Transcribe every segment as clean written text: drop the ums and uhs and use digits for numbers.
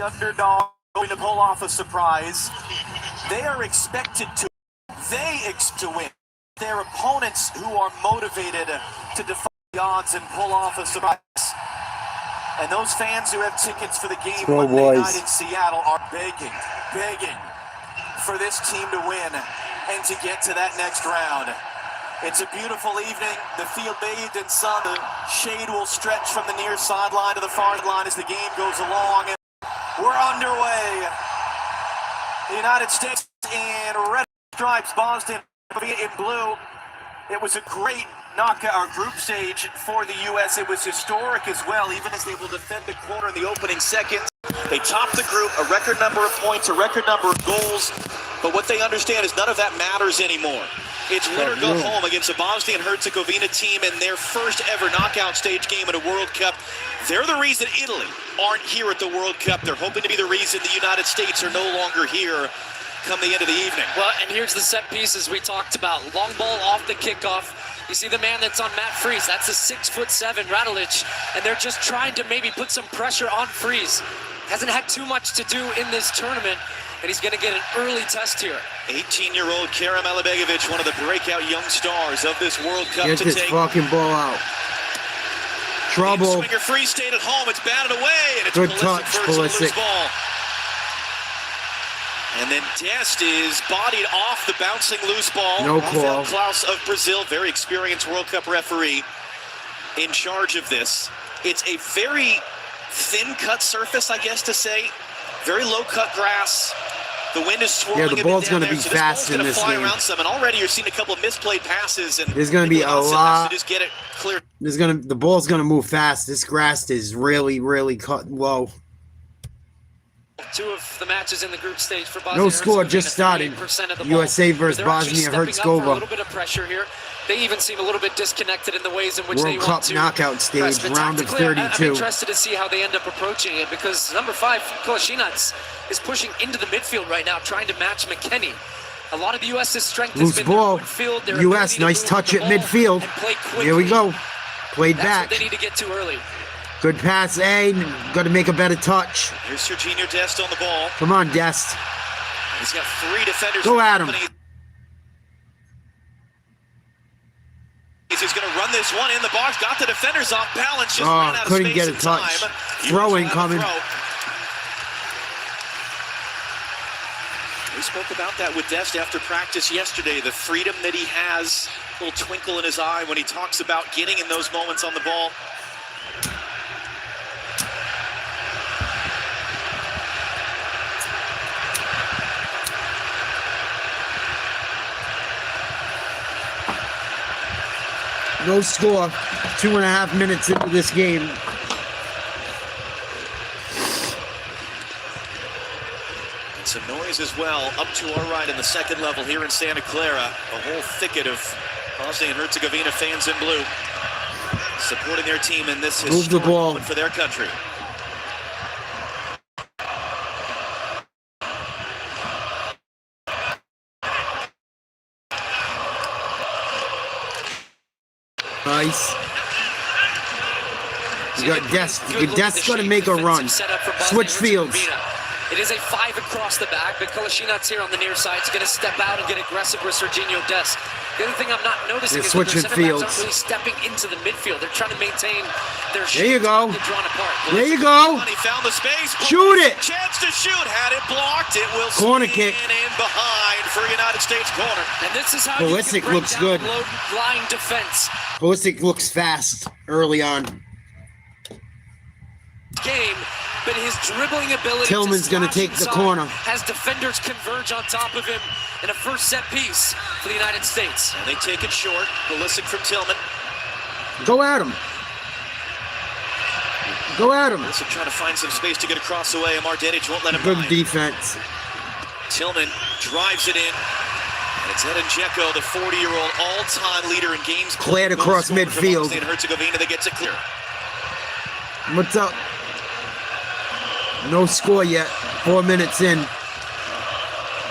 underdog going to pull off a surprise. They are expected to win. Their opponents who are motivated to defy the odds and pull off a surprise. And those fans who have tickets for the game Monday night in Seattle are begging for this team to win and to get to that next round. It's a beautiful evening. The field bathed in sun. The shade will stretch from the near sideline to the far line as the game goes along. We're underway. The United States in red stripes, Bosnia in blue. It was a great knockout group stage for the U.S. It was historic as well, even as they will defend the corner in the opening seconds. They topped the group, a record number of points, a record number of goals. But what they understand is none of that matters anymore. It's win or go home against a Bosnia and Herzegovina team in their first ever knockout stage game in a World Cup. They're the reason Italy aren't here at the World Cup. They're hoping to be the reason the United States are no longer here come the end of the evening. Well, and here's the set pieces we talked about. Long ball off the kickoff. You see the man that's on Matt Freese. That's a 6'7" Radulich, and they're just trying to maybe put some pressure on Freese. Hasn't had too much to do in this tournament, and he's going to get an early test here. 18-year-old Kerem Alibegovic, one of the breakout young stars of this World Cup. Get this fucking ball out. Trouble. Swinger Freese stayed at home. It's batted away, and it's good touch, Pulisic. Ball. And then Dest is bodied off the bouncing loose ball. No call. Klaus of Brazil, very experienced World Cup referee, in charge of this. It's a very thin cut surface, I guess to say. Very low cut grass. The wind is swirling. Yeah, the ball's going to be fast in this game. Around some, and already you're seeing a couple of misplayed passes. And there's going to be a lot. To just get it clear. The ball's going to move fast. This grass is really cut low. Two of the matches in the group stage for Bosnia. No score just started. USA versus Bosnia Herzegovina. A little bit of pressure here. They even seem a little bit disconnected in the ways in which World they Cup want to knockout stage, round of 32. I'm interested to see how they end up approaching it, because number 5, Kolasinac, is pushing into the midfield right now, trying to match McKennie. A lot of the U.S.'s strength has been ball. midfield. U.S. nice touch at midfield. Here we go. Played back. That's what they need to get to early. Good pass, got to make a better touch. Here's Serginho Dest on the ball. Come on, Dest. He's got 3 defenders. Go at him. He's going to run this one in the box. Got the defenders off balance. Just ran out couldn't of get a space touch. Time. Throwing coming. We spoke about that with Dest after practice yesterday. The freedom that he has, a little twinkle in his eye when he talks about getting in those moments on the ball. No score. 2.5 minutes into this game. And some noise as well up to our right in the second level here in Santa Clara. A whole thicket of Bosnia and Herzegovina fans in blue supporting their team in this historic moment for their country. Nice. You got Dest. Dest's going to make a run. Switch fields. It is a 5 across the back, but Kolasinac here on the near side is going to step out and get aggressive with Serginho Dest. The other thing I'm not noticing is that their center backs aren't really stepping into the midfield. They're trying to maintain their There you go. drawn apart. There you go. He found the space. Shoot it. Chance to shoot. Had it blocked. It will corner kick in behind for United States corner. And this is how Pulisic you can break looks good. Line defense. Pulisic looks fast early on. Game, but his dribbling ability. Tillman's going to take the corner. As defenders converge on top of him in a first set piece for the United States. And they take it short. Pulisic from Tillman. Go at him. Go at him. Pulisic trying to find some space to get across the way. Amar Dedic won't let him Good by. defense. Tillman drives it in. And it's Edin Dzeko, the 40-year-old all-time leader in games. Cleared across midfield. Bosnia and Herzegovina that gets it clear. What's up? No score yet. 4 minutes in.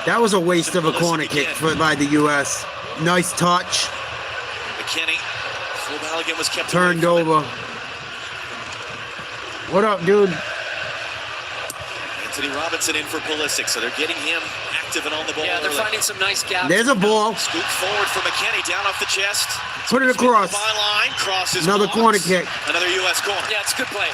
That was a waste of a corner kick by the U.S. Nice touch. McKennie. Full Halligan was kept turned over. What up, dude? Anthony Robinson in for Pulisic, so they're getting him active and on the ball. Yeah, they're finding some nice gaps. There's a ball. Scoop forward for McKennie, down off the chest. Put it across. Byline, crosses. Another corner kick. Another U.S. corner. Yeah, it's a good play.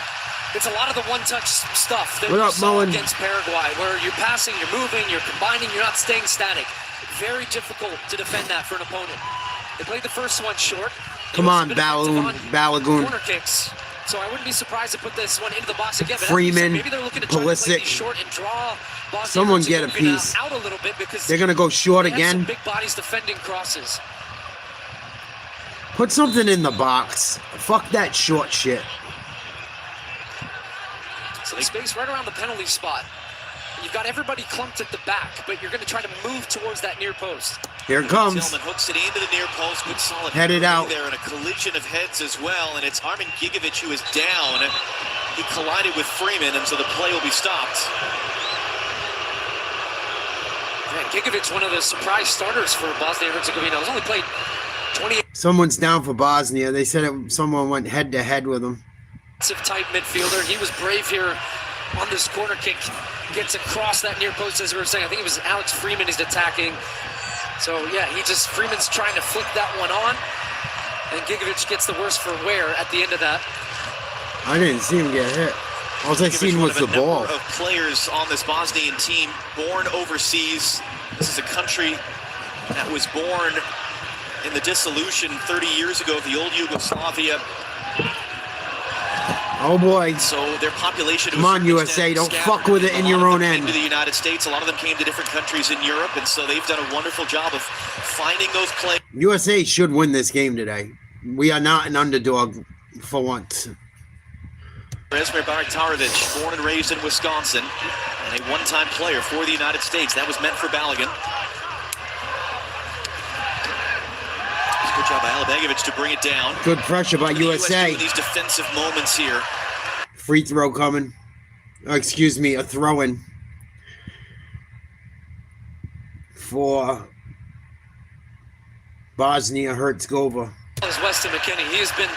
It's a lot of the one-touch stuff that What you up, saw Mullen? against Paraguay, where you're passing, you're moving, you're combining, you're not staying static. Very difficult to defend that for an opponent. They played the first one short. Come on, Balagoon. Corner kicks. So I wouldn't be surprised to put this one into the box again. But Freeman, maybe they're looking to try to play Pulisic. these short and draw Bosnia Someone get a Herzegovina piece. out a little bit because They're gonna go short they have some again. big bodies defending crosses. Put something in the box. Fuck that short shit. So they space right around the penalty spot. You've got everybody clumped at the back, but you're going to try to move towards that near post. Here it comes. Tillman hooks it into the near post. Good solid Headed out. there, and a collision of heads as well. And it's Armin Gigovic who is down. He collided with Freeman, and so the play will be stopped. Yeah, Gigovic, one of the surprise starters for Bosnia Herzegovina. He's only played 28 Someone's down for Bosnia. They said someone went head to head with him. type midfielder. He was brave here on this corner kick. Gets across that near post, as we were saying. I think it was Alex Freeman he's attacking. So yeah, Freeman's trying to flick that one on, and Gigovic gets the worse for wear at the end of that. I didn't see him get hit. All I seen was the ball. Of players on this Bosnian team born overseas. This is a country that was born in the dissolution 30 years ago of the old Yugoslavia. Oh boy. So their population. Come on, USA, don't fuck with it in your own end. To the United States, a lot of them came to different countries in Europe, and so they've done a wonderful job of finding those players. USA should win this game today. We are not an underdog for once. Rezmir Bartarovic, born and raised in Wisconsin, and a one-time player for the United States. That was meant for Balogun. Good job by Alabegovic to bring it down. Good pressure by USA. These defensive moments here. Free throw coming. Oh, excuse me, a throw-in for Bosnia Herzegovina. As Weston McKennie, he has been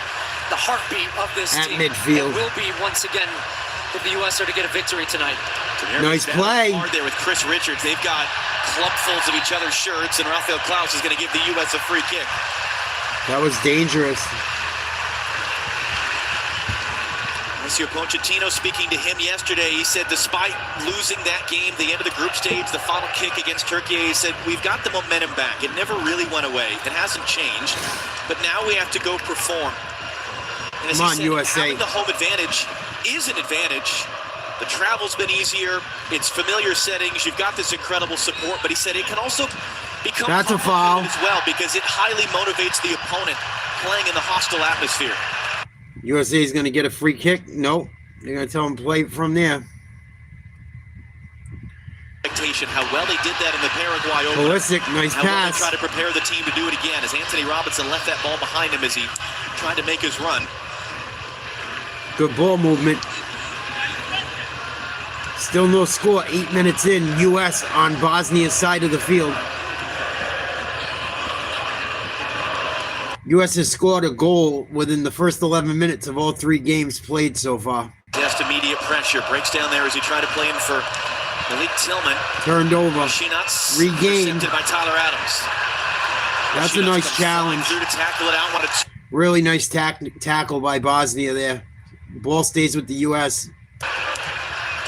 the heartbeat of this At team. midfield. And will be once again if the U.S. are to get a victory tonight. Nice play. Hard there with Chris Richards. They've got clubfuls of each other's shirts, and Rafael Klaus is going to give the U.S. a free kick. That was dangerous. Mauricio Pochettino speaking to him yesterday, he said despite losing that game, the end of the group stage, the final kick against Turkey, he said we've got the momentum back. It never really went away. It hasn't changed, but now we have to go perform. And as Come on, he said, USA. having the home advantage is an advantage. The travel's been easier. It's familiar settings. You've got this incredible support, but he said it can also become That's a foul. as well because it highly motivates the opponent playing in the hostile atmosphere. USA is going to get a free kick. Nope. They're going to tell him play from there. How well they did that in the Paraguay opener. Pulisic, nice How well they pass. try to prepare the team to do it again as Anthony Robinson left that ball behind him as he tried to make his run. Good ball movement. Still no score. 8 minutes in. U.S. on Bosnia's side of the field. U.S. has scored a goal within the first 11 minutes of all 3 games played so far. Just immediate pressure. Breaks down there as he tried to play in for Malik Tillman. Turned over. Shinats Regained. intercepted by Tyler Adams. That's a Shinats nice comes challenge. through to tackle it out. Wanted Really nice tackle by Bosnia there. Ball stays with the U.S.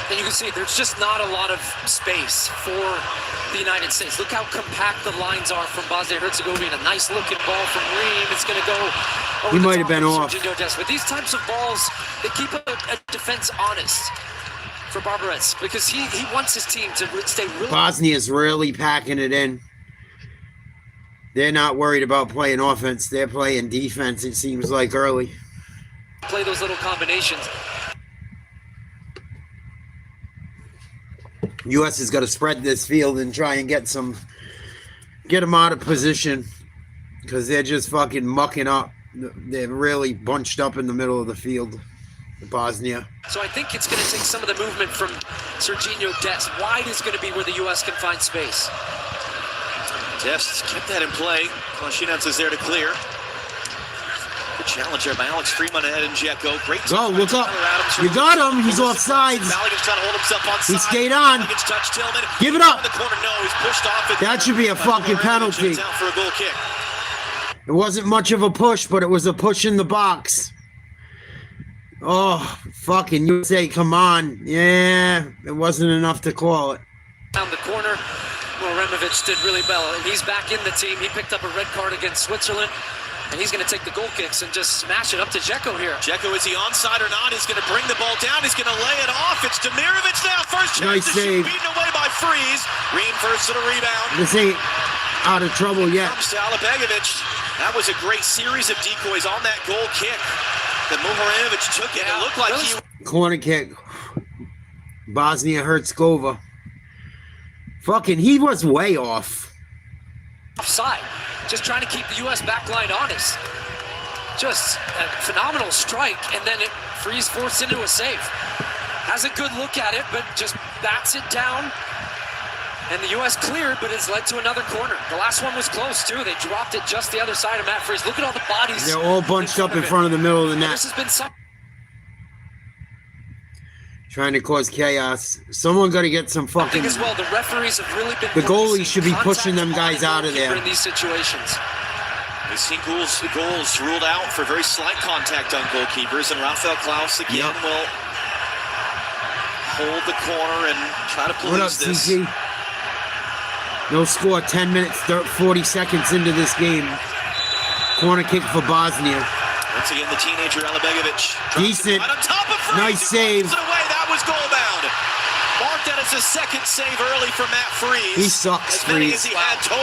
And you can see there's just not a lot of space for the United States. Look how compact the lines are from Bosnia-Herzegovina. Nice looking ball from Ream. It's going to go over He the might have top been of off. Serginho Dest. But these types of balls, they keep a defense honest for Barbarez because he wants his team to stay really. Bosnia's really packing it in. They're not worried about playing offense. They're playing defense, it seems like, early. Play those little combinations. U.S. has got to spread this field and try and get them out of position because they're just fucking mucking up. They're really bunched up in the middle of the field, Bosnia. So I think it's going to take some of the movement from Serginho Dest. Wide is going to be where the U.S. can find space. Dest kept that in play. Shinats is there to clear. Good challenge there by Alex Freeman and Edin Dzeko. Great. Go, look up. You got him. He's offside. Maligan's trying to hold himself on He stayed on. Give it up. The corner, no, he's pushed off. That should be a fucking penalty. Out for a goal kick. It wasn't much of a push, but it was a push in the box. Oh, fucking USA, come on. Yeah, it wasn't enough to call it. Down the corner. Well, Removich did really well, and he's back in the team. He picked up a red card against Switzerland, and he's going to take the goal kicks and just smash it up to Dzeko here. Dzeko, is he onside or not? He's going to bring the ball down. He's going to lay it off. It's Demirovic now. First chance Nice to shoot, save. beaten away by Freeze. Ream first to the rebound. This ain't out of trouble yet. Comes to Alabegovic. That was a great series of decoys on that goal kick. The Muharenovic took it. It looked like he... Corner kick. Bosnia Herzegovina. Fucking, he was way off. Offside. Just trying to keep the U.S. backline honest. Just a phenomenal strike, and then it Freeze forced into a save. Has a good look at it, but just bats it down. And the U.S. cleared, but it's led to another corner. The last one was close, too. They dropped it just the other side of Matt Freeze. Look at all the bodies. They're all bunched up in front of the middle of the net. This has been some... Trying to cause chaos. Someone got to get some I fucking... think as well, the referees have really been... The goalie should be pushing them guys out of there. In these situations. We've seen goals ruled out for very slight contact on goalkeepers, and Rafael Klaus again will hold the corner and try to police this. What up, CG? No score, 10 minutes, 40 seconds into this game. Corner kick for Bosnia. Once again, the teenager Alabegovic. Decent. Right on top of Freeze. Nice save. It away. That was goal bound. Marked that as a second save early for Matt Freeze. He sucks, Freeze.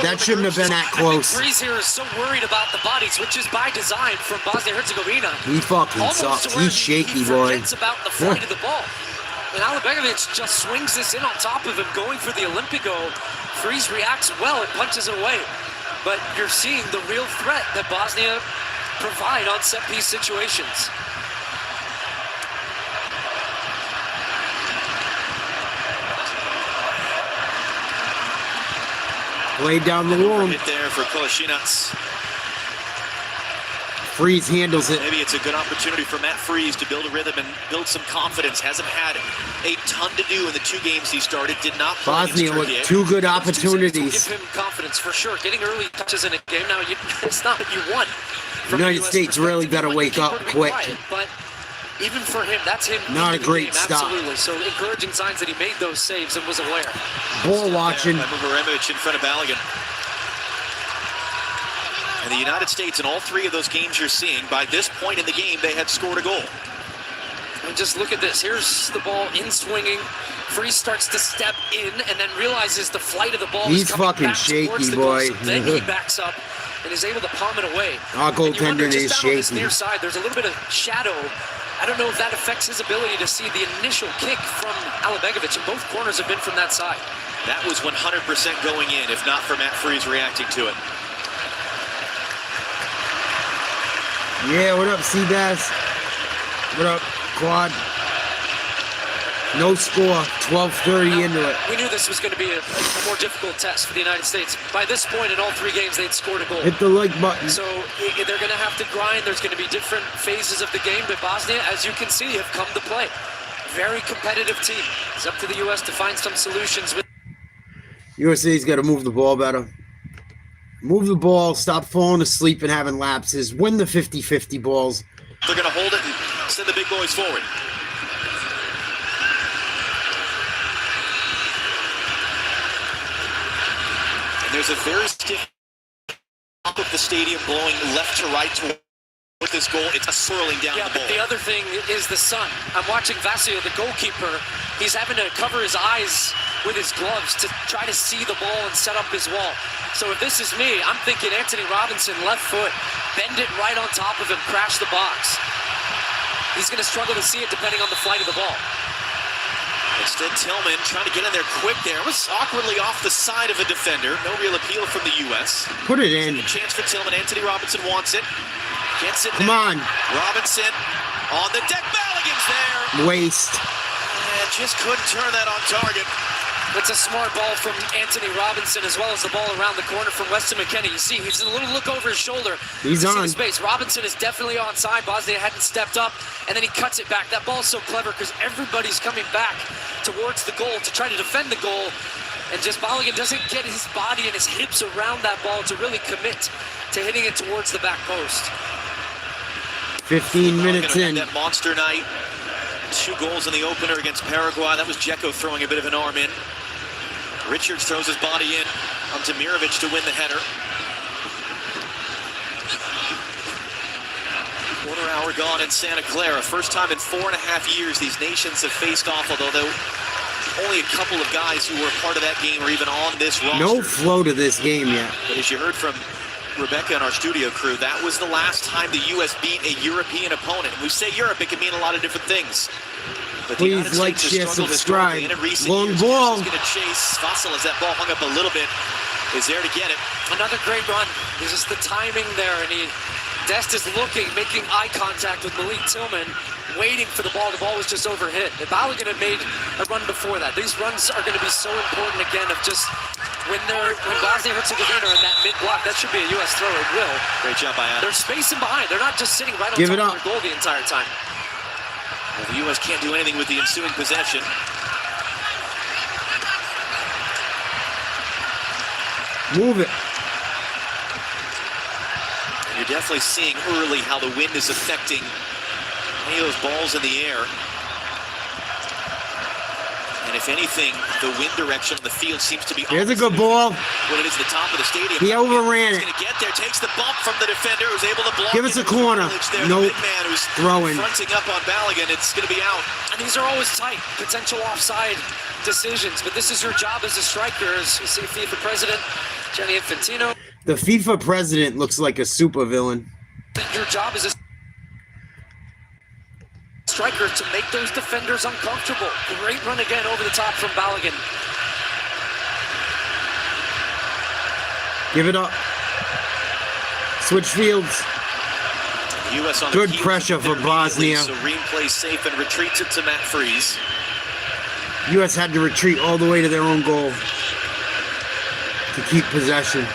That shouldn't have been that close. Freeze here is so worried about the bodies, which is by design from Bosnia-Herzegovina. He fucking sucks. He's shaky, boy. He forgets about the flight of the ball. And Alabegovic just swings this in on top of him, going for the Olympico. Freeze reacts well and punches it away. But you're seeing the real threat that Bosnia provide on set-piece situations. Laid down the wall. Hit there for Kolasinac. Freeze handles it. Maybe it's a good opportunity for Matt Freeze to build a rhythm and build some confidence. Hasn't had a ton to do in the 2 games he started. Did not play Bosnia with 2 good opportunities. Give him confidence for sure. Getting early touches in a game now, it's not what you want. United States really got to wake up quick. Quiet, but even for him, that's him. Not a great stop. Absolutely. So encouraging signs that he made those saves and was aware. Ball watching. Muharenovic in front of Balogun. And the United States in all 3 of those games you're seeing, by this point in the game, they had scored a goal. And just look at this. Here's the ball in swinging. Freeze starts to step in and then realizes the flight of the ball is coming fucking back shaky, towards the boy. goal. So then he backs up and is able to palm it away. Our goaltender is just on this shaky. near side, there's a little bit of shadow. I don't know if that affects his ability to see the initial kick from Alabegovic, and both corners have been from that side. That was 100% going in, if not for Matt Freeze reacting to it. Yeah, what up, Seabass? What up, Quad? No score, 12:30 into it. We knew this was going to be a more difficult test for the United States. By this point in all 3 games, they'd scored a goal. Hit the like button. So they're going to have to grind. There's going to be different phases of the game, but Bosnia, as you can see, have come to play. Very competitive team. It's up to the U.S. to find some solutions. USA's got to move the ball better. Move the ball, stop falling asleep and having lapses. Win the 50-50 balls. They're going to hold it and send the big boys forward. And there's a very stiff top of the stadium blowing left to right with this goal. It's swirling down the ball. But the other thing is the sun. I'm watching Vasio, the goalkeeper. He's having to cover his eyes with his gloves to try to see the ball and set up his wall. So if this is me, I'm thinking Anthony Robinson, left foot, bend it right on top of him, crash the box. He's going to struggle to see it depending on the flight of the ball. Instead, Tillman trying to get in there quick there. It was awkwardly off the side of a defender. No real appeal from the U.S. Put it in. Second chance for Tillman. Anthony Robinson wants it. Can't sit Come on. Robinson on the deck. Balogun's there. Waste. And just couldn't turn that on target. It's a smart ball from Anthony Robinson, as well as the ball around the corner from Weston McKennie. You see, he's a little look over his shoulder. He's on. Space. Robinson is definitely onside. Bosnia hadn't stepped up, and then he cuts it back. That ball's so clever because everybody's coming back towards the goal to try to defend the goal, and just Balogun doesn't get his body and his hips around that ball to really commit to hitting it towards the back post. 15 minutes in. That monster night. 2 goals in the opener against Paraguay. That was Dzeko throwing a bit of an arm in. Richards throws his body in onto Mirovic to win the header. Quarter hour gone in Santa Clara. First time in 4.5 years these nations have faced off, although only a couple of guys who were a part of that game are even on this roster. No flow to this game yet. But as you heard from Rebecca and our studio crew, that was the last time the U.S. beat a European opponent. When we say Europe, it can mean a lot of different things. But please like, share, subscribe. Long ball. He's going to chase Vasil as that ball hung up a little bit. Is there to get it. Another great run. There's just the timing there, and Dest is looking, making eye contact with Malik Tillman, waiting for the ball. The ball was just overhit. If Balogun had made a run before that, these runs are going to be so important again. Of just when Bosnia-Herzegovina are in that mid block, that should be a U.S. throw. It will. Great job by Adam. They're spacing behind. They're not just sitting right on top of their goal the entire time. Well, the U.S. can't do anything with the ensuing possession. Move it. And you're definitely seeing early how the wind is affecting any of those balls in the air. And if anything, the wind direction of the field seems to be Here's a good ball. When it is the top of the stadium. He overran it. He's going to get there, takes the bump from the defender, who's able to block. Give us a corner. No nope. Man who's throwing. Fronting up on Balogun. It's going to be out. And these are always tight, potential offside decisions. But this is your job as a striker, as you see FIFA President Gianni Infantino. The FIFA president looks like a supervillain. Your job as a striker to make those defenders uncomfortable. Great run again over the top from Balogun. Give it up. Switch fields. US on good pressure for Bosnia. So Ream plays safe and retreats it to Matt Freese. US had to retreat all the way to their own goal to keep possession.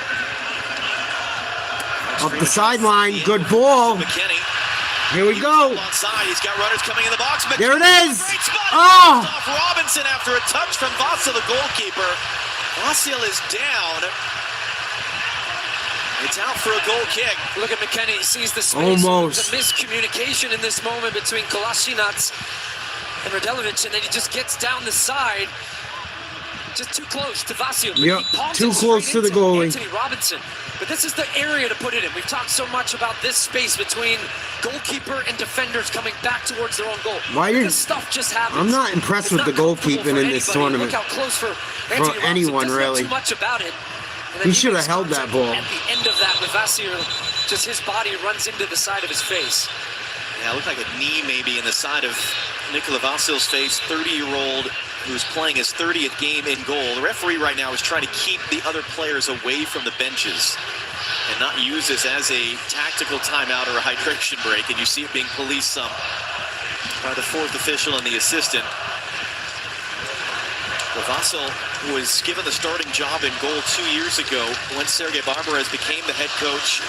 Up the sideline, good ball. McKennie. Here we go. Onside. He's got runners coming in the box. McKennie, there it is. Great spot. Oh! Off Robinson after a touch from Vasil, the goalkeeper. Vasil is down. It's out for a goal kick. Look at McKennie. He sees the space. Almost. The miscommunication in this moment between Kolasinac and Radelovic, and then he just gets down the side. Just too close to Vasil. Yep, too close to the goalie. Anthony Robinson. But this is the area to put it in. We've talked so much about this space between goalkeeper and defenders coming back towards their own goal. Why didn't this stuff just happens? I'm not impressed with the goalkeeping in this tournament. Look how close for anyone, really. Too much about it. He should have held that ball. At the end of that, with Vasil, just his body runs into the side of his face. Yeah, it looked like a knee maybe in the side of Nikola Vasil's face. 30-year-old who's playing his 30th game in goal. The referee right now is trying to keep the other players away from the benches and not use this as a tactical timeout or a hydration break. And you see it being policed some by the fourth official and the assistant. Vasil was given the starting job in goal 2 years ago when Sergei Barbarez became the head coach.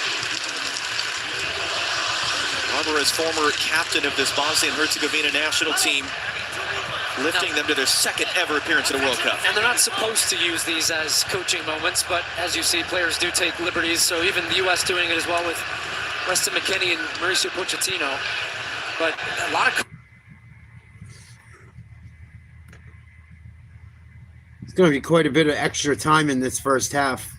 Barbarez, former captain of this Bosnia and Herzegovina national team, lifting them to their second ever appearance at a World Cup. And they're not supposed to use these as coaching moments, but as you see, players do take liberties. So even the U.S. doing it as well with Weston McKennie and Mauricio Pochettino. But a lot of... It's going to be quite a bit of extra time in this first half.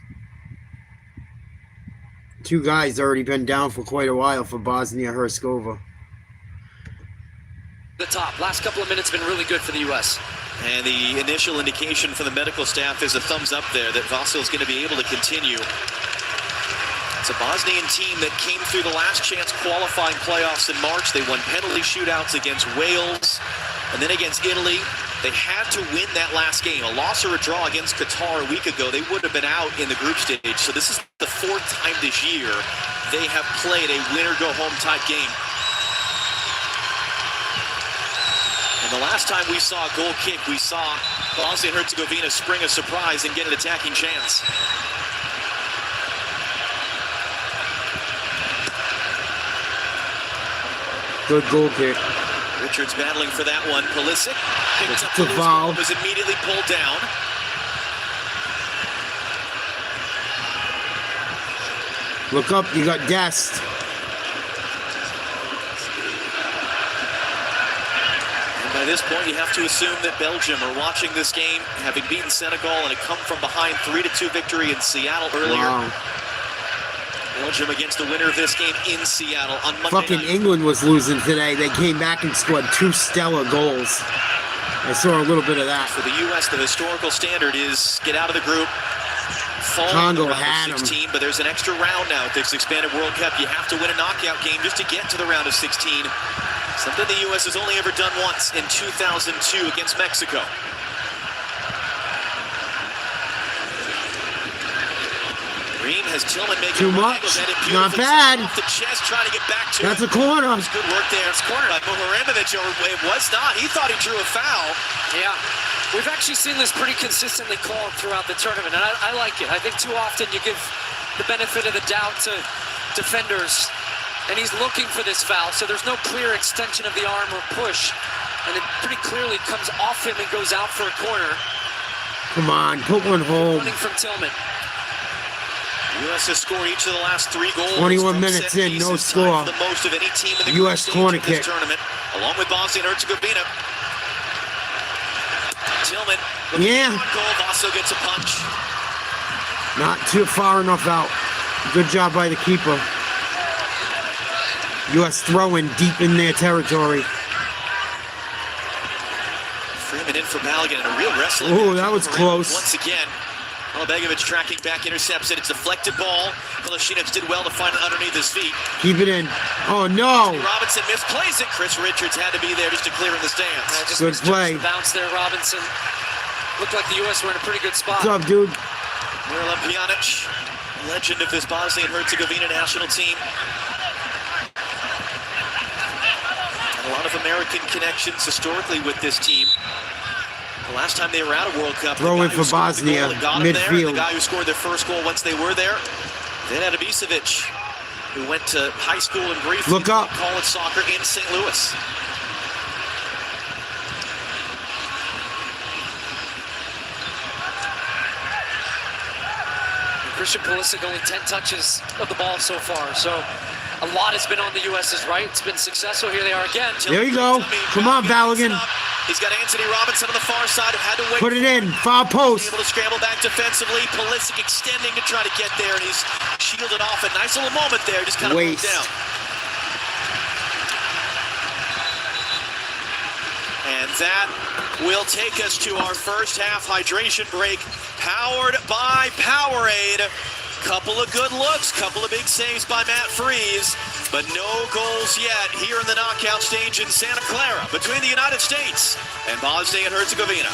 Two guys already been down for quite a while for Bosnia-Herzegovina. The top. Last couple of minutes have been really good for the U.S. And the initial indication from the medical staff is a thumbs up there that Vasil's going to be able to continue. It's a Bosnian team that came through the last chance qualifying playoffs in March. They won penalty shootouts against Wales and then against Italy. They had to win that last game. A loss or a draw against Qatar a week ago, they would have been out in the group stage. So this is the fourth time this year they have played a winner-go-home type game. And And the last time we saw a goal kick, we saw Bosnia and Herzegovina spring a surprise and get an attacking chance. Good goal kick. Richards battling for that one. Pulisic picked up the foul. Was immediately pulled down. Look up, you got Dest. And by this point, you have to assume that Belgium are watching this game, having beaten Senegal and a come from behind 3-2 victory in Seattle earlier. Wow. Belgium against the winner of this game in Seattle on Monday Fucking night. England was losing today. They came back and scored 2 stellar goals. I saw a little bit of that. For the U.S., the historical standard is get out of the group. Congo Fall had in the round of 16, him. but there's an extra round now at this expanded World Cup. You have to win a knockout game just to get to the round of 16. Something the U.S. has only ever done once in 2002 against Mexico. Green has Tillman making Too much. Not bad. Off the chest, trying to get back to That's it. a corner. It's good work there. It's cornered by Muharemovic. It was not. He thought he drew a foul. Yeah. We've actually seen this pretty consistently called throughout the tournament, and I like it. I think too often you give the benefit of the doubt to defenders, and he's looking for this foul, so there's no clear extension of the arm or push, and it pretty clearly comes off him and goes out for a corner. Come on, put one home. Running from Tillman. U.S. has scored each of the last 3 goals. 21 from minutes set in, no pieces, score. tied for the most of any team in the U.S. group stage corner of this kick. tournament, along with Bosnia and Herzegovina. Tillman looking Yeah. for a goal. Vaso gets a punch. Not too far enough out. Good job by the keeper. U.S. throwing deep in their territory. Freeman in for Balogun and a real wrestling. Ooh, that was close. Once again, Begovic tracking back, intercepts it. It's a deflected ball. Milashinovic did well to find it underneath his feet. Keep it in. Oh, no. Robinson misplays it. Chris Richards had to be there just to clear in the stands. Just Good play. the bounce there, Robinson. Looked like the U.S. were in a pretty good spot. What's up, dude? Miralem Pjanic, legend of this Bosnia and Herzegovina national team. A lot of American connections historically with this team. The last time they were at a World Cup, Throw in for Bosnia, midfield. The guy who scored their first goal once they were there, then Ibisevic, who went to high school and briefly Look up. college soccer in St. Louis. Christian Pulisic only 10 touches of the ball so far, so a lot has been on the U.S.'s right. It's been successful. Here they are again. There you go. Come on, Balogun. He's got Anthony Robinson on the far side who had to wait. Put it in. Far post. Able to scramble back defensively. Pulisic extending to try to get there, and he's shielded off. A nice little moment there, just kind of moved Waste. down. And that will take us to our first half hydration break, powered by Powerade. Couple of good looks, couple of big saves by Matt Freese, but no goals yet here in the knockout stage in Santa Clara between the United States and Bosnia and Herzegovina.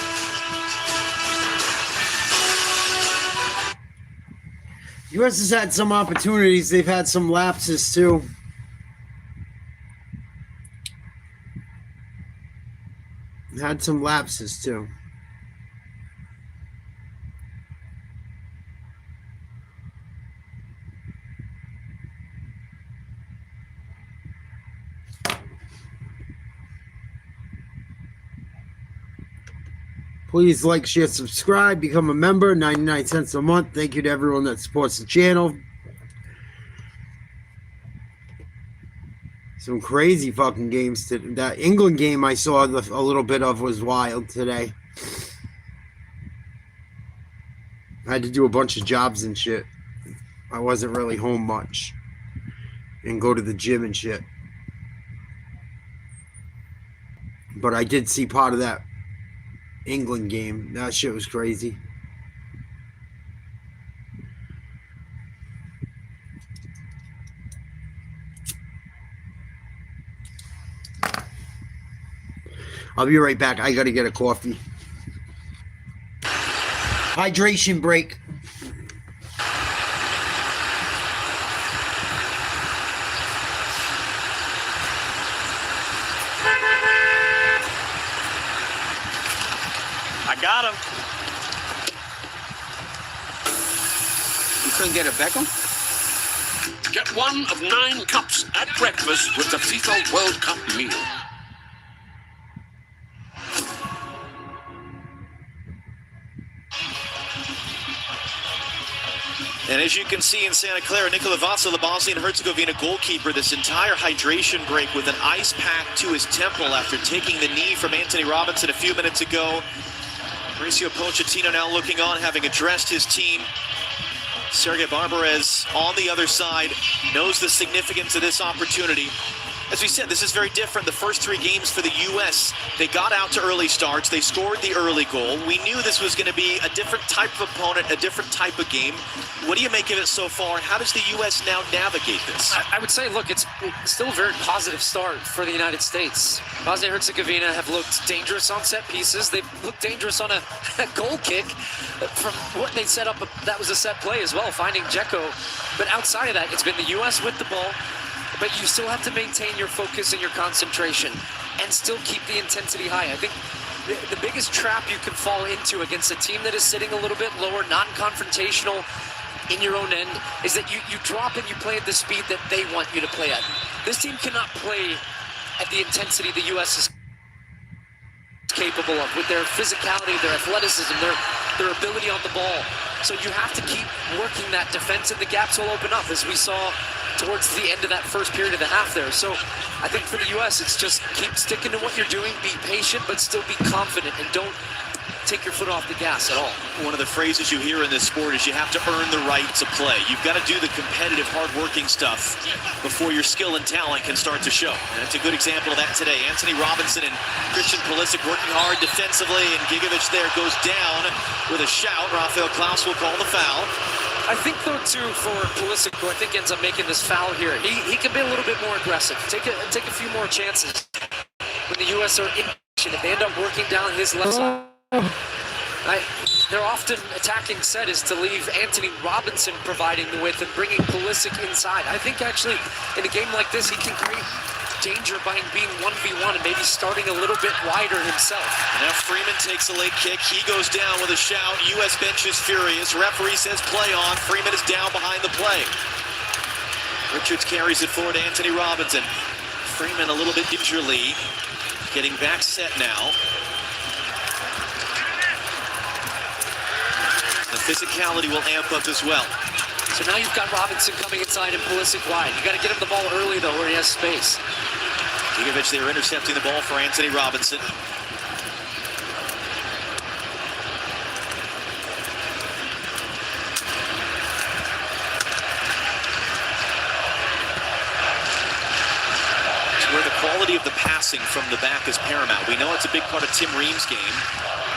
U.S. has had some opportunities. They've had some lapses, too. Had some lapses, too. Please like, share, subscribe, become a member, 99 cents a month. Thank you to everyone that supports the channel. Some crazy fucking games. That England game I saw a little bit of was wild today. I had to do a bunch of jobs and shit. I wasn't really home much. And go to the gym and shit. But I did see part of that England game. That shit was crazy. I'll be right back. I gotta get a coffee. Hydration break. Got him. You couldn't get a Beckham? Get one of 9 cups at breakfast with the FIFA World Cup meal. And as you can see in Santa Clara, Nikola Vaca, the Bosnia and Herzegovina goalkeeper, this entire hydration break with an ice pack to his temple after taking the knee from Anthony Robinson a few minutes ago. Mauricio Pochettino now looking on, having addressed his team. Sergei Barbarez on the other side knows the significance of this opportunity. As we said, this is very different. The first 3 games for the U.S., they got out to early starts. They scored the early goal. We knew this was going to be a different type of opponent, a different type of game. What do you make of it so far? How does the U.S. now navigate this? I would say, look, it's still a very positive start for the United States. Bosnia and Herzegovina have looked dangerous on set pieces. They've looked dangerous on a goal kick. From what they set up, that was a set play as well, finding Dzeko. But outside of that, it's been the U.S. with the ball. But you still have to maintain your focus and your concentration and still keep the intensity high. I think the biggest trap you can fall into against a team that is sitting a little bit lower, non-confrontational in your own end, is that you drop and you play at the speed that they want you to play at. This team cannot play at the intensity the U.S. is capable of with their physicality, their athleticism, their ability on the ball. So you have to keep working that defense, and the gaps will open up, as we saw towards the end of that first period of the half there. So I think for the U.S., it's just keep sticking to what you're doing, be patient, but still be confident, and don't take your foot off the gas at all. One of the phrases you hear in this sport is you have to earn the right to play. You've got to do the competitive, hard-working stuff before your skill and talent can start to show. And it's a good example of that today. Anthony Robinson and Christian Pulisic working hard defensively, and Gigovic there goes down with a shout. Rafael Klaus will call the foul. I think, though, too, for Pulisic, who I think ends up making this foul here, he can be a little bit more aggressive. Take a few more chances. When the U.S. are in, if they end up working down his left side, their often attacking set is to leave Anthony Robinson providing the width and bringing Pulisic inside. I think, actually, in a game like this, he can create danger by being 1v1 and maybe starting a little bit wider himself. Now Freeman takes a late kick. He goes down with a shout. U.S. bench is furious. Referee says play on. Freeman is down behind the play. Richards carries it forward to Anthony Robinson. Freeman a little bit gingerly. Getting back set now. The physicality will amp up as well. So now you've got Robinson coming inside and Pulisic wide. You got to get him the ball early, though, where he has space. Gigovic there intercepting the ball for Anthony Robinson. It's where the quality of the passing from the back is paramount. We know it's a big part of Tim Ream's game.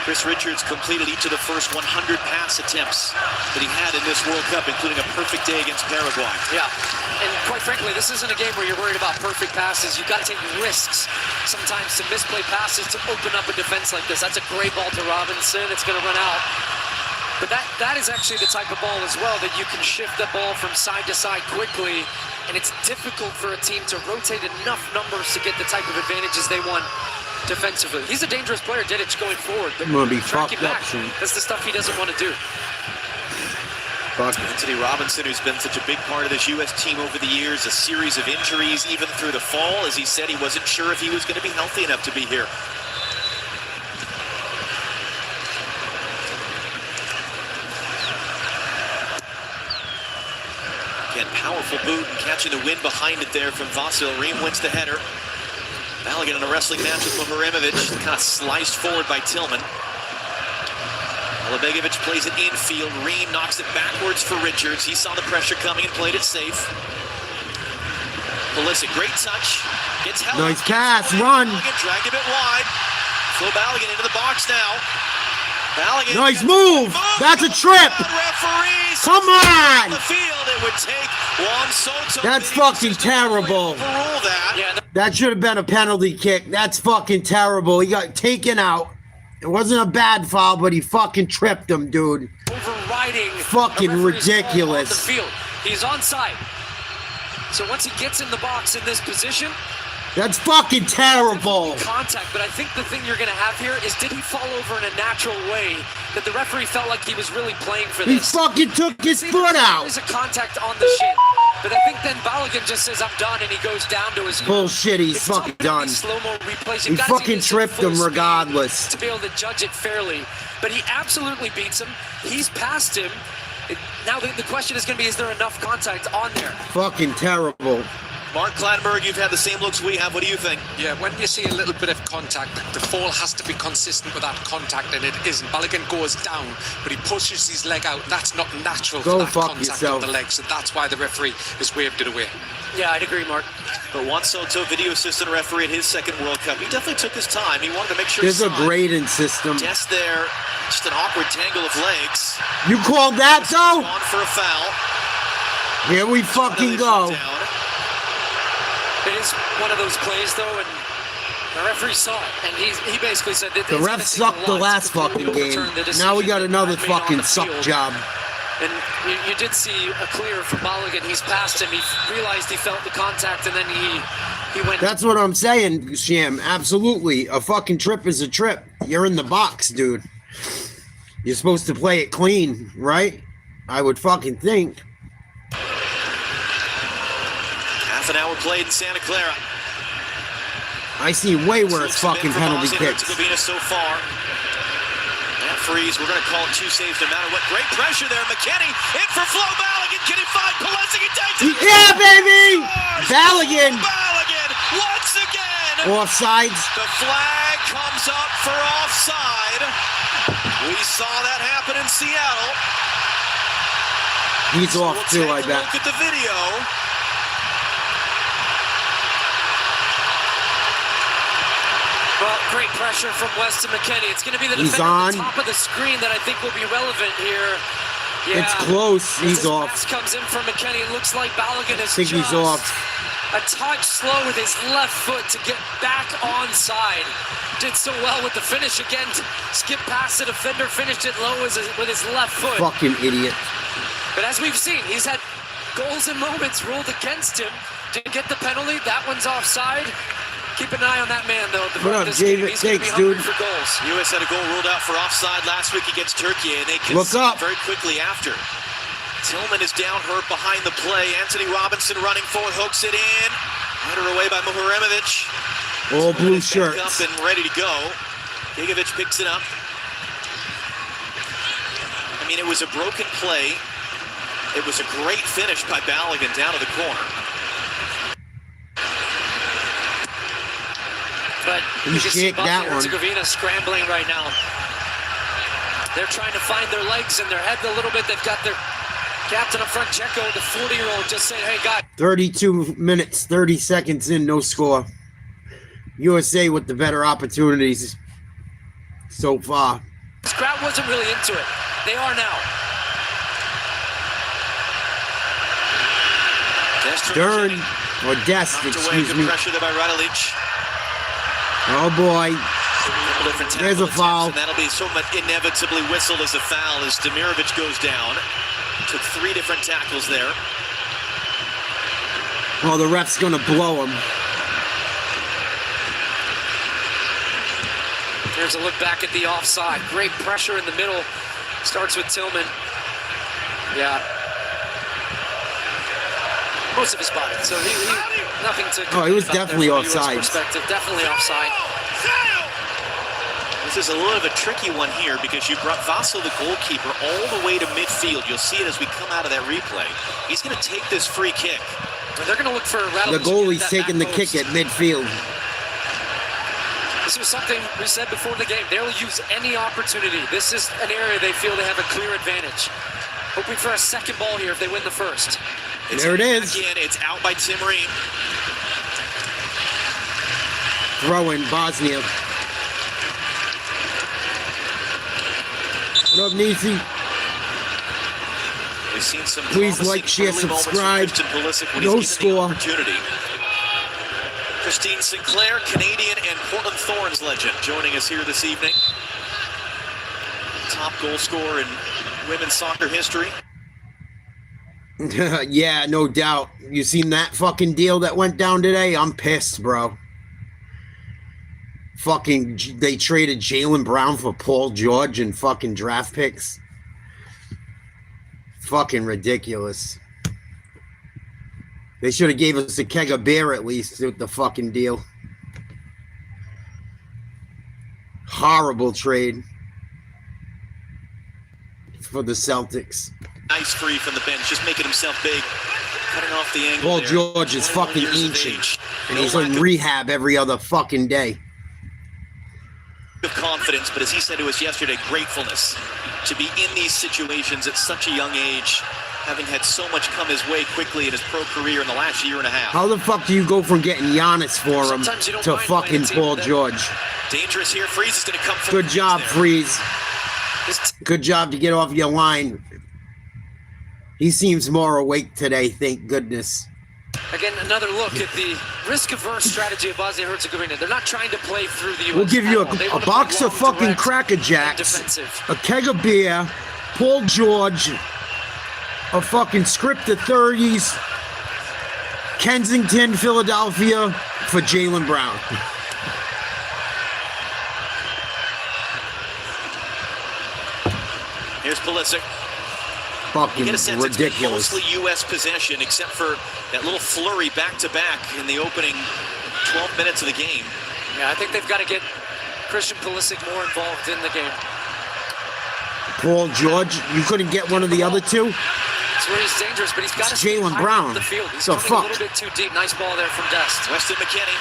Chris Richards completed each of the first 100 pass attempts that he had in this World Cup, including a perfect day against Paraguay. Yeah, and quite frankly, this isn't a game where you're worried about perfect passes. You've got to take risks sometimes to misplay passes to open up a defense like this. That's a great ball to Robinson. It's going to run out. But that is actually the type of ball as well that you can shift the ball from side to side quickly, and it's difficult for a team to rotate enough numbers to get the type of advantages they want defensively. He's a dangerous player, Didic, going forward, but gonna be track fucked him up back. soon. That's the stuff he doesn't want to do. Anthony Robinson, who's been such a big part of this U.S. team over the years, a series of injuries even through the fall. As he said, he wasn't sure if he was going to be healthy enough to be here. Again, powerful boot and catching the wind behind it there from Vasil. Ream wins the header. Balogun in a wrestling match with Muharimovic, kind of sliced forward by Tillman. Begovic plays it infield. Ream knocks it backwards for Richards. He saw the pressure coming and played it safe. Pulisic, great touch. Gets held. Nice pass, run. Dragged a bit wide. Phil Balogun into the box now. Balogun. Nice move. That's a trip. Referees. Come on. The field. It would take Juan Soto. That's fucking terrible. Overrule that. Yeah, That should have been a penalty kick. That's fucking terrible. He got taken out. It wasn't a bad foul, but he fucking tripped him, dude. overriding Fucking the referee's call ridiculous. on the field. He's onside. So once he gets in the box in this position, That's fucking terrible. Contact, but I think the thing you're going to have here is, did he fall over in a natural way that the referee felt like he was really playing for He this? fucking took his foot out. There's a contact on the shin, but I think then Balogun just says, I'm done, and he goes down to his... Bullshit, he's It's fucking tough to done. these slow-mo replays. He You've gotta see fucking this at tripped full him speed regardless. to be able to judge it fairly, but he absolutely beats him. He's past him. Now the question is going to be, is there enough contact on there? Fucking terrible. Mark Clattenburg, you've had the same looks we have. What do you think? Yeah, when you see a little bit of contact, the fall has to be consistent with that contact, and it isn't. Balogun goes down, but he pushes his leg out. That's not natural Go for that fuck contact yourself. on the leg, so that's why the referee has waved it away. Yeah, I'd agree, Mark. But Juan Soto, video assistant referee at his second World Cup, he definitely took his time. He wanted to make sure There's he a saw it. grading system. Test there, just an awkward tangle of legs. You called that though? On for a foul. Here we fucking go. Down. It is one of those plays, though, and the referee saw it, and he basically said that The ref sucked the last fucking game. Now we got another fucking suck job. And you did see a clear from Balogun. He's past him. He realized he felt the contact, and then he went. That's what I'm saying, Sham. Absolutely. A fucking trip is a trip. You're in the box, dude. You're supposed to play it clean, right? I would fucking think. Half an hour played in Santa Clara. I see way worse fucking penalty kicks. So far. That freeze, we're going to call it 2 saves no matter what. Great pressure there. McKennie in for Flo Balogun. Can he find Pulisic? He takes it. Yeah, baby! Balogun! Balogun once again. Offsides. The flag comes up for offside. We saw that happen in Seattle. He's off too, I bet. Look at the video. Well, great pressure from Weston McKennie. It's going to be the He's defender at on. the top of the screen that I think will be relevant here. Yeah. It's close. As He's this off. pass comes in from McKennie. It looks like Balogun is I think he's just off. a touch slow with his left foot to get back onside. Did so well with the finish again. Skipped past the defender, finished it low with his left foot. Fucking idiot. But as we've seen, he's had goals and moments ruled against him. Didn't get the penalty. That one's offside. Keep an eye on that man, though. What up, David? He's gonna be Thanks, hungry dude. for goals. U.S. had a goal ruled out for offside last week against Turkey, and they Look conceded up. very quickly after. Tillman is down hurt behind the play. Anthony Robinson running forward, hooks it in. Header away by Muharemovic. All blue Back up shirts. and ready to go. Gigovic picks it up. I mean, it was a broken play. It was a great finish by Balogun down to the corner. But He you can see shaked that Bosnia and one. Herzegovina scrambling right now. They're trying to find their legs and their head a little bit. They've got their captain up front, Dzeko, the 40-year-old, just saying, hey, guys. 32 minutes, 30 seconds in, no score. USA with the better opportunities so far. This crowd wasn't really into it. They are now. Dern, or Dest, excuse me. Pressure there by Radilic. Oh boy. There's a foul. And that'll be somewhat inevitably whistled as a foul as Demirovic goes down. Took 3 different tackles there. Oh, the ref's gonna blow him. Here's a look back at the offside. Great pressure in the middle. Starts with Tillman. Yeah. Most of his body. So he nothing to. Oh, he was complain about definitely there from a US offside. Perspective. Definitely offside. This is a little of a tricky one here because you brought Vasil, the goalkeeper, all the way to midfield. You'll see it as we come out of that replay. He's going to take this free kick. They're going to look for The goalie's taking the kick at midfield. This was something we said before the game. They'll use any opportunity. This is an area they feel they have a clear advantage. Hoping for a second ball here if they win the first. There it is. Again, it's out by Tim Ream. Throwing Bosnia. What up, Nisi? We've seen some Please promising like, share, early moments from subscribe. Christian Pulisic when No he's given the score. opportunity. Christine Sinclair, Canadian and Portland Thorns legend, joining us here this evening. Top goal scorer in women's soccer history. Yeah, no doubt. You seen that fucking deal that went down today? I'm pissed, bro. Fucking, they traded Jaylen Brown for Paul George and fucking draft picks. Fucking ridiculous. They should have gave us a keg of beer at least with the fucking deal. Horrible trade for the Celtics. Nice free from the bench, just making himself big. Cutting off the angle. Paul there. George is 21 fucking years of ancient. age. And No he's lack in rehab every other fucking day. of confidence, but as he said to us yesterday, gratefulness to be in these situations at such a young age, having had so much come his way quickly in his pro career in the last year and a half. How the fuck do you go from getting Giannis for him Sometimes you don't to mind fucking playing a team Paul that- George? Dangerous here. Freeze is going to come from Good the job, there. Freeze. This Good job to get off your line. He seems more awake today, thank goodness. Again, another look at the risk-averse strategy of Bosnia-Herzegovina. They're not trying to play through the U.S. We'll give you at all. They a want to box play of long, fucking direct, Cracker and Jacks, defensive. a keg of beer, Paul George, a fucking script of 30s, Kensington, Philadelphia for Jaylen Brown. Here's Pulisic. Fucking You get a sense it's been ridiculous. mostly U.S. possession, except for that little flurry back-to-back in the opening 12 minutes of the game. Yeah, I think they've got to get Christian Pulisic more involved in the game. Paul George, you couldn't get one of the other two? That's where he's dangerous, but he's got to It's stay Jaylen high Brown. up the field. He's The coming fuck? a little bit too deep. Nice ball there from Dest. Weston McKennie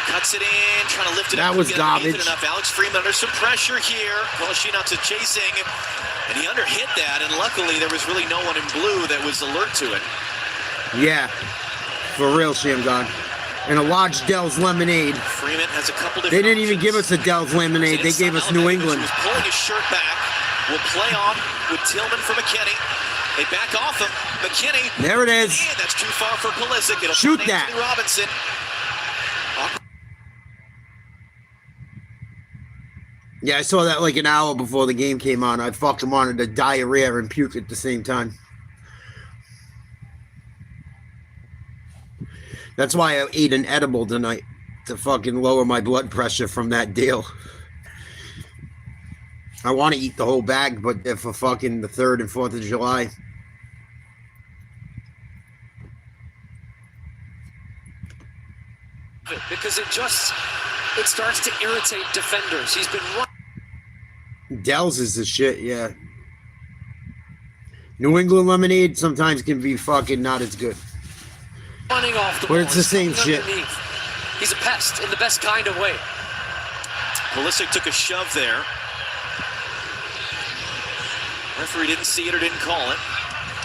cuts it in, trying to lift it That up. was Couldn't get underneath garbage. it enough. Alex Freeman under some pressure here. Polishina to chasing, and he underhit that, and luckily there was really no one in blue that was alert to it. Yeah, for real, Shamgar. And a large Dell's lemonade. Freeman has a couple different They didn't even give options. us a Dell's lemonade. They gave us New England. He was pulling his shirt back. Will play on with Tillman for McKennie. They back off him. McKennie. There it is. And that's too far for Pulisic. It'll Shoot find that. Anthony Robinson. Yeah, I saw that like an hour before the game came on. I fucking wanted to diarrhea and puke at the same time. That's why I ate an edible tonight, to fucking lower my blood pressure from that deal. I want to eat the whole bag, but they're for fucking the 3rd and 4th of July. Because it starts to irritate defenders. He's been running. Dell's is the shit, yeah. New England lemonade sometimes can be fucking not as good. Running off the But ball. it's the same He's shit. underneath. He's a pest in the best kind of way. Pulisic took a shove there. Referee didn't see it or didn't call it.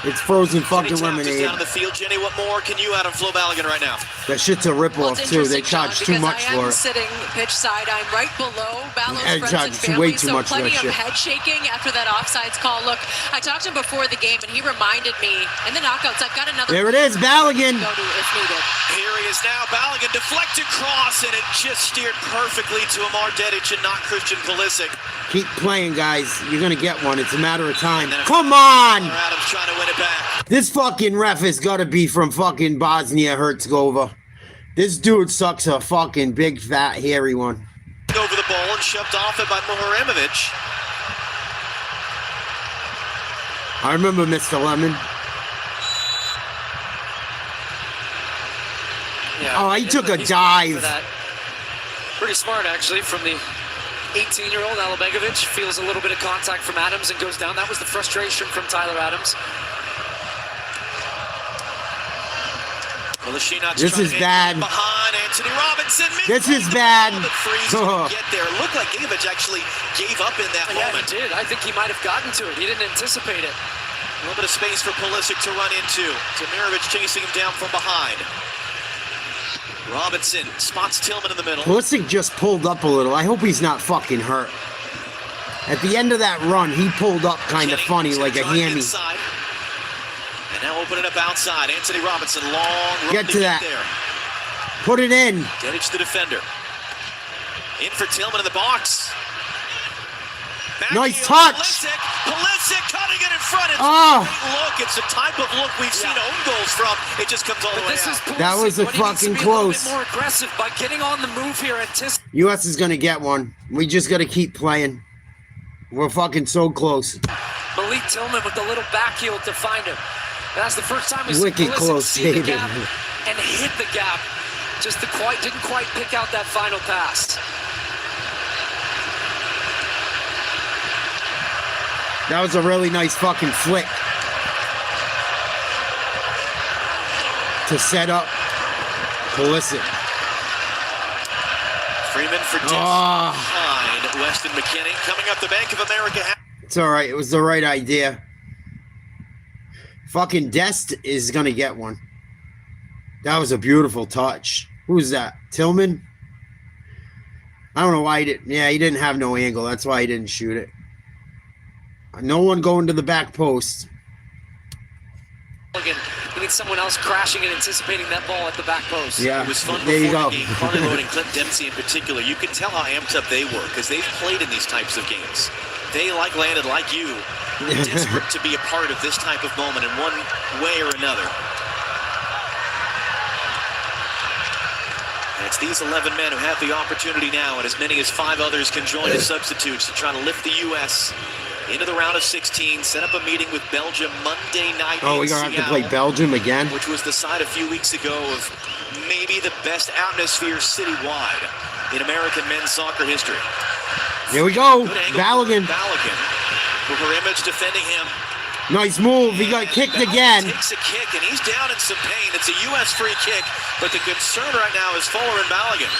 It's frozen fucking Jenny Taft is lemonade. down in the field. Jenny, what more can you add on Flo Balogun right now? That shit's a Well, ripoff it's too. They interesting, John, charge too because much I am for it. sitting pitch side. I'm right below Ballow's Yeah, friends charge and way family, too so much for plenty that of shit. head shaking after that offsides call. Look, I talked to him before the game, and he reminded me in the knockouts, I've got another There it is, Balogun. go to if needed. Here he is now. Balogun deflected cross, and it just steered perfectly to Amar Dedic and not Christian Pulisic. Keep playing, guys. You're gonna get one. It's a matter of time. Come on! Adams trying to win it back. This fucking ref has got to be from fucking Bosnia-Herzegovina. This dude sucks a fucking big, fat, hairy one. Over the ball and shoved off it by Muharemovic. I remember Mr. Lemon. Yeah. Oh, he took a He's dive. for that. Pretty smart, actually, from the 18-year-old. Alabegovic feels a little bit of contact from Adams and goes down. That was the frustration from Tyler Adams. This is bad. Behind Anthony Robinson. This is bad. Get there. It looked like Gavage actually gave up in that Yeah, moment. he did. I think he might have gotten to it. He didn't anticipate it. A little bit of space for Pulisic to run into. Tamirovic chasing him down from behind. Robinson spots Tillman in the middle. Pulisic just pulled up a little. I hope he's not fucking hurt. At the end of that run, he pulled up kind of Kenny funny, is like a gonna drive hammy. inside. And now opening up outside. Anthony Robinson, long run Get to that. there. Put it in. Dedic the defender. In for Tillman in the box. Back Nice heel, touch. Pulisic cutting it in front. It's Oh. a great look. It's the type of look we've seen own goals from. It just comes all the But way this is out. Pulisic, That was a but he needs to fucking be a little close. bit more aggressive by getting on the move here. U.S. is going to get one. We just got to keep playing. We're fucking so close. Malik Tillman with the little back heel to find him. That's the first time we Wicked close, see the David. gap and hit the gap. Just didn't quite pick out that final pass. That was a really nice fucking flick to set up Pulisic. Freeman for Dix. Oh. Behind Weston McKennie. Coming up the Bank of America. It's all right. It was the right idea. Fucking Dest is going to get one. That was a beautiful touch. Who's that? Tillman? I don't know why he didn't. Yeah, he didn't have no angle. That's why he didn't shoot it. No one going to the back post. Again, we need someone else crashing and anticipating that ball at the back post. Yeah, It was fun there you before go. the game. Carly Lloyd and Clint Dempsey in particular. You can tell how amped up they were because they've played in these types of games. They, like Landon, like you, desperate to be a part of this type of moment in one way or another. And it's these 11 men who have the opportunity now, and as many as 5 others can join as substitutes to try to lift the U.S. into the round of 16, set up a meeting with Belgium Monday night Oh, we're in going to have to Seattle, play Belgium again? which was the side a few weeks ago of maybe the best atmosphere citywide in American men's soccer history. Here we go. Good angle Balogun. for Balogun. Hooper Image defending him. Nice move. He got kicked Balogun again. takes a kick, and he's down in some pain. It's a U.S. free kick, but the concern right now is Fuller and Balogun.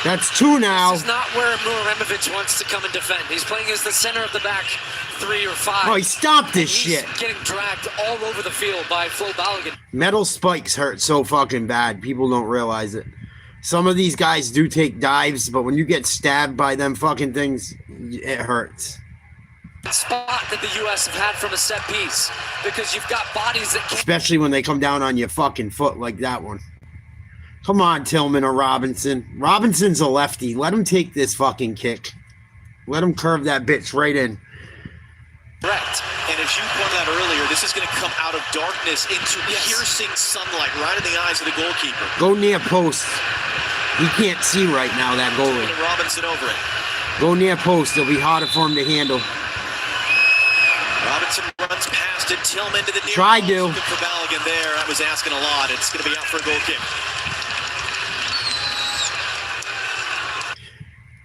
That's 2 now. This is not where Muremovic wants to come and defend. He's playing as the center of the back 3 or 5. Oh, he stopped this He's shit. getting dragged all over the field by Flo Balogun. Metal spikes hurt so fucking bad. People don't realize it. Some of these guys do take dives, but when you get stabbed by them fucking things, it hurts. Spot that the U.S. have had from a set piece because you've got bodies that can't. Especially when they come down on your fucking foot like that one. Come on, Tillman or Robinson. Robinson's a lefty. Let him take this fucking kick. Let him curve that bitch right in. Correct. And as you pointed out earlier, this is going to come out of darkness into piercing sunlight right in the eyes of the goalkeeper. Go near post. He can't see right now, that goalie. And Robinson over it. Go near post. It'll be harder for him to handle. Robinson runs past it. Tillman to the near Tried post. to. Looking for Balogun there. That was asking a lot. It's going to be out for a goal kick.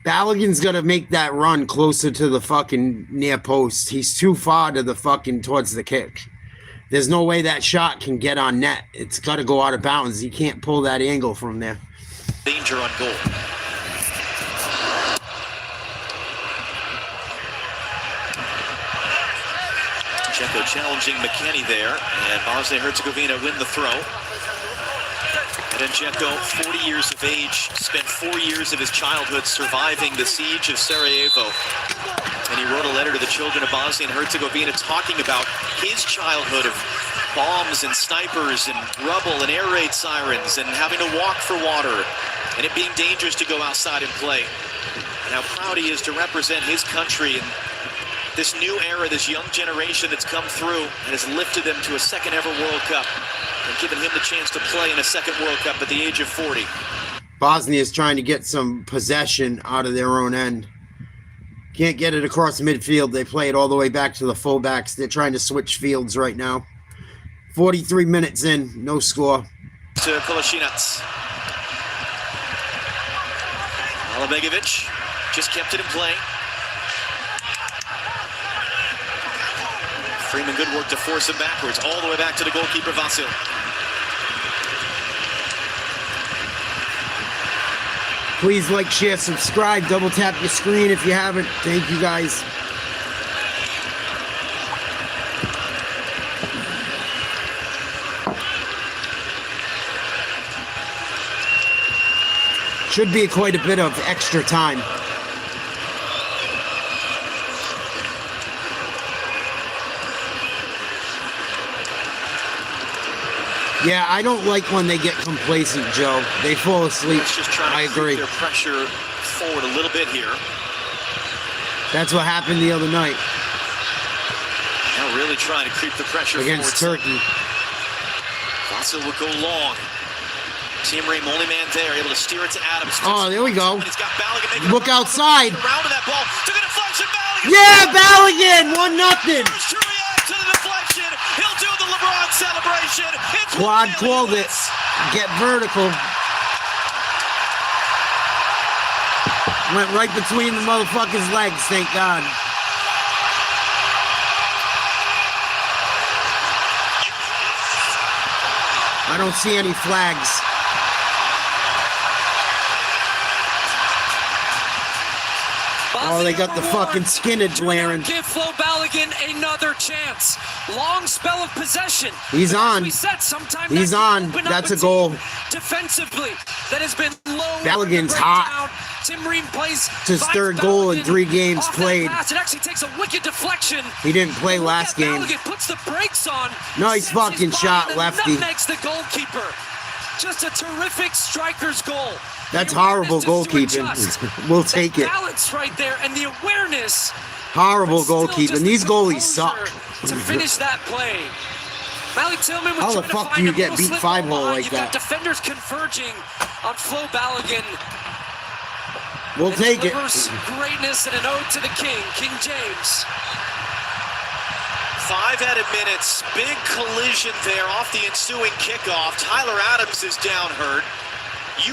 Balogun's got to make that run closer to the fucking near post. He's too far to the fucking towards the kick. There's no way that shot can get on net. It's got to go out of bounds. He can't pull that angle from there. Danger on goal. Checo challenging McKennie there, and Bosnia-Herzegovina win the throw. And Checo, 40 years of age, spent 4 years of his childhood surviving the siege of Sarajevo. And he wrote a letter to the children of Bosnia and Herzegovina talking about his childhood of bombs and snipers and rubble and air raid sirens and having to walk for water and it being dangerous to go outside and play. And how proud he is to represent his country and this new era, this young generation that's come through and has lifted them to a second ever World Cup and given him the chance to play in a second World Cup at the age of 40. Bosnia is trying to get some possession out of their own end. Can't get it across midfield. They play it all the way back to the fullbacks. They're trying to switch fields right now. 43 minutes in, no score. To Kolasinac. Alabegovic just kept it in play. Freeman, good work to force him backwards, all the way back to the goalkeeper, Vasil. Please like, share, subscribe, double tap your screen if you haven't. Thank you guys. Should be quite a bit of extra time. Yeah, I don't like when they get complacent, Joe. They fall asleep. Let's just try to I agree. keep their pressure forward a little bit here. That's what happened the other night Now really trying to creep the pressure against forward. Turkey. Vasil will go long. Team Ream, only man there, able to steer it to Adams. Oh, there we go. He's got Balogun making Look outside. around to that ball. Took a deflection, Balogun. Yeah, Balogun, 1-0. First to react to the deflection. He'll do the LeBron celebration. It's Quad 1-0 called it. US. Get vertical. Went right between the motherfucker's legs, thank God. I don't see any flags. Oh, they got the fucking skinnage wearing. Give Flo Balogun another chance. Long spell of possession. He's on. We said sometime He's that on. can open up That's a team goal. Defensively, that has been low. Balogun's hot. Tim Ream plays. It's his third goal in 3 games off that played. pass. It actually takes a wicked deflection. He didn't play Look last at game. Balogun puts the brakes on. Nice sets his fucking body shot, and lefty. nutmegs the goalkeeper. Just a terrific striker's goal. That's The awareness horrible just to goalkeeping. adjust. We'll take The it. balance right there and the awareness. Horrible but still goalkeeping. just These the goalies composure suck. To finish that play. Mally Tillman was How the trying to fuck find do you a get little beat slip 5-0 ball behind. like You've got that? defenders converging on Flo Balogun. We'll And take it. delivers greatness and an ode to the king, King James. 5 added minutes. Big collision there off the ensuing kickoff. Tyler Adams is down hurt.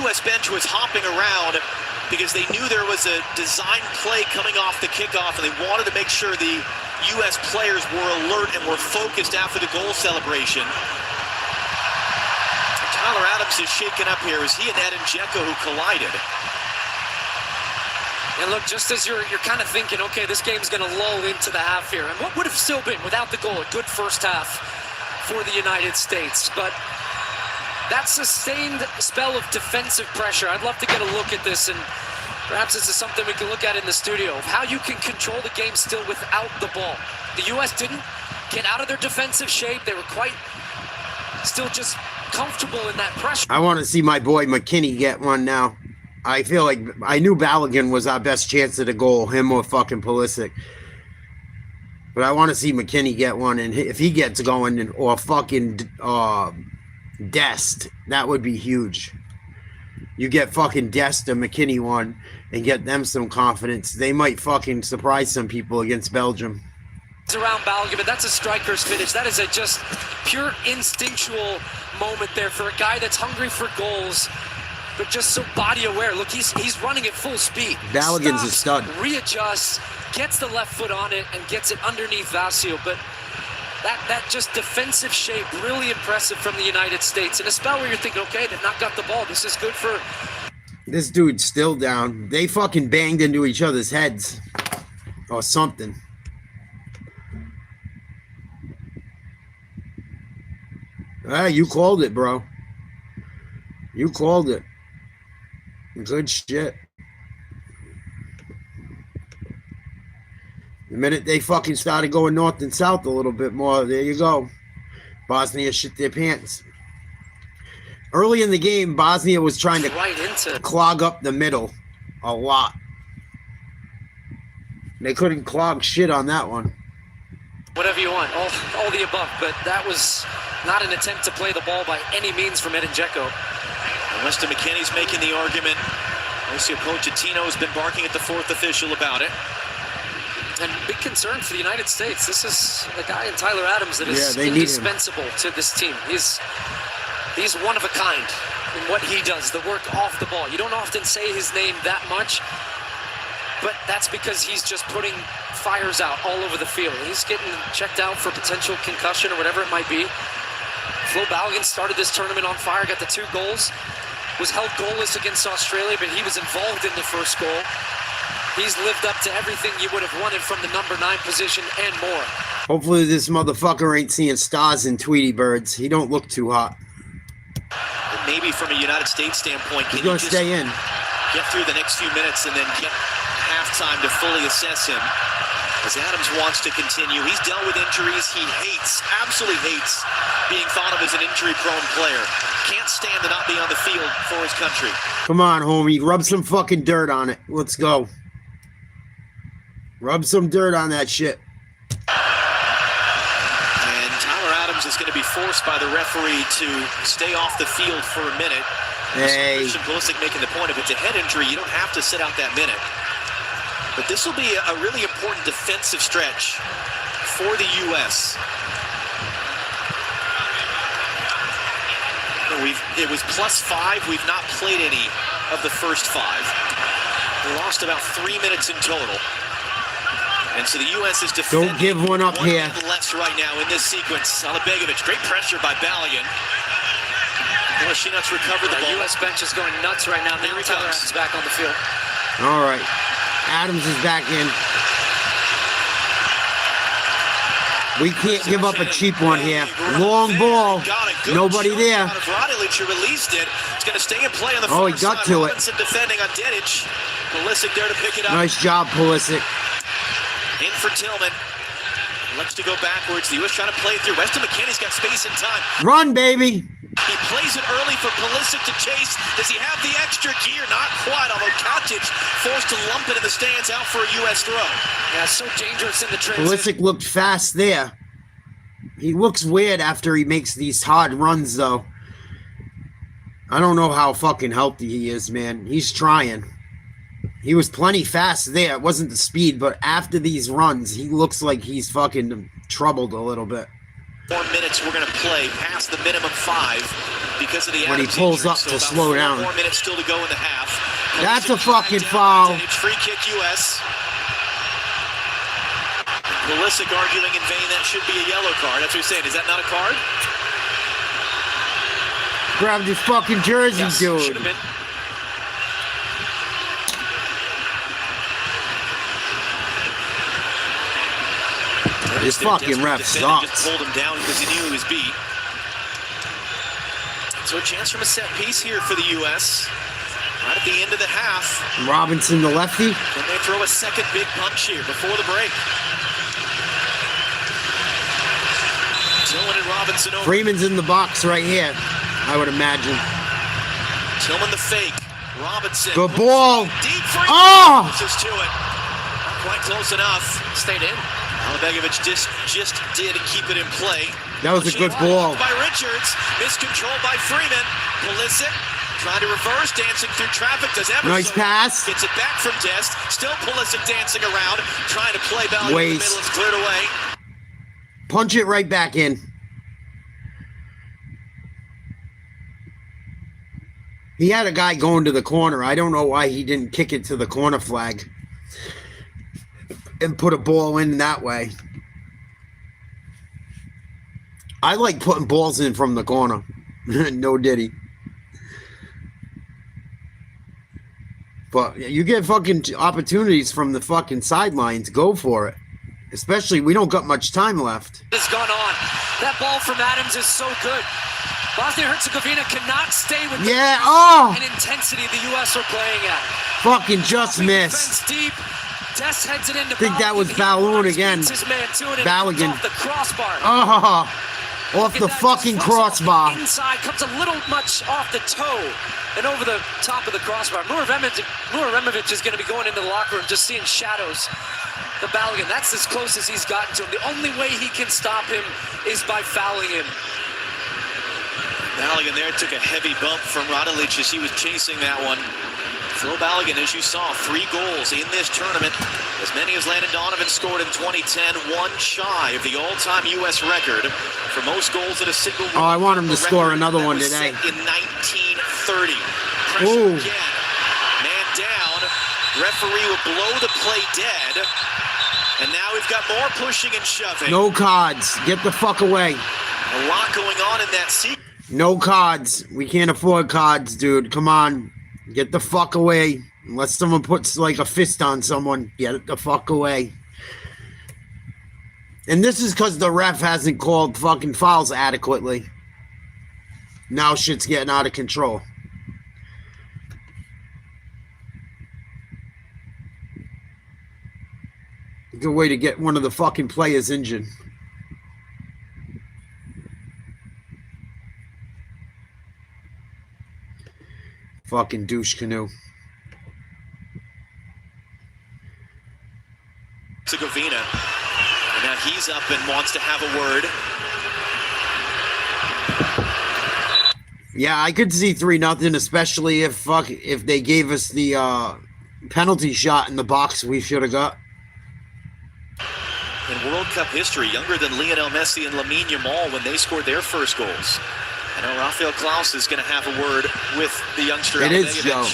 U.S. bench was hopping around because they knew there was a design play coming off the kickoff, and they wanted to make sure the U.S. players were alert and were focused after the goal celebration. Tyler Adams is shaken up here. Is he and Edin Dzeko who collided? And look, just as you're kind of thinking, okay, this game's going to lull into the half here. And what would have still been, without the goal, a good first half for the United States. But that sustained spell of defensive pressure, I'd love to get a look at this, and perhaps this is something we can look at in the studio, of how you can control the game still without the ball. The U.S. didn't get out of their defensive shape. They were quite still just comfortable in that pressure. I want to see my boy McKinney get one now. I feel like I knew Balogun was our best chance at a goal, him or fucking Pulisic. But I want to see McKinney get one, and if he gets going, or fucking Dest, that would be huge. You get fucking Dest and McKinney one, and get them some confidence. They might fucking surprise some people against Belgium. It's around Balogun, but that's a striker's finish. That is a just pure instinctual moment there for a guy that's hungry for goals, but just so body aware. Look, he's running at full speed. Balogun's a Stops, stud. Readjusts, gets the left foot on it, and gets it underneath Vasio. But that just defensive shape, really impressive from the United States. In a spell where you're thinking, okay, they've not got the ball. This is good for... This dude's still down. They fucking banged into each other's heads. Or something. Ah, you called it, bro. You called it. Good shit. The minute they fucking started going north and south a little bit more, there you go. Bosnia shit their pants. Early in the game, Bosnia was trying to right into clog up the middle a lot. They couldn't clog shit on that one. whatever you want, all the above. But that was not an attempt to play the ball by any means from Edin Dzeko. Weston McKennie's making the argument. Mauricio Pochettino has been barking at the fourth official about it. And big concern for the United States. This is the guy in Tyler Adams that is indispensable to this team. He's one of a kind in what he does, the work off the ball. You don't often say his name that much, but that's because he's just putting fires out all over the field. He's getting checked out for potential concussion or whatever it might be. Flo Balogun started this tournament on fire, got the 2 goals, was held goalless against Australia, but he was involved in the first goal. He's lived up to everything you would have wanted from the number 9 position and more. Hopefully this motherfucker ain't seeing stars in Tweety Birds. He don't look too hot. Maybe from a United States standpoint, He's gonna stay in. Get through the next few minutes and then get halftime to fully assess him. As Adams wants to continue, he's dealt with injuries. He hates, absolutely hates, being thought of as an injury-prone player. Can't stand to not be on the field for his country. Come on, homie. Rub some fucking dirt on it. Let's go. Rub some dirt on that shit. And Tyler Adams is going to be forced by the referee to stay off the field for a minute. Hey. Christian Pulisic making the point, if it's a head injury, you don't have to sit out that minute. But this will be a really important defensive stretch for the U.S. It was +5. We've not played any of the first 5. We lost about 3 minutes in total. And so the U.S. is defending. Don't give one up here. Less right now in this sequence. Alibegovic, great pressure by Balogun. Shenuts recovered the ball. U.S. bench is going nuts right now. Now Tyler Adams is back on the field. All right. Adams is back in. We can't give up a cheap one here. Long ball. Nobody there. Radilic released it. It's going to stay in play on the Oh, he got to it. Defending on Dedic. Pulisic there to pick it up. Nice job, Pulisic. In for Tillman. Looks to go backwards. The U.S. trying to play it through. Weston McKennie's got space and time. Run, baby. He plays it early for Pulisic to chase. Does he have the extra gear? Not quite, although Katic forced to lump it in the stands out for a U.S. throw. Yeah, so dangerous in the transition. Pulisic looked fast there. He looks weird after he makes these hard runs, though. I don't know how fucking healthy he is, man. He's trying. He was plenty fast there. It wasn't the speed, but after these runs, he looks like he's fucking troubled a little bit. 4 minutes we're going to play past the minimum 5 because of the when he pulls up to slow down. 4 minutes still to go in the half. That's a fucking foul. Free kick U.S. Pulisic arguing in vain that should be a yellow card. That's what he's saying. Is that not a card? Grab your fucking jersey, yes, dude. Should have been. This fucking ref sucks. Just pulled him down because he knew he was beat. So a chance from a set piece here for the U.S. Right at the end of the half. Robinson, the lefty. Can they throw a second big punch here before the break? Tillman and Robinson over. Freeman's in the box right here, I would imagine. Tillman the fake. Robinson. Good ball. Deep free. Oh! Just to it. Not quite close enough. Stayed in. Alibegovic just did keep it in play. That was a good ball. By Richards. Miscontrolled by Freeman. Pulisic trying to reverse, dancing through traffic. Does ever nice pass. Gets it back from Dest. Still Pulisic dancing around, trying to play Balogun in the middle. It's cleared away. Punch it right back in. He had a guy going to the corner. I don't know why he didn't kick it to the corner flag and put a ball in that way. I like putting balls in from the corner. No diddy. But you get fucking opportunities from the fucking sidelines. Go for it. Especially, we don't got much time left. It's gone on. That ball from Adams is so good. Bosnia-Herzegovina cannot stay with the and intensity the U.S. are playing at. Fucking just missed. Deep. Dest heads it into I think that was Balogun again. Balogun. Off the crossbar. Oh, off the fucking crossbar. Inside comes a little much off the toe and over the top of the crossbar. Muremovic is going to be going into the locker room just seeing shadows. The Balogun, that's as close as he's gotten to him. The only way he can stop him is by fouling him. Balogun there took a heavy bump from Radilic as he was chasing that one. Phil Balogun, as you saw, 3 goals in this tournament. As many as Landon Donovan scored in 2010, one shy of the all-time U.S. record for most goals in a single. Oh, I want him to score another one today. In 1930. Pressure again. Man down. Referee will blow the play dead. And now we've got more pushing and shoving. No cards. Get the fuck away. A lot going on in that sequence. No cards. We can't afford cards, dude. Come on. Get the fuck away. Unless someone puts like a fist on someone, get the fuck away. And this is because the ref hasn't called fucking fouls adequately. Now shit's getting out of control. Good way to get one of the fucking players injured. Fucking douche canoe. Herzegovina. And now he's up and wants to have a word. Yeah, I could see 3-0, especially if they gave us the penalty shot in the box we should have got. In World Cup history, younger than Lionel Messi and Lamine Yamal when they scored their first goals. I know Rafael Klaus is going to have a word with the youngster. It is, Joe.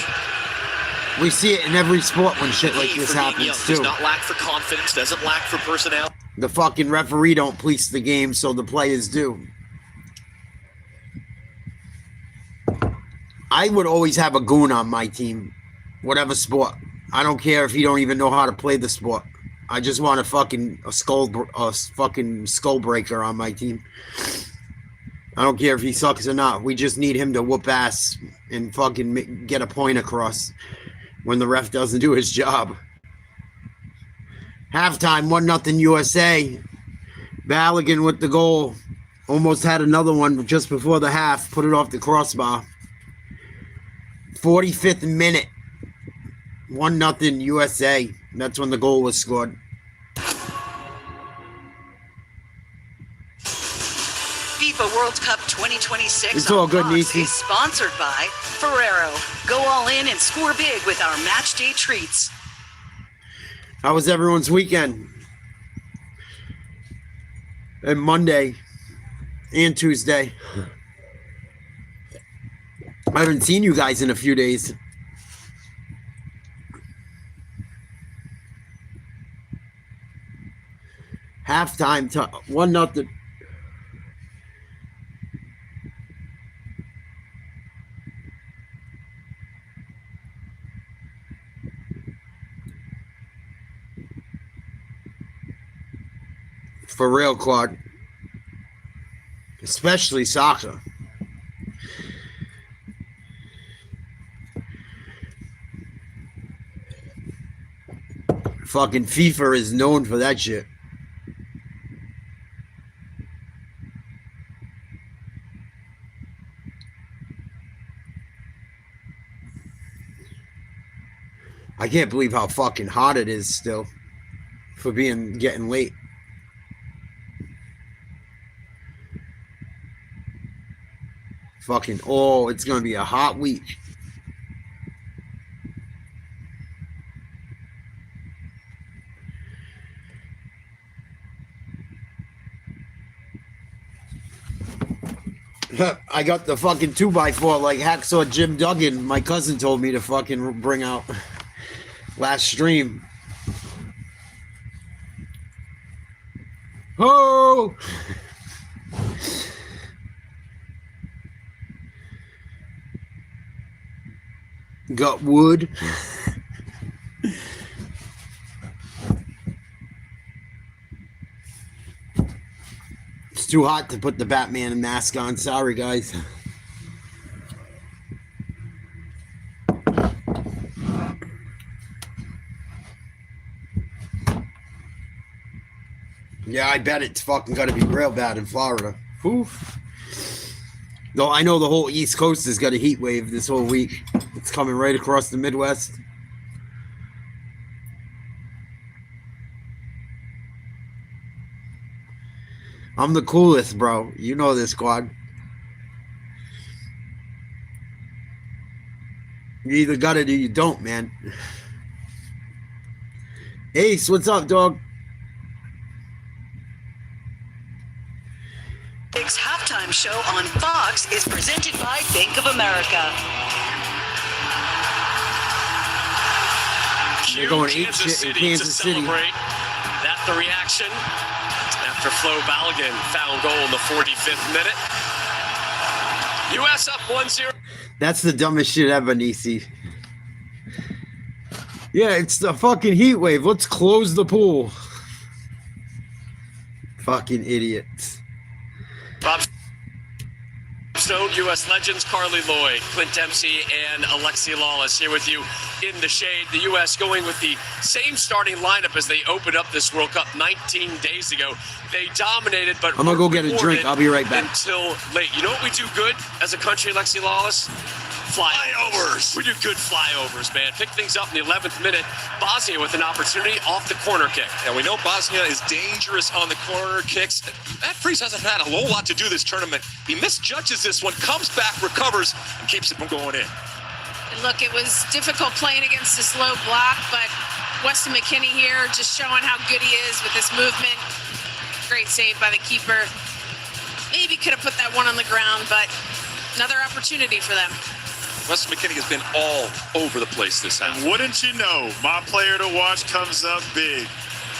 We see it in every sport when shit like this happens, too. Does not lack for confidence, doesn't lack for personnel. The fucking referee don't police the game, so the players do. I would always have a goon on my team, whatever sport. I don't care if he don't even know how to play the sport. I just want a fucking skull breaker on my team. I don't care if he sucks or not. We just need him to whoop ass and fucking get a point across when the ref doesn't do his job. Halftime, 1-0 USA. Balogun with the goal. Almost had another one just before the half. Put it off the crossbar. 45th minute. 1-0 USA. That's when the goal was scored. FIFA World Cup 2026 it's all good, Fox Nisi. is sponsored by Ferrero. Go all in and score big with our match day treats. How was everyone's weekend? And Monday and Tuesday. I haven't seen you guys in a few days. Halftime, 1-0. For real, Claude. Especially soccer. Fucking FIFA is known for that shit. I can't believe how fucking hot it is still for getting late. Fucking, oh, it's going to be a hot week. I got the fucking 2x4 like Hacksaw Jim Duggan. My cousin told me to fucking bring out last stream. Oh! Got wood. It's too hot to put the Batman mask on. Sorry, guys. Yeah, I bet it's fucking gonna be real bad in Florida. Oof. Though I know the whole East Coast has got a heat wave this whole week. It's coming right across the Midwest. I'm the coolest, bro. You know this, squad. You either got it or you don't, man. Ace, what's up, dog? Big's halftime show on Fox is presented by Bank of America. They're going 8 shit in Kansas City. That's the reaction after Flo Balogun found goal in the 45th minute. U.S. up 1-0. That's the dumbest shit ever, Nisi. Yeah, it's the fucking heat wave. Let's close the pool. Fucking idiots. Bob Stone, U.S. legends Carly Lloyd, Clint Dempsey, and Alexi Lawless here with you in the shade. The U.S. going with the same starting lineup as they opened up this World Cup 19 days ago. They dominated, but I'm going to go get a drink. I'll be right back. Until late. You know what we do good as a country, Alexi Lawless? Flyovers. We do good flyovers, man. Pick things up in the 11th minute. Bosnia with an opportunity off the corner kick. And we know Bosnia is dangerous on the corner kicks. Matt Freese hasn't had a whole lot to do this tournament. He misjudges this one, comes back, recovers, and keeps it from going in. And look, it was difficult playing against a slow block, but Weston McKennie here just showing how good he is with this movement. Great save by the keeper. Maybe could have put that one on the ground, but another opportunity for them. Weston McKennie has been all over the place this half. And wouldn't you know, my player to watch comes up big.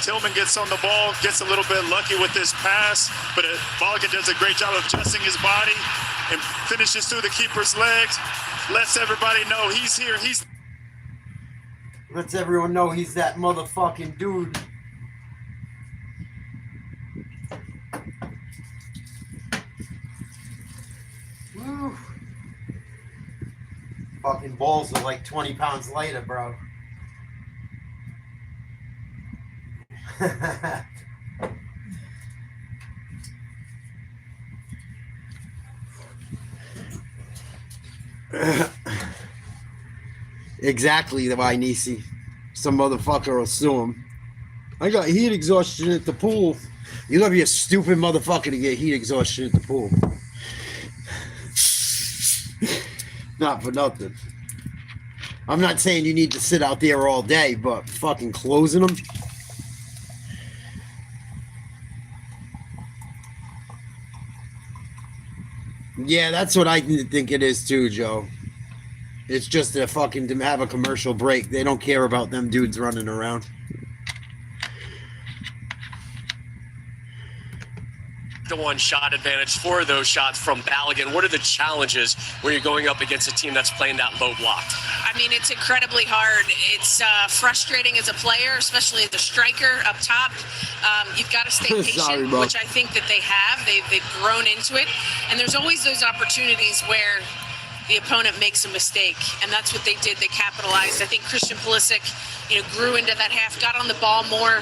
Tillman gets on the ball, gets a little bit lucky with this pass, but Mulligan does a great job of adjusting his body and finishes through the keeper's legs. Lets everybody know he's here. Lets everyone know he's that motherfucking dude. Woo. Fucking balls are like 20 pounds lighter, bro. Exactly why Nisi. Some motherfucker will sue him. I got heat exhaustion at the pool. You gotta be a stupid motherfucker to get heat exhaustion at the pool. Not for nothing. I'm not saying you need to sit out there all day, but fucking closing them. Yeah, that's what I think it is too, Joe. It's just to fucking have a commercial break. They don't care about them dudes running around. The one shot advantage for those shots from Balogun. What are the challenges when you're going up against a team that's playing that low block? I mean, it's incredibly hard. It's frustrating as a player, especially as a striker up top. You've got to stay patient, Sorry, which I think that they have. They've grown into it. And there's always those opportunities where the opponent makes a mistake, and that's what they did. They capitalized. I think Christian Pulisic, grew into that half, got on the ball more.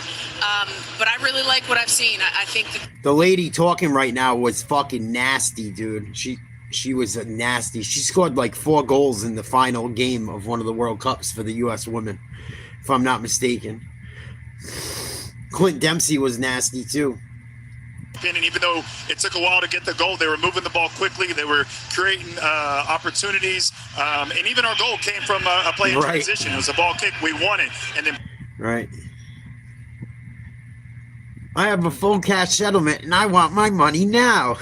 But I really like what I've seen. I think that the lady talking right now was fucking nasty, dude. She was a nasty. She scored like 4 goals in the final game of one of the World Cups for the U.S. women, if I'm not mistaken. Clint Dempsey was nasty too. And even though it took a while to get the goal, they were moving the ball quickly. They were creating opportunities. And even our goal came from a play in transition. It was a ball kick. We won it. And then Right. I have a full cash settlement and I want my money now.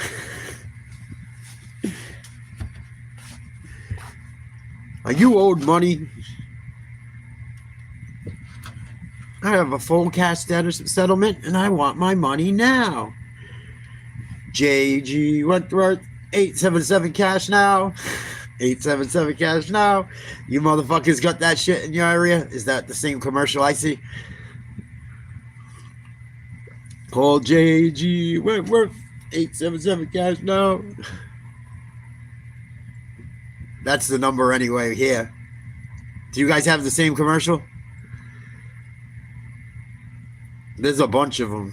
Are you owed money? I have a full cash settlement and I want my money now. JG Wentworth, 877 cash now. 877 cash now. You motherfuckers got that shit in your area? Is that the same commercial I see? Call JG Wentworth, 877 cash now. That's the number anyway here. Do you guys have the same commercial? There's a bunch of them.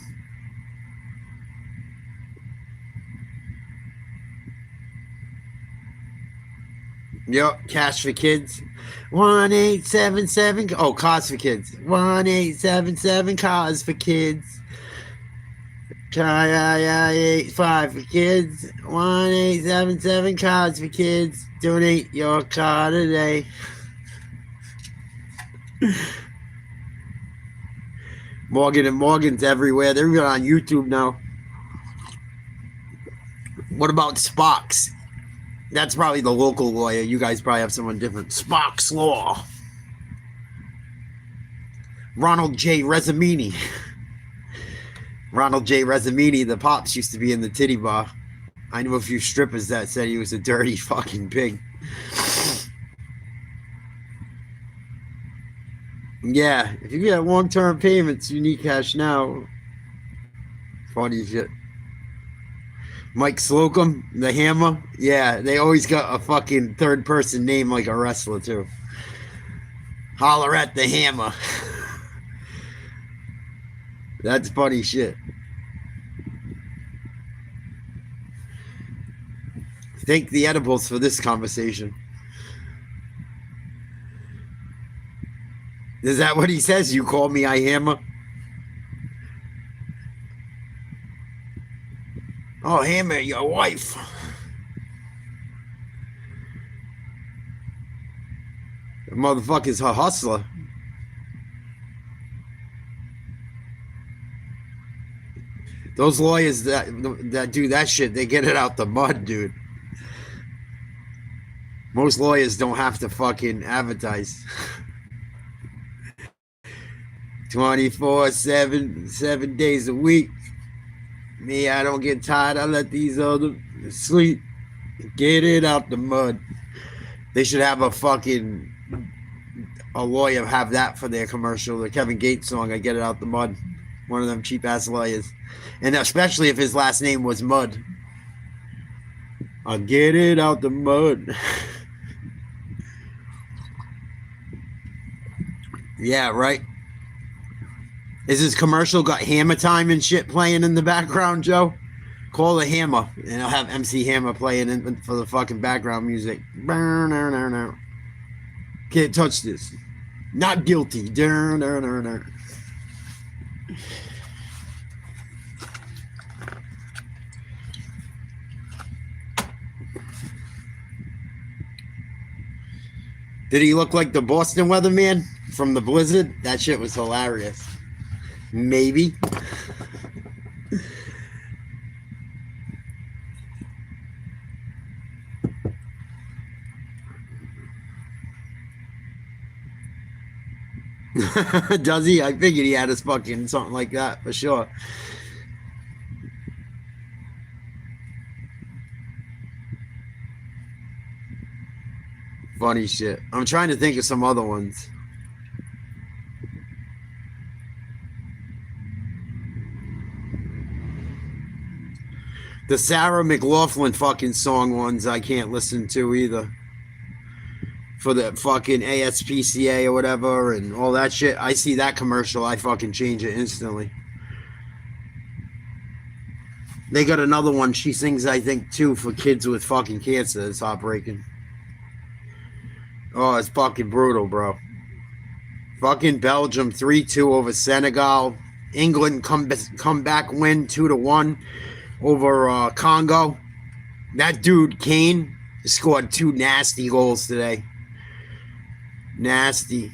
Yep, cash for kids. 1877. Oh, cars for kids. 1877 cars for kids. 85 for kids. 1877 cars for kids. Donate your car today. Morgan and Morgan's everywhere. They're even on YouTube now. What about Spock's? That's probably the local lawyer. You guys probably have someone different. Spock's Law. Ronald J. Rezzamini. Ronald J. Rezzamini, the pops used to be in the titty bar. I knew a few strippers that said he was a dirty fucking pig. Yeah, if you get long-term payments, you need cash now. Funny shit. Mike Slocum, the Hammer. Yeah, they always got a fucking third-person name like a wrestler, too. Holler at the Hammer. That's funny shit. Thank the edibles for this conversation. Is that what he says? You call me I Hammer? Oh, Hammer, your wife. The motherfucker's a hustler. Those lawyers that do that shit, they get it out the mud, dude. Most lawyers don't have to fucking advertise. 24/7, 7 days a week. Me, I don't get tired. I let these other sleep. Get it out the mud. They should have a lawyer have that for their commercial. The Kevin Gates song, I Get It Out the Mud. One of them cheap ass lawyers. And especially if his last name was Mud. I'll get it out the mud. Yeah, right. Is his commercial got Hammer Time and shit playing in the background, Joe? Call the Hammer, and I'll have MC Hammer playing for the fucking background music. Can't touch this. Not guilty. Did he look like the Boston weatherman from the blizzard? That shit was hilarious. Maybe. Does he? I figured he had his fucking something like that for sure. Funny shit. I'm trying to think of some other ones. The Sarah McLachlan fucking song ones I can't listen to either. For the fucking ASPCA or whatever and all that shit. I see that commercial, I fucking change it instantly. They got another one she sings, I think, too, for kids with fucking cancer. It's heartbreaking. Oh, it's fucking brutal, bro. Fucking Belgium 3-2 over Senegal. England come back win 2-1 over Congo. That dude Kane scored 2 nasty goals today. Nasty.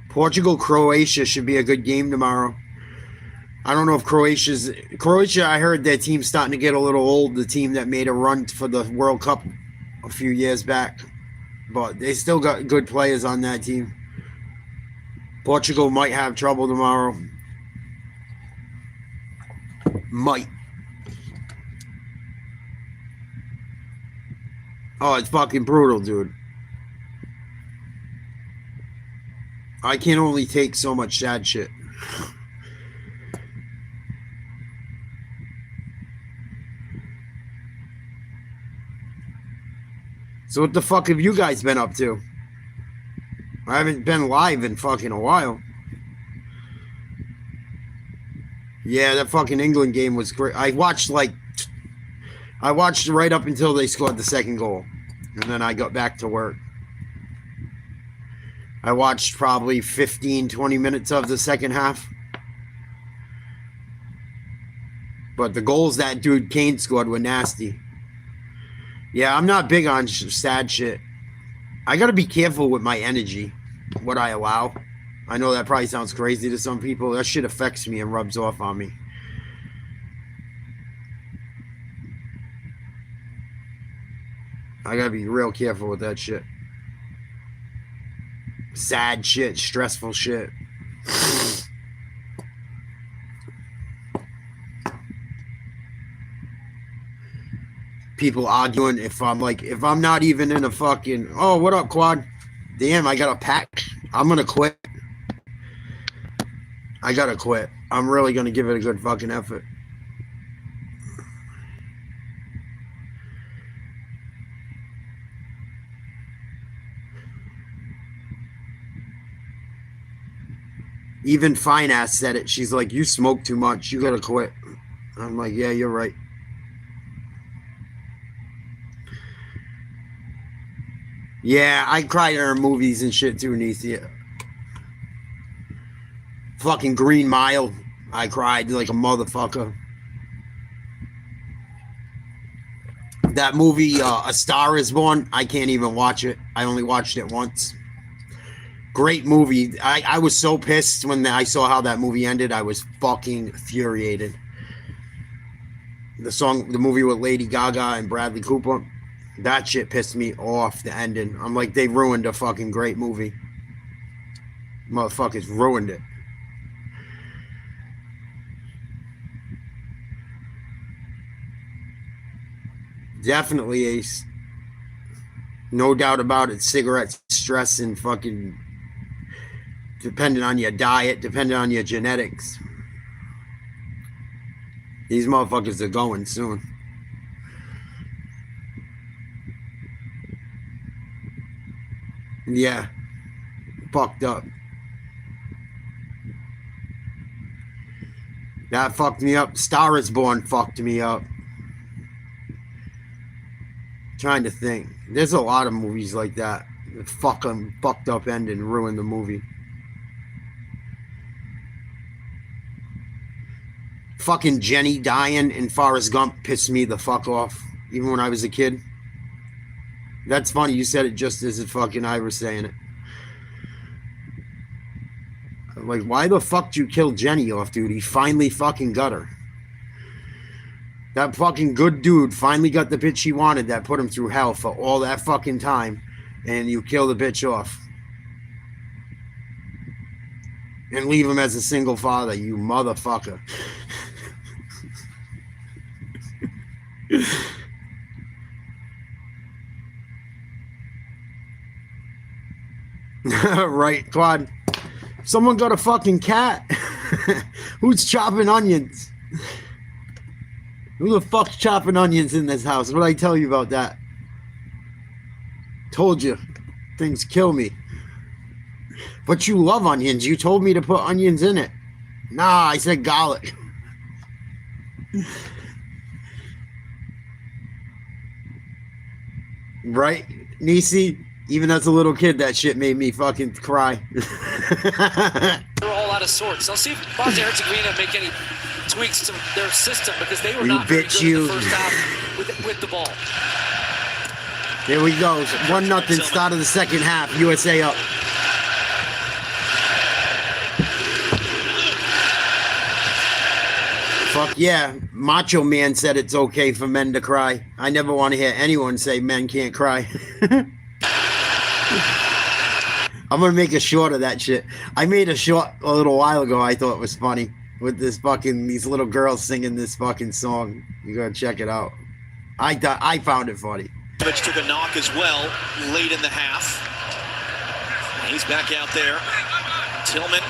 Portugal-Croatia should be a good game tomorrow. I don't know if Croatia, I heard their team's starting to get a little old, the team that made a run for the World Cup a few years back. But they still got good players on that team. Portugal might have trouble tomorrow. Might. Oh, it's fucking brutal, dude. I can only take so much sad shit. So what the fuck have you guys been up to? I haven't been live in fucking a while. Yeah, that fucking England game was great. I watched right up until they scored the second goal. And then I got back to work. I watched probably 15, 20 minutes of the second half. But the goals that dude Kane scored were nasty. Yeah, I'm not big on sad shit. I got to be careful with my energy, what I allow. I know that probably sounds crazy to some people. That shit affects me and rubs off on me. I got to be real careful with that shit. Sad shit, stressful shit. People arguing if I'm not even in a fucking, oh, what up, Quad? Damn, I got a pack. I'm gonna quit. I gotta quit. I'm really gonna give it a good fucking effort. Even Fine Ass said it. She's like, you smoke too much. You gotta quit. I'm like, yeah, you're right. Yeah, I cry during movies and shit too, Neesia. Fucking Green Mile. I cried like a motherfucker. That movie, A Star Is Born, I can't even watch it. I only watched it once. Great movie. I was so pissed when I saw how that movie ended. I was fucking infuriated. The movie with Lady Gaga and Bradley Cooper, that shit pissed me off, the ending. I'm like, they ruined a fucking great movie. Motherfuckers ruined it. Definitely, Ace. No doubt about it. Cigarettes, stress, and fucking depending on your diet, depending on your genetics. These motherfuckers are going soon. Yeah. Fucked up. That fucked me up. Star Is Born fucked me up. Trying to think. There's a lot of movies like that. Fucking fucked up ending ruined the movie. Fucking Jenny dying in Forrest Gump pissed me the fuck off, even when I was a kid. That's funny. You said it just as if fucking I was saying it. I'm like, why the fuck did you kill Jenny off, dude? He finally fucking got her. That fucking good dude finally got the bitch he wanted that put him through hell for all that fucking time, and you kill the bitch off. And leave him as a single father, you motherfucker. Right, Claude. Someone got a fucking cat. Who's chopping onions? Who the fuck's chopping onions in this house? What did I tell you about that? Told you. Things kill me. But you love onions. You told me to put onions in it. Nah, I said garlic. Right, Nisi? Even as a little kid, that shit made me fucking cry. They're all out of sorts. I'll see if Bosnia Herzegovina make any tweaks to their system because they were not very good in the first half with the ball. Here we go. 1-0 start of the second half. USA up. Fuck yeah. Macho Man said it's okay for men to cry. I never want to hear anyone say men can't cry. I'm going to make a short of that shit. I made a short a little while ago. I thought it was funny. With this fucking, these little girls singing this fucking song. You gotta check it out. I found it funny. Took a knock as well late in the half. He's back out there. Tillman.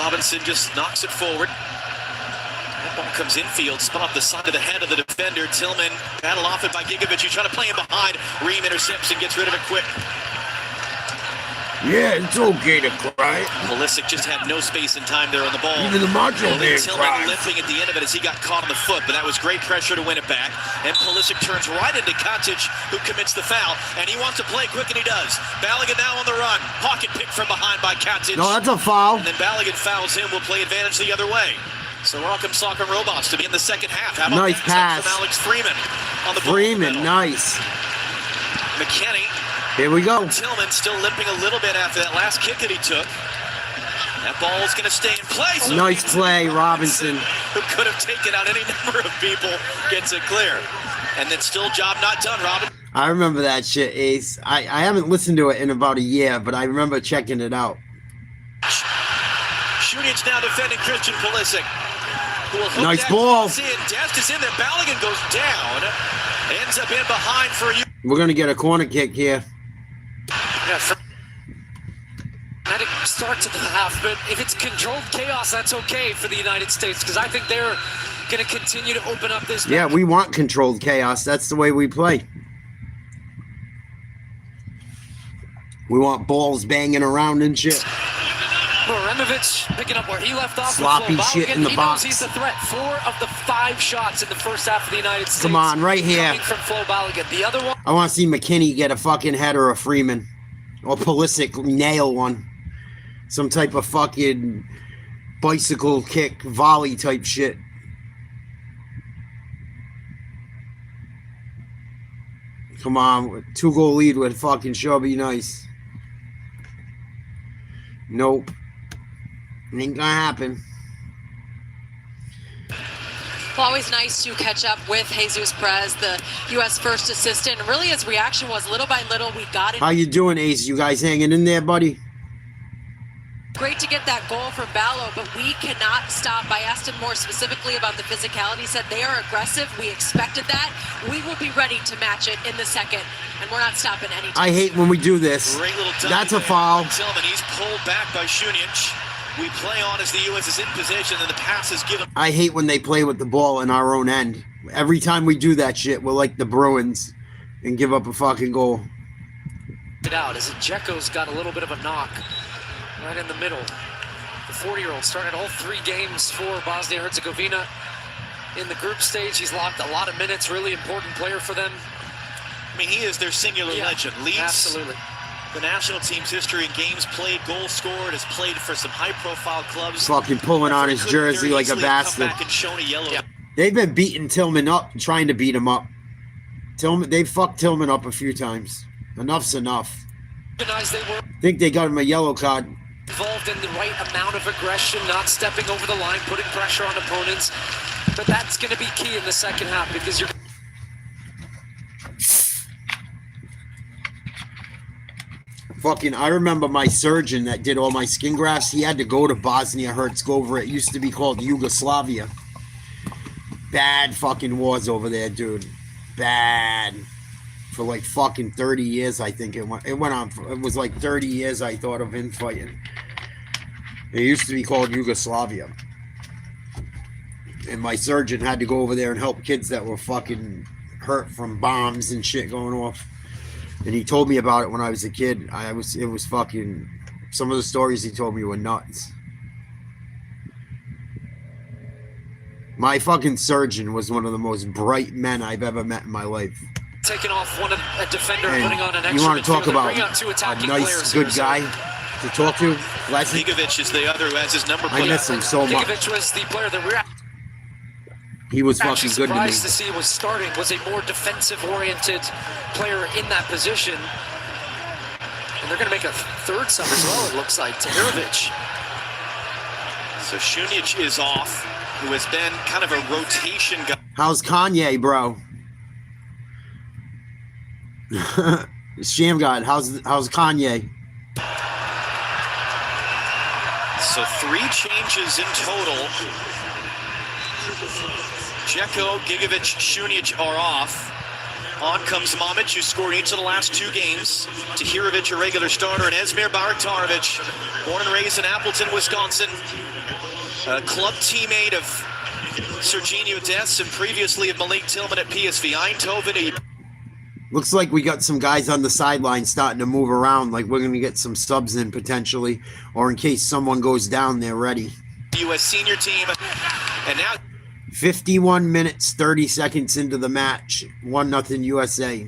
Robinson just knocks it forward. That ball comes infield, spun off the side of the head of the defender. Tillman battle off it by Gigovic. He's trying to play him behind. Ream intercepts and gets rid of it quick. Yeah, it's okay to cry. Pulisic just had no space and time there on the ball. Even the Macho Man Tillman cries. limping at the end of it as he got caught on the foot, but that was great pressure to win it back. And Pulisic turns right into Katic, who commits the foul, and he wants to play quick, and he does. Balogun now on the run. Pocket pick from behind by Katic. No, that's a foul. And then Balogun fouls him, will play advantage the other way. So welcome Soccer Robots to be in the second half. How about nice pass from Alex Freeman on the ball. Freeman, nice. McKennie. Here we go. Tillman still limping a little bit after that last kick that he took. That ball's going to stay in place. So nice play, Robinson. Who could have taken out any number of people, gets it clear. And then still job not done, Robin. I remember that shit, Ace. I haven't listened to it in about a year, but I remember checking it out. Šunić now defending Christian Pulisic. Nice ball. Dest is in there. Balogun goes down. Ends up in behind for a... We're going to get a corner kick here. Yeah, dramatic start to the half, but if it's controlled chaos, that's okay for the United States because I think they're going to continue to open up this. Yeah, we want controlled chaos. That's the way we play. We want balls banging around and shit. Moremovic picking up where he left off. Sloppy shit in the box. He's the threat. 4 of the 5 shots in the first half of the United States. Come on, right here. Coming from Flo Balogun. The other one. I want to see McKinney get a fucking header of Freeman. Or Pulisic nail one. Some type of fucking bicycle kick, volley type shit. Come on, 2-goal lead would fucking sure be nice. Nope. Ain't gonna happen. Well, always nice to catch up with Jesus Perez, the U.S. first assistant. And really his reaction was little by little, we got it. How you doing, Ace? You guys hanging in there, buddy? Great to get that goal from Ballo, but we cannot stop. I asked him more specifically about the physicality. He said they are aggressive. We expected that. We will be ready to match it in the second, and we're not stopping anytime. I hate when we do this. Great little That's a foul. Tillman, he's pulled back by Šunjić. We play on as the U.S. is in position, and the pass is given. I hate when they play with the ball in our own end. Every time we do that shit, we're like the Bruins and give up a fucking goal. It out as Dzeko's got a little bit of a knock right in the middle. The 40-year-old started all 3 games for Bosnia-Herzegovina. In the group stage, he's logged a lot of minutes, really important player for them. I mean, he is their singular legend. Leads absolutely the national team's history in games played, goals scored, has played for some high-profile clubs. Fucking pulling on his jersey like a bastard. They've been beating Tillman up, trying to beat him up. They fucked Tillman up a few times. Enough's enough. I think they got him a yellow card. Involved in the right amount of aggression, not stepping over the line, putting pressure on opponents. But that's going to be key in the second half because you're... Fucking, I remember my surgeon that did all my skin grafts. He had to go to Bosnia-Herzegovina. It used to be called Yugoslavia. Bad fucking wars over there, dude. Bad. For like fucking 30 years, I think it went on. It was like 30 years, I thought, of infighting. It used to be called Yugoslavia. And my surgeon had to go over there and help kids that were fucking hurt from bombs and shit going off. And he told me about it when I was a kid. It was fucking, some of the stories he told me were nuts. My fucking surgeon was one of the most bright men I've ever met in my life. Taking off a defender, and putting on an extra. You want to talk about a nice, good guy to talk to? Gigovic is the other who has his number. I miss him so much. Gigovic was the player that we're He was fucking good to me. Surprised to see was starting, was a more defensive-oriented player in that position. And they're going to make a third sub as well, it looks like, Tahirovic. So Šunjić is off, who has been kind of a rotation guy. How's Kanye, bro? Sham God, how's Kanye? So 3 changes in total. Dzeko, Gigovic, Šunjić are off. On comes Mamić, who scored each of the last 2 games. Tahirovic, a regular starter, and Esmir Bartarovic, born and raised in Appleton, Wisconsin. A club teammate of Serginho Dest and previously of Malik Tillman at PSV Eindhoven. Looks like we got some guys on the sideline starting to move around, like we're going to get some subs in potentially, or in case someone goes down, they're ready. U.S. senior team, and now 51 minutes, 30 seconds into the match, 1-0 USA.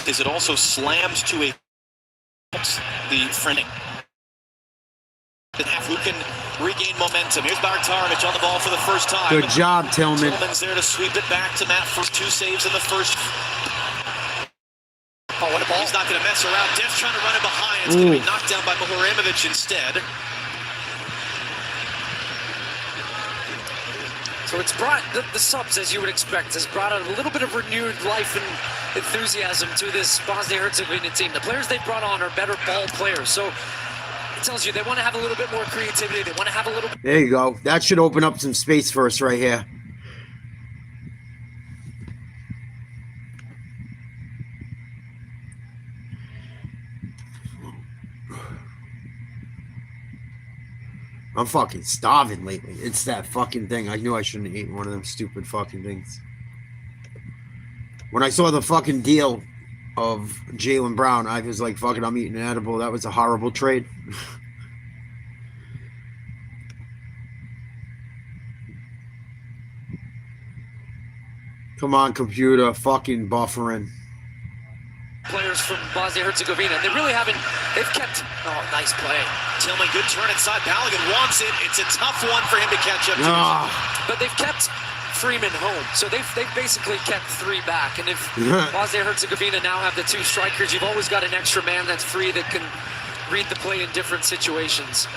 Is it also slammed to a the friendly? Who can regain momentum? Here's Bartarovic on the ball for the first time. Good job, Tillman. Tillman's there to sweep it back to Matt for 2 saves in the first. Oh, what a ball. He's not going to mess around. Deft trying to run it behind. It's going to be knocked down by Mohorimovic instead. So it's brought, the subs, as you would expect, has brought a little bit of renewed life and enthusiasm to this Bosnia-Herzegovina team. The players they brought on are better ball players. So it tells you they want to have a little bit more creativity. They want to have a little bit. There you go. That should open up some space for us right here. I'm fucking starving lately. It's that fucking thing. I knew I shouldn't have eaten one of them stupid fucking things. When I saw the fucking deal of Jaylen Brown, I was like, fuck it, I'm eating an edible. That was a horrible trade. Come on, computer. Fucking buffering. Players from Bosnia-Herzegovina. They really haven't, they've kept, oh, nice play. Tillman, good turn inside. Balogun wants it. It's a tough one for him to catch up to. But they've kept Freeman home. So they've basically kept 3 back. And if Bosnia-Herzegovina now have the 2 strikers, you've always got an extra man that's free that can read the play in different situations.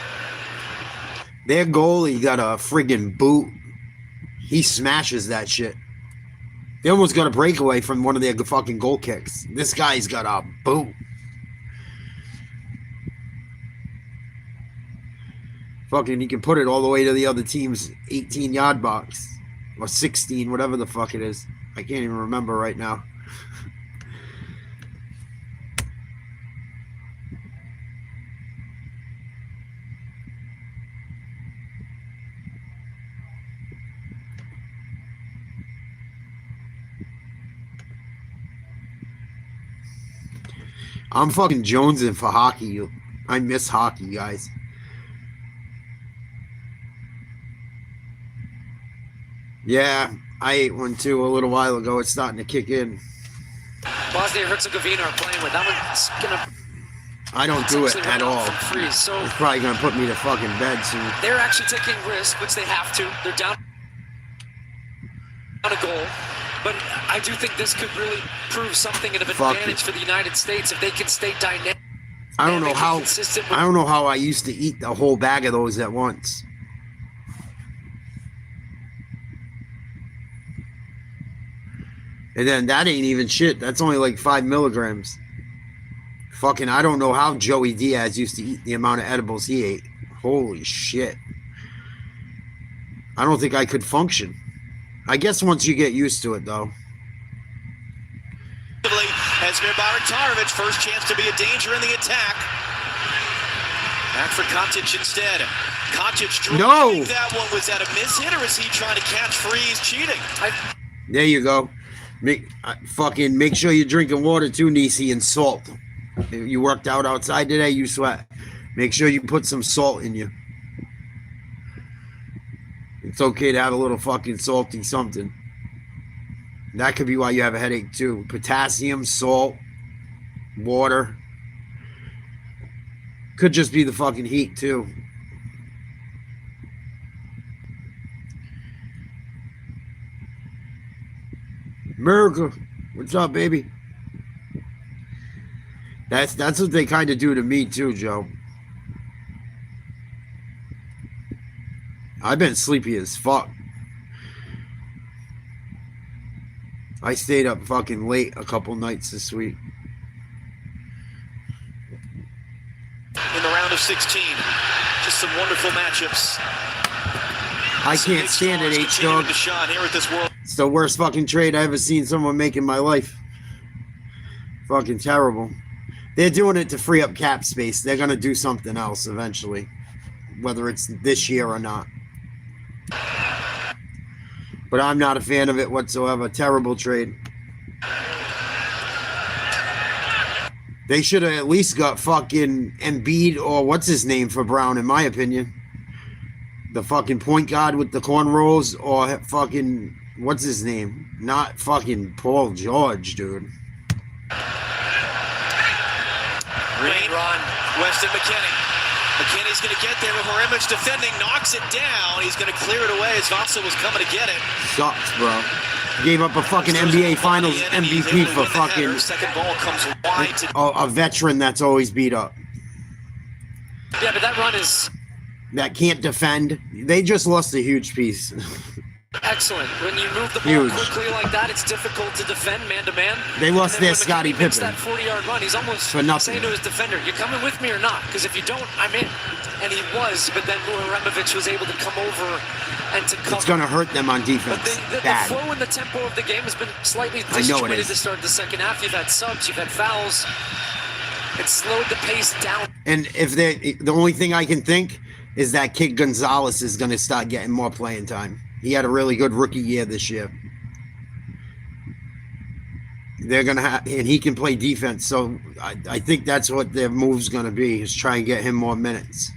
Their goalie got a friggin' boot. He smashes that shit. They almost got a breakaway from one of their fucking goal kicks. This guy's got a boot. Fucking, he can put it all the way to the other team's 18-yard box. Or 16, whatever the fuck it is. I can't even remember right now. I'm fucking jonesing for hockey. I miss hockey, guys. Yeah, I ate one too a little while ago. It's starting to kick in. Bosnia-Herzegovina are playing with. That one's gonna. I don't do it at all. Freeze, so it's probably gonna put me to fucking bed soon. They're actually taking risk, which they have to. They're down on a goal. But I do think this could really prove something of an advantage for the United States if they can stay dynamic. I don't know how I used to eat the whole bag of those at once. And then that ain't even shit. That's only like 5 milligrams. Fucking, I don't know how Joey Diaz used to eat the amount of edibles he ate. Holy shit. I don't think I could function. I guess once you get used to it, though. Has Mirbarek-Tarovic, first chance to be a danger in the attack. Back for Katic instead. Katic driving that one. Was that a mishit, or is he trying to catch Freeze cheating? There you go. Make sure you're drinking water too, Nisi, and salt. If you worked out outside today, you sweat. Make sure you put some salt in you. It's okay to have a little fucking salty something. That could be why you have a headache too. Potassium, salt, water. Could just be the fucking heat too. America, what's up, baby? That's what they kind of do to me too, Joe. I've been sleepy as fuck. I stayed up fucking late a couple nights this week. In the round of 16, just some wonderful matchups. I can't stand it, H-Dog. It's the worst fucking trade I ever seen someone make in my life. Fucking terrible. They're doing it to free up cap space. They're going to do something else eventually. Whether it's this year or not. But I'm not a fan of it whatsoever. Terrible trade. They should have at least got fucking Embiid or what's his name for Brown, in my opinion. The fucking point guard with the cornrows, or fucking, what's his name? Not fucking Paul George, dude. Rain run. Weston McKinney. McKinney's going to get there with Horimic defending, knocks it down. He's going to clear it away as Vasa was coming to get it. Sucks, bro. Gave up a fucking NBA Finals MVP for fucking second ball comes wide to a veteran that's always beat up. Yeah, but that run is... That can't defend. They just lost a huge piece. Excellent. When you move the ball quickly like that, it's difficult to defend man-to-man. They lost their Scottie Pippen. That 40-yard run, he's almost for nothing. saying to his defender, you coming with me or not? Because if you don't, I'm in. And he was, but then Horimic was able to come over and to cover. It's going to hurt them on defense. But the flow and the tempo of the game has been slightly disjointed to start the second half. You've had subs, you've had fouls. It slowed the pace down. And if the only thing I can think is that kid Gonzalez is going to start getting more playing time. He had a really good rookie year this year. They're going to have, and he can play defense. So I think that's what their move's going to be, is try and get him more minutes.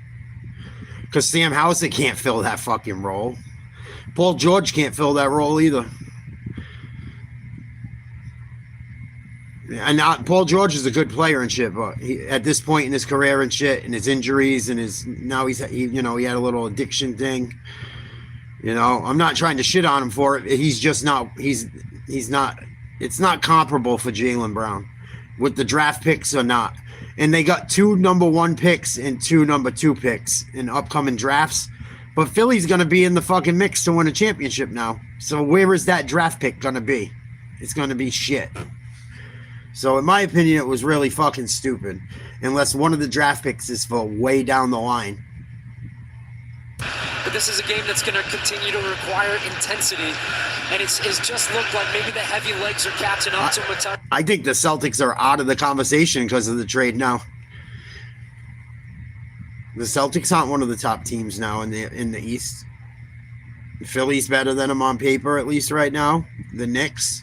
Because Sam Hauser can't fill that fucking role. Paul George can't fill that role either. And Paul George is a good player and shit, but at this point in his career and shit, and his injuries and he had a little addiction thing. You know, I'm not trying to shit on him for it. He's just not. He's not. It's not comparable for Jaylen Brown with the draft picks or not. And they got 2 number 1 picks and 2 number 2 picks in upcoming drafts. But Philly's going to be in the fucking mix to win a championship now. So where is that draft pick going to be? It's going to be shit. So in my opinion, it was really fucking stupid. Unless one of the draft picks is for way down the line. But this is a game that's going to continue to require intensity. And it's just looked like maybe the heavy legs are catching up to him. I think the Celtics are out of the conversation because of the trade now. The Celtics aren't one of the top teams now in the East. Philly's better than them on paper, at least right now. The Knicks.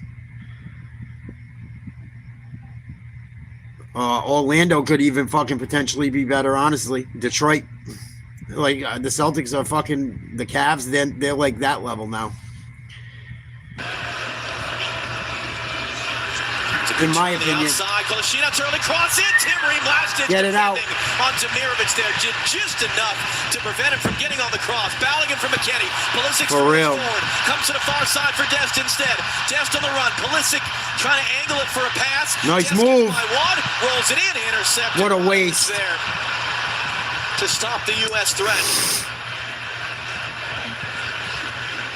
Orlando could even fucking potentially be better, honestly. Detroit. Like, the Celtics are fucking the Cavs. They're like that level now. In my opinion. Outside, Kolashina, early cross in. Tim Ream last ditch Get it out. on Demirovic there. Did just enough to prevent him from getting on the cross. Balogun from McKinney. Pulisic For real. forward. Comes to the far side for Dest instead. Dest on the run. Pulisic trying to angle it for a pass. Nice Dest move. by one. Rolls it in. Intercept. What a waste. There to stop the U.S. threat.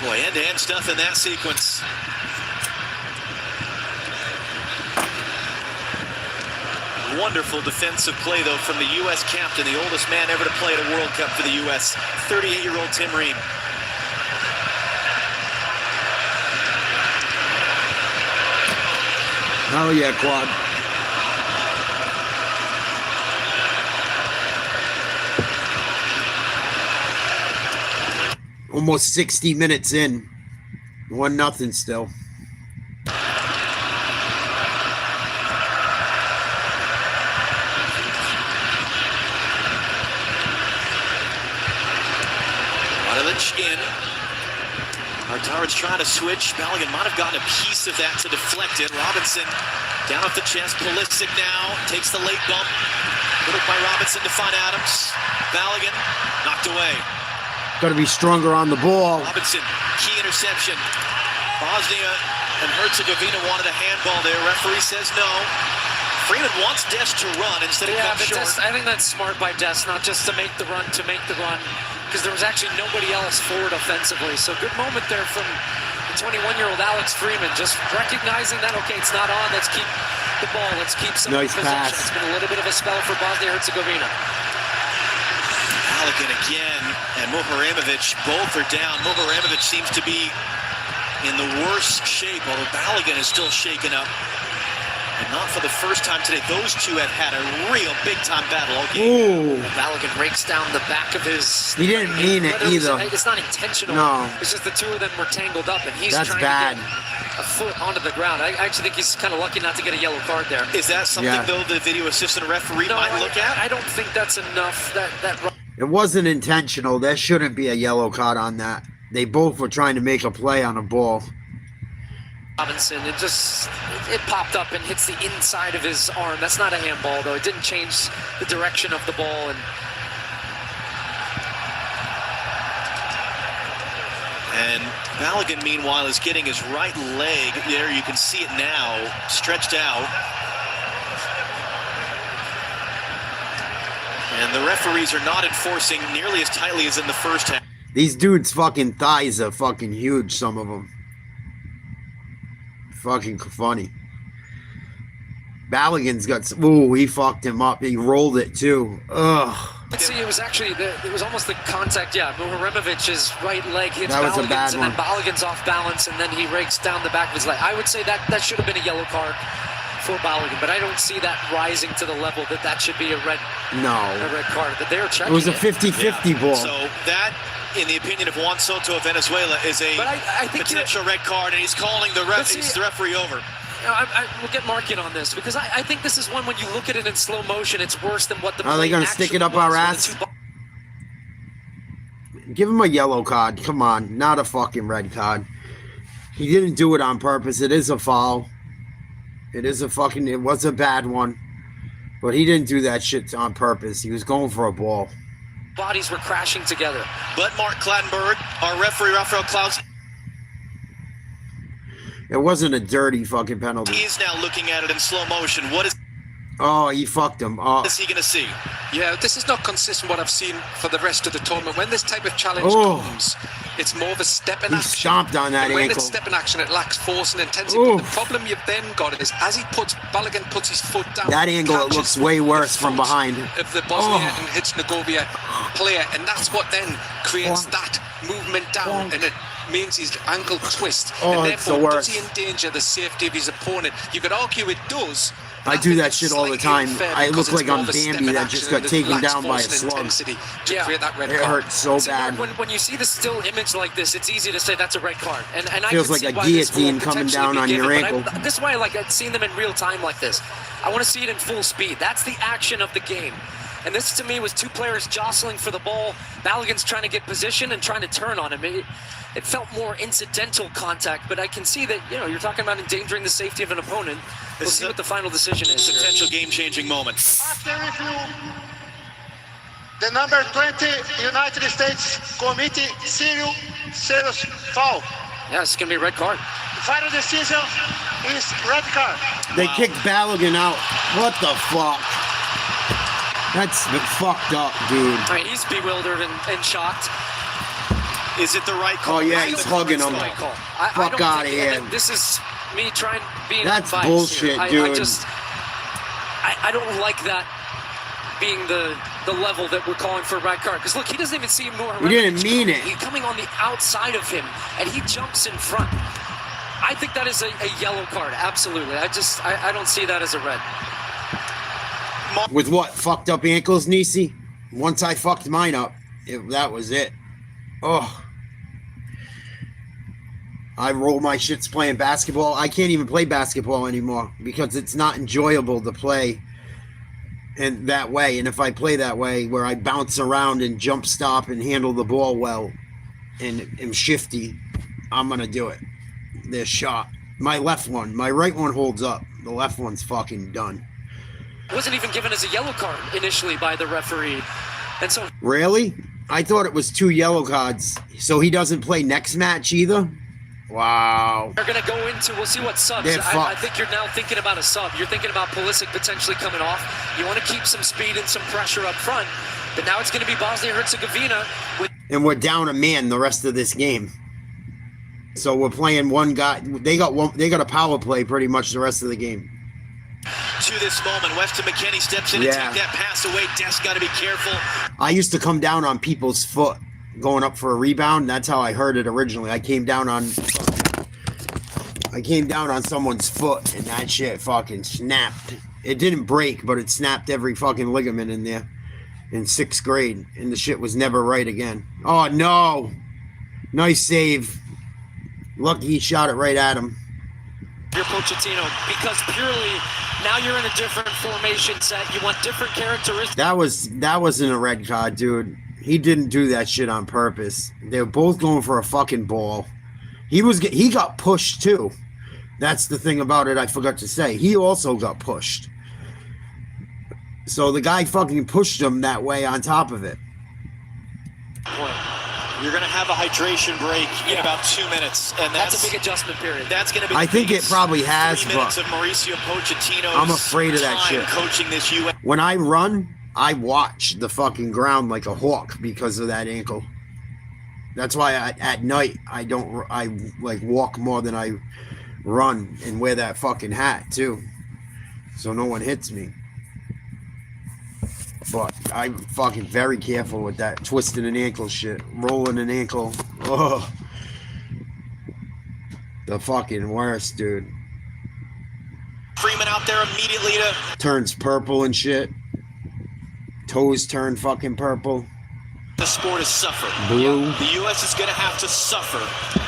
Boy, end-to-end stuff in that sequence. Wonderful defensive play, though, from the U.S. captain, the oldest man ever to play at a World Cup for the U.S., 38-year-old Tim Ream. Oh, yeah, Quad. Almost 60 minutes in. 1-0 still. In. Artarov's trying to switch. Balogun might have gotten a piece of that to deflect it. Robinson down off the chest. Pulisic now takes the late bump. Put it by Robinson to find Adams. Balogun knocked away. Got to be stronger on the ball. Robinson, key interception. Bosnia and Herzegovina wanted a handball there. Referee says no. Freeman wants Dest to run instead of come short. I think that's smart by Dest, not just to make the run, because there was actually nobody else forward offensively. So good moment there from the 21-year-old Alex Freeman, just recognizing that, okay, it's not on, let's keep the ball, let's keep some possession. Pass. It's been a little bit of a spell for Bosnia-Herzegovina. Balogun again and Muharemovic both are down. Muharemovic seems to be in the worst shape, although Balogun is still shaken up. And not for the first time today. Those two have had a real big-time battle all game. Balogun rakes down the back of his... He didn't mean it either. It's not intentional. No. It's just the two of them were tangled up, and he's trying to get a foot onto the ground. I actually think he's kind of lucky not to get a yellow card there. Is that something, though, the video assistant referee might look at? I don't think that's enough. It wasn't intentional. There shouldn't be a yellow card on that. They both were trying to make a play on a ball. Robinson, it popped up and hits the inside of his arm. That's not a handball, though. It didn't change the direction of the ball. And Balogun, meanwhile, is getting his right leg. There, you can see it now, stretched out. And the referees are not enforcing nearly as tightly as in the first half. These dudes' fucking thighs are fucking huge, some of them. Fucking funny. Balogun's got... Ooh, he fucked him up. He rolled it, too. Ugh. Let's see, it was actually... It was almost the contact, Muharemovic's right leg hits Balogun's, and then Balogun's off balance, and then he rakes down the back of his leg. I would say that should have been a yellow card for Balogun, but I don't see that rising to the level that should be a red card. But they were checking it was a 50-50 ball. So that, in the opinion of Juan Soto of Venezuela, is a potential red card, and he's calling the referee over. We'll get Mark in on this, because I think this is one, when you look at it in slow motion, it's worse than what the Are they going to stick it up our ass? Give him a yellow card. Come on. Not a fucking red card. He didn't do it on purpose. It is a foul. It was a bad one. But he didn't do that shit on purpose. He was going for a ball. Bodies were crashing together. But Mark Clattenburg, our referee Rafael Klaus, It wasn't a dirty fucking penalty. he's now looking at it in slow motion. What is Oh, he fucked him. Oh. he going to see? Yeah, this is not consistent what I've seen for the rest of the tournament. When this type of challenge comes, it's more of a step in He action. stomped on that And when ankle. it's step in action, it lacks force and intensity. But the problem you've then got is as Balogun puts his foot down. That angle, it looks way worse from behind. Of the Bosnia and Herzegovina player, and that's what then creates that movement down, and it means his ankle twist. Oh, and it's the therefore, worst. does he endanger the safety of his opponent? You could argue it does. I do that shit all the time. I look like I'm Bambi that just got taken down by a slug. It hurts so bad. When you see the still image like this, it's easy to say that's a red card. And I Feels can like see a why this will guillotine coming potentially down be on your given, but ankle. this is why I like seeing them in real time like this. I want to see it in full speed. That's the action of the game. And this, to me, was two players jostling for the ball. Balogun's trying to get position and trying to turn on him. It felt more incidental contact, but I can see that, you're talking about endangering the safety of an opponent. We'll see what the final decision is. Potential game-changing moment. After review, the number 20 United States Committee serious foul. Yeah, it's going to be a red card. The final decision is red card. They kicked Balogun out. What the fuck? That's fucked up, dude. All right, he's bewildered and shocked. Is it the right call? Oh, yeah, he's hugging him. Right call. Fuck out of here. This is me trying being That's unbiased bullshit, here. dude. I don't like that being the level that we're calling for a red card. Because look, he doesn't even see him nor He didn't mean it. He's coming on the outside of him, and he jumps in front. I think that is a yellow card, absolutely. I don't see that as a red. With what? Fucked up ankles, Nisi? Once I fucked mine up, that was it. Oh. I roll my shits playing basketball. I can't even play basketball anymore because it's not enjoyable to play in that way. And if I play that way, where I bounce around and jump stop and handle the ball well and am shifty, I'm going to do it. This shot. My left one. My right one holds up. The left one's fucking done. Wasn't even given as a yellow card initially by the referee. And so Really? I thought it was 2 yellow cards. So he doesn't play next match either? Wow. they're going to go into, we'll see what subs. They're I fucked. think you're now thinking about a sub. You're thinking about Pulisic potentially coming off. You want to keep some speed and some pressure up front. But now it's going to be Bosnia-Herzegovina with And we're down a man the rest of this game. So we're playing one guy. They got a power play pretty much the rest of the game. To this moment, Weston McKennie steps in to Yeah. take that pass away. Dest got to be careful. I used to come down on people's foot going up for a rebound. That's how I heard it originally. I came down on someone's foot and that shit fucking snapped. It didn't break, but it snapped every fucking ligament in there in 6th grade, and the shit was never right again. Oh no. Nice save. Lucky he shot it right at him. your Pochettino, because purely now you're in a different formation set. You want different characteristics. That wasn't a red card, dude. He didn't do that shit on purpose. They were both going for a fucking ball. He got pushed too. That's the thing about it I forgot to say. He also got pushed. So the guy fucking pushed him that way on top of it. You're going to have a hydration break in about 2 minutes, and that's a big adjustment period. That's going to be. I think it probably has, 3 but minutes of Mauricio Pochettino's I'm afraid of that time shit. coaching this U.S. When I run, I watch the fucking ground like a hawk because of that ankle. That's why at night I like walk more than I run, and wear that fucking hat too, so no one hits me. But I'm fucking very careful with that twisting an ankle shit, rolling an ankle. Ugh. The fucking worst, dude. Freeman out there immediately to. Turns purple and shit. Toes turn fucking purple. The sport has suffered. Blue. The U.S. is going to have to suffer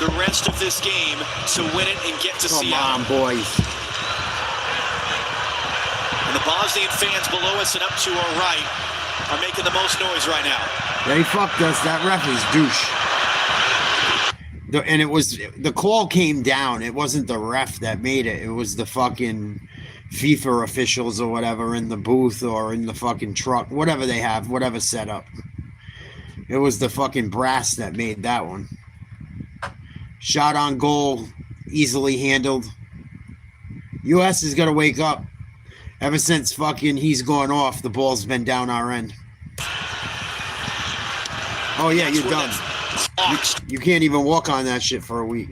the rest of this game to win it and get to Seattle. Come on, boys. And the Bosnian fans below us and up to our right are making the most noise right now. They fucked us. That ref is douche. And it was the call came down. It wasn't the ref that made it. It was the fucking FIFA officials or whatever in the booth or in the fucking truck, whatever they have, whatever setup. It was the fucking brass that made that one. Shot on goal, easily handled. U.S. is gonna wake up. Ever since fucking he's gone off, the ball's been down our end. Oh yeah, you're done. You can't even walk on that shit for a week.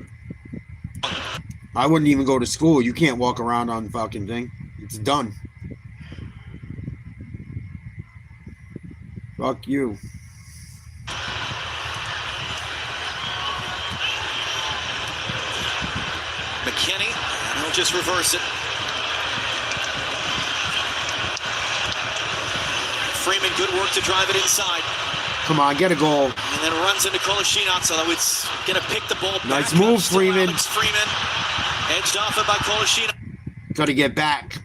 I wouldn't even go to school. You can't walk around on the fucking thing. It's done. Fuck you. McKinney, and he'll just reverse it. Freeman, good work to drive it inside. Come on, get a goal. And then runs into Kolashinac, although it's going to pick the ball back. Nice move, Freeman. Freeman, edged off it by Kolashinac. Got to get back.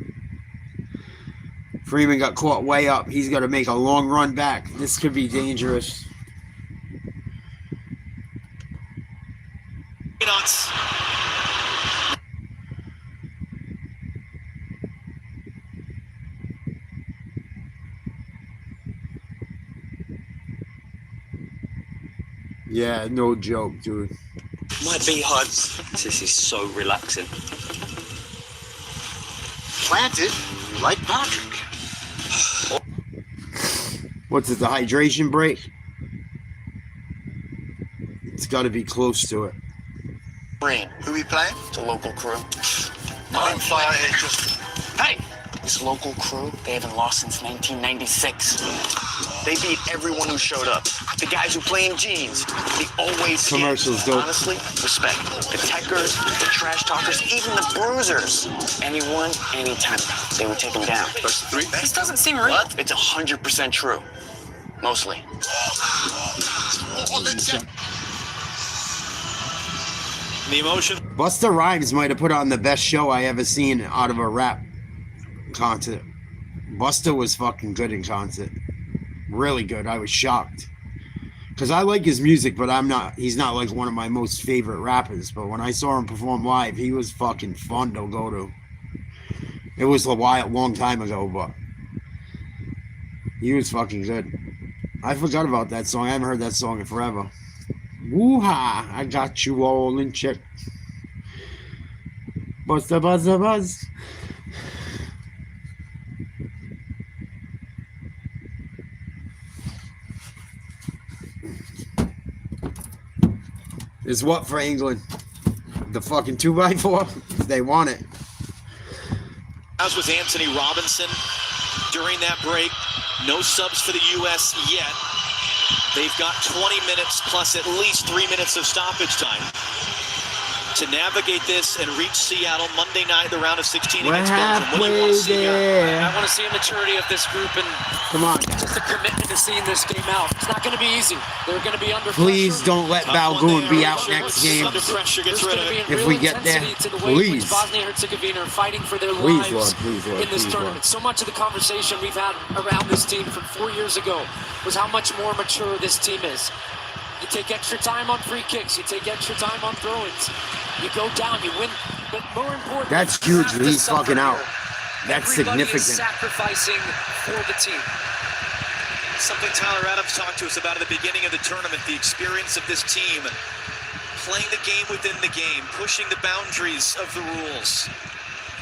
Freeman got caught way up. He's got to make a long run back. This could be dangerous. Yeah, no joke, dude. Might be hard. This is so relaxing. Planted like Patrick. What's it, the hydration break? It's got to be close to it. Rain. Who we playing? The local crew. I'm fire just. Hey! This local crew, they haven't lost since 1996. They beat everyone who showed up. The guys who play in jeans, they always commercials, dope. Honestly, respect. The techers, the trash talkers, even the bruisers. Anyone, anytime, they would take them down. Best of three? This doesn't seem real. What? It's 100% true. Mostly. The emotion. Busta Rhymes might have put on the best show I ever seen out of a rap concert. Busta was fucking good in concert. Really good. I was shocked. Because I like his music, but he's not like one of my most favorite rappers. But when I saw him perform live, he was fucking fun to go to. It was a long time ago, but he was fucking good. I forgot about that song. I haven't heard that song in forever. Woo-ha! I got you all in check. Busta buzza buzz. Is what for England? The fucking 2x4? They want it. As was Anthony Robinson during that break. No subs for the U.S. yet. They've got 20 minutes plus at least 3 minutes of stoppage time to navigate this and reach Seattle Monday night, the round of 16 We're against Belgium. What do you want to see there. I want to see a maturity of this group and Come on. just a commitment to seeing this game out. It's not going to be easy. They're going to be under Please pressure. don't let Balgoon be out next game. Under pressure, gets rid of it. If we get there, To the way in which please. Bosnia and Herzegovina are fighting for their Please, lives Lord, please, Lord, in this please, tournament. Lord. So much of the conversation we've had around this team from 4 years ago was how much more mature this team is. You take extra time on free kicks. You take extra time on throw-ins. You go down, you win. But more important, That's huge. you have to He's suffer fucking out. here. That's Everybody is significant. sacrificing for the team. Something Tyler Adams talked to us about at the beginning of the tournament, the experience of this team, playing the game within the game, pushing the boundaries of the rules.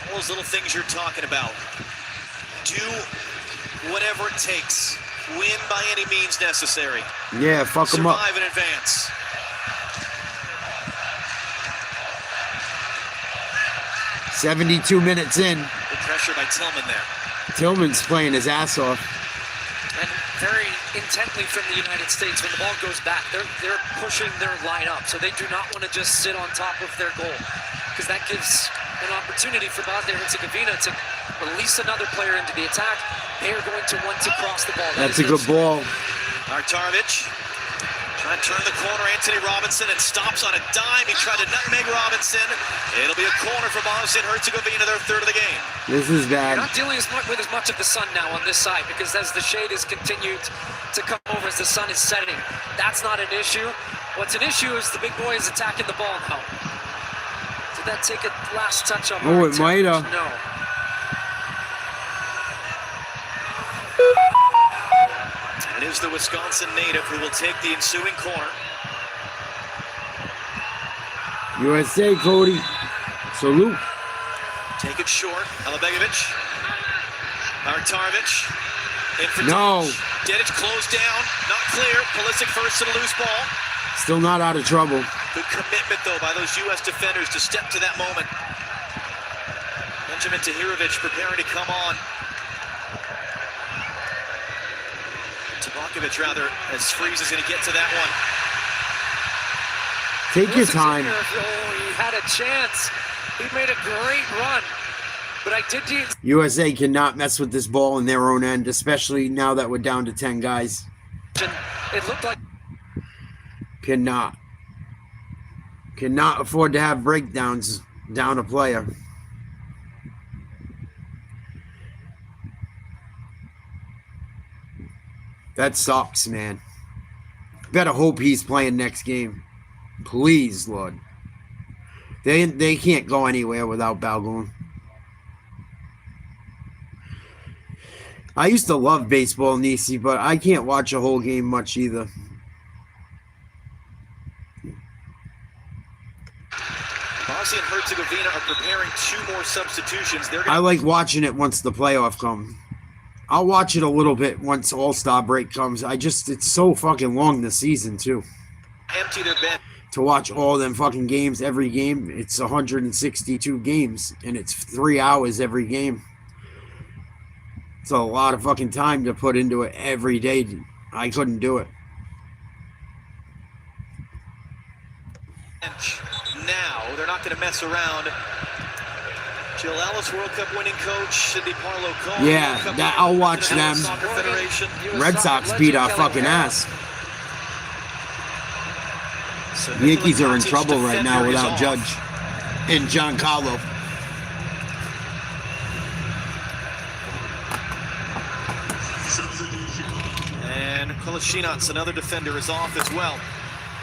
All those little things you're talking about. Do whatever it takes. Win by any means necessary. Yeah, fuck him up. Survive in advance. "72 minutes in. Good pressure by Tillman there. Tillman's playing his ass off. And very intently from the United States, when the ball goes back, they're pushing their line up. So they do not want to just sit on top of their goal, because that gives an opportunity for Bosnia and Herzegovina to release another player into the attack. They are going to want to cross the ball. That's a good ball. Artarovic trying to turn the corner. Anthony Robinson, and stops on a dime. He tried to nutmeg Robinson. It'll be a corner for Bosnia and Herzegovina, their third of the game. This is bad. You're not dealing with as much of the sun now on this side, because as the shade has continued to come over as the sun is setting, that's not an issue. What's an issue is the big boy is attacking the ball now. Did that take a last touch on Oh, it might have. No. And it is the Wisconsin native who will take the ensuing corner. USA, Cody. Salute. Take it short. Alabegovic. Martarovic. In for No. Dedic closed down. Not clear. Pulisic first to the loose ball. Still not out of trouble. Good commitment, though, by those U.S. defenders to step to that moment. Benjamin Tahirovic preparing to come on. Tabakovic, rather, as Freeze is going to get to that one. Take your time. Oh, he had a chance. He made a great run. But I did use... USA cannot mess with this ball in their own end, especially now that we're down to 10 guys. It looked like... Cannot afford to have breakdowns down a player. That sucks, man. Better hope he's playing next game. Please, Lord. They can't go anywhere without Balgoon. I used to love baseball, Nisi, but I can't watch a whole game much either. Bosnia and Herzegovina are preparing 2 more substitutions. I like watching it once the playoff comes. I'll watch it a little bit once All-Star break comes. It's so fucking long this season, too. Empty their bench. To watch all them fucking games, every game, it's 162 games, and it's 3 hours every game. It's a lot of fucking time to put into it every day. I couldn't do it. Now, they're not going to mess around. Jill Ellis, World Cup winning coach, Sidney Parlow Cohen. Yeah, I'll watch them. Red Sox beat our fucking ass. So The Yankees are in trouble right now without Judge and Giancarlo. And Kolasinac, another defender, is off as well.